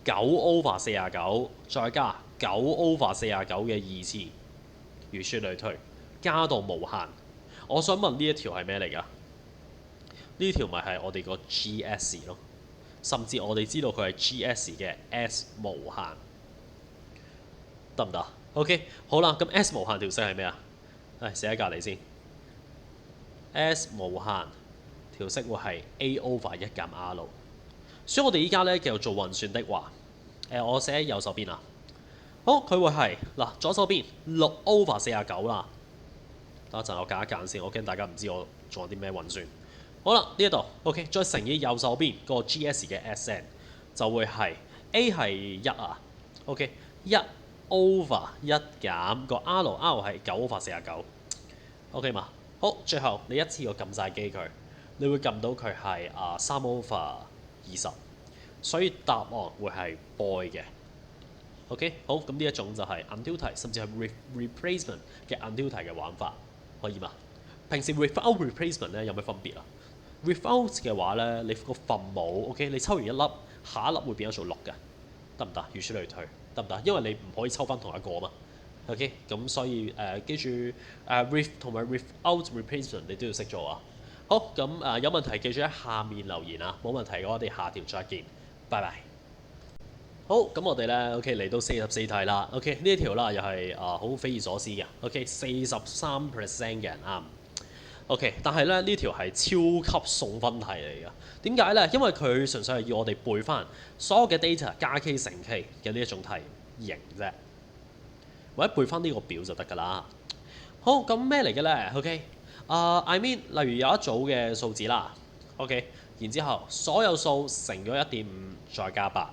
9 over 49，再加9 over 49嘅2次，如此類推，加到無限。我想問呢一條係咩嚟㗎？呢條咪係我哋個 GS 咯，甚至我哋知道佢係 GS 嘅 S 無限，得唔得 ？OK， 好啦，咁 S 無限條式係咩啊？寫喺隔離先。S 無限條式會係 A over 1減 R， 所以我哋依家咧繼續做運算的話，我寫喺右手邊啊。好，佢會係嗱左手邊6 over 49啦。等一陣我揀一揀先，我驚大家唔知我做咗啲咩運算。好啦，呢一度 OK， 再乘以右手邊個 GS 嘅 SN 就會係 A 係1啊。OK， 1 over 1減個 R 係9 over 49。OK 嘛？好，最後你一次過撳晒機佢，你會撳到佢係3 over 20，所以答案會係 boy 嘅。OK， 好，咁呢一種就係 until 題，甚至係 replacement 嘅 until 題嘅玩法，可以嘛？平時 without replacement 咧有咩分別啊？without 嘅話咧，你個分母 OK， 你抽完一粒，下一粒會變咗做6嘅，得唔得？如此類推，得唔得？因為你唔可以抽翻同一個嘛。OK， 咁所以記住with 同埋 without replacement 你都要識做啊。好，咁有問題記住喺下面留言啊，冇問題嘅話我哋下條再見，拜拜。好，咁我哋咧 OK 嚟到44題啦。OK 呢一條啦又係好匪夷所思嘅。OK 43% 嘅人啱。OK， 但係咧呢條係超級送分題嚟㗎。點解咧？因為佢純粹係要我哋背翻所有嘅 data 加 k 乘 k 嘅呢一種題型啫，或者背翻呢個表就得㗎啦。好，咁咩嚟嘅咧 ？OK，I mean 例如有一組嘅數字啦。OK， 然之後所有數乘咗 1.5 再加8，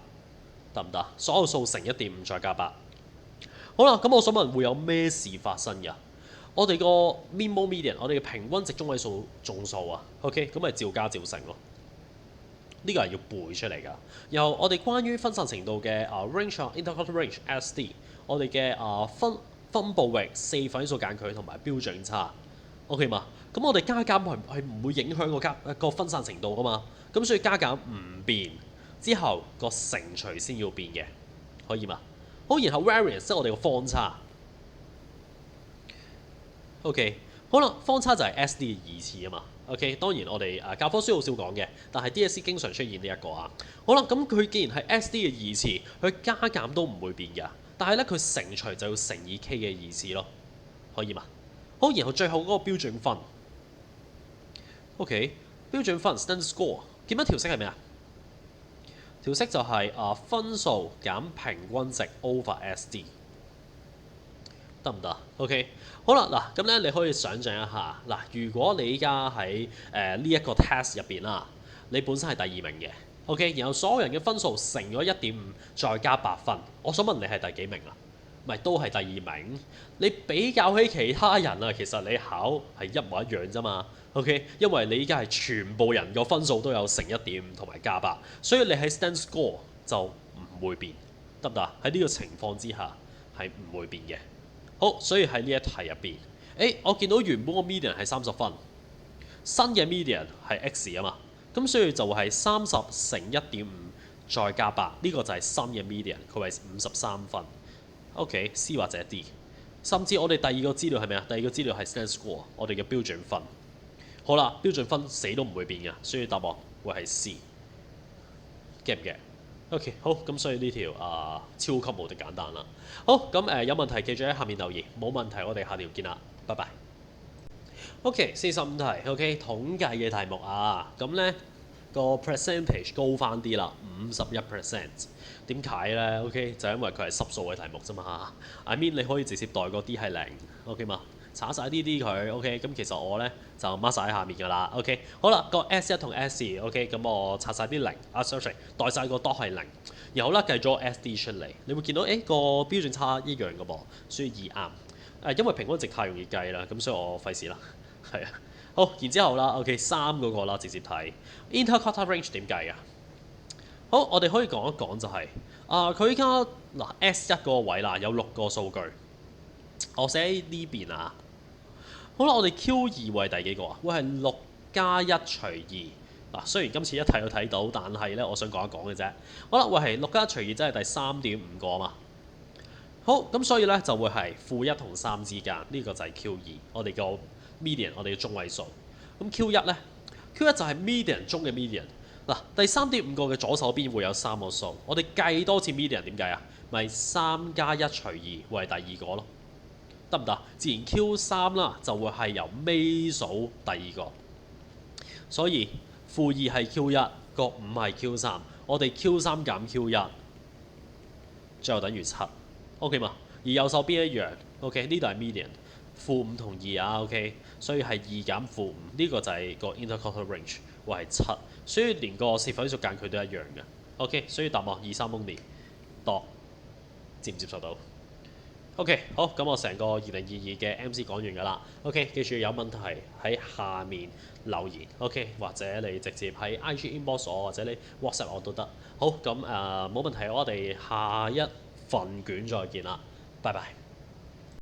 得唔得？所有數乘 1.5 再加8。好啦，咁我想問會有咩事發生㗎？我哋個 mean mode median， 我哋嘅平均值中位數總數啊 ，OK， 咁咪照加照乘咯。呢個係要背出嚟㗎。然後我哋關於分散程度嘅range、interquartile range、SD， 我哋嘅分佈域、4份數間距同埋標準差 ，OK 嘛？咁我哋加減係唔會影響個分散程度㗎嘛？咁所以加減唔變，之後個乘除先要變嘅，可以嘛？好，然後 variance 即係我哋個方差。OK， 好啦，方差就係 SD 嘅2次啊嘛。OK， 當然我哋教科書好少講嘅，但係 DSE 經常出現呢一個啊。好啦，咁佢既然係 SD 嘅2次，佢加減都唔會變㗎。但係咧，佢乘除就要乘以 K 嘅2次咯，可以嘛？好，然後最後嗰個標準分。OK， 標準分 standard score， 見到條式係咩啊？條式就係分數減平均值 over SD。得唔得 ？OK， 好啦，嗱咁咧，你可以想像一下，嗱，如果你依家喺呢一個 test 入邊啦，你本身係第2名嘅 ，OK， 然後所有人嘅分數乘咗 1.5 再加8分，我想問你係第幾名啊？咪都係第2名。你比較起其他人啊，其實你考係一模一樣啫嘛 ，OK， 因為你依家係全部人個分數都有乘 1.5 同埋加8，所以你喺 stand score 就唔會變，得唔得？喺呢個情況之下係唔會變嘅。好，所以喺呢一題入邊，我見到原本個 median 係30分，新嘅 median 係 x 啊嘛，咁所以就會係30乘 1.5 再加8，呢個就係新嘅 median， 佢係53分。OK，C 或者 D， 甚至我哋第二個資料係咩啊？第二個資料係 stand score， 我哋嘅標準分。好啦，標準分死都唔會變嘅，所以答案會係 C。get 唔 get？OK， 好，咁所以呢條超級無敵簡單啦。好，咁有問題記住喺下面留言，冇問題我哋下條見啦，拜拜。OK，45題 OK 統計嘅題目啊，咁呢個 percentage 高翻啲啦，51%。點解咧 ？OK 就因為佢係濕數嘅題目啫嘛。I mean 你可以直接代嗰啲係零 OK 嘛，查晒啲佢 OK。咁其實我咧就 mark 晒喺下面㗎啦。OK 好啦，個 S1 同 S2 OK 咁我拆晒啲零sorry 代晒個 dot 係零，然後咧計咗 SD 出嚟，你會見到個標準差一樣嘅噃，所以二啱。因為平均值太容易計啦，咁所以我費事啦。係啊，好，然之後啦 OK 3嗰個啦，直接睇 interquartile range 點計啊？好，我哋可以講一講就係佢依家嗱 S1 嗰個位啦，有6個數據，我寫喺呢邊啊。好啦，我哋 Q2 為第幾個啊？會係6加1除2嗱。雖然今次一睇都睇到，但係咧我想講一講嘅啫。好啦，會係6加1除2，即係第3.5個啊嘛。好，咁所以咧就會係-1同3之間，呢、個就係 Q2，我哋個 median， 我哋嘅中位數。咁 Q1 咧 ，Q1 就係 median 中嘅 median。嗱，第3.5個嘅左手邊會有3個數，我哋計多次 median 點計啊？咪3加1除2會係第二個咯，得唔得？自然 Q3 啦就會係由尾數第二個，所以-2係 Q1，個5係 Q3，我哋 Q3 減 Q1，最後等於7。OK 嘛？而右手邊一樣 ，OK 呢度係 median， -5同2啊 ，OK， 所以係2減-5，呢個就係個 interquartile range， 會係7，所以連個四分數間距都一樣嘅 ，OK， 所以答案2、3 only， 度接唔接受到 ？OK， 好，咁我成個2022嘅 MC 講完㗎啦 ，OK， 記住有問題喺下面留言 ，OK， 或者你直接喺 IG inbox 我，或者你 WhatsApp 我都得。好，咁冇問題，我哋下一份卷再見啦，拜拜。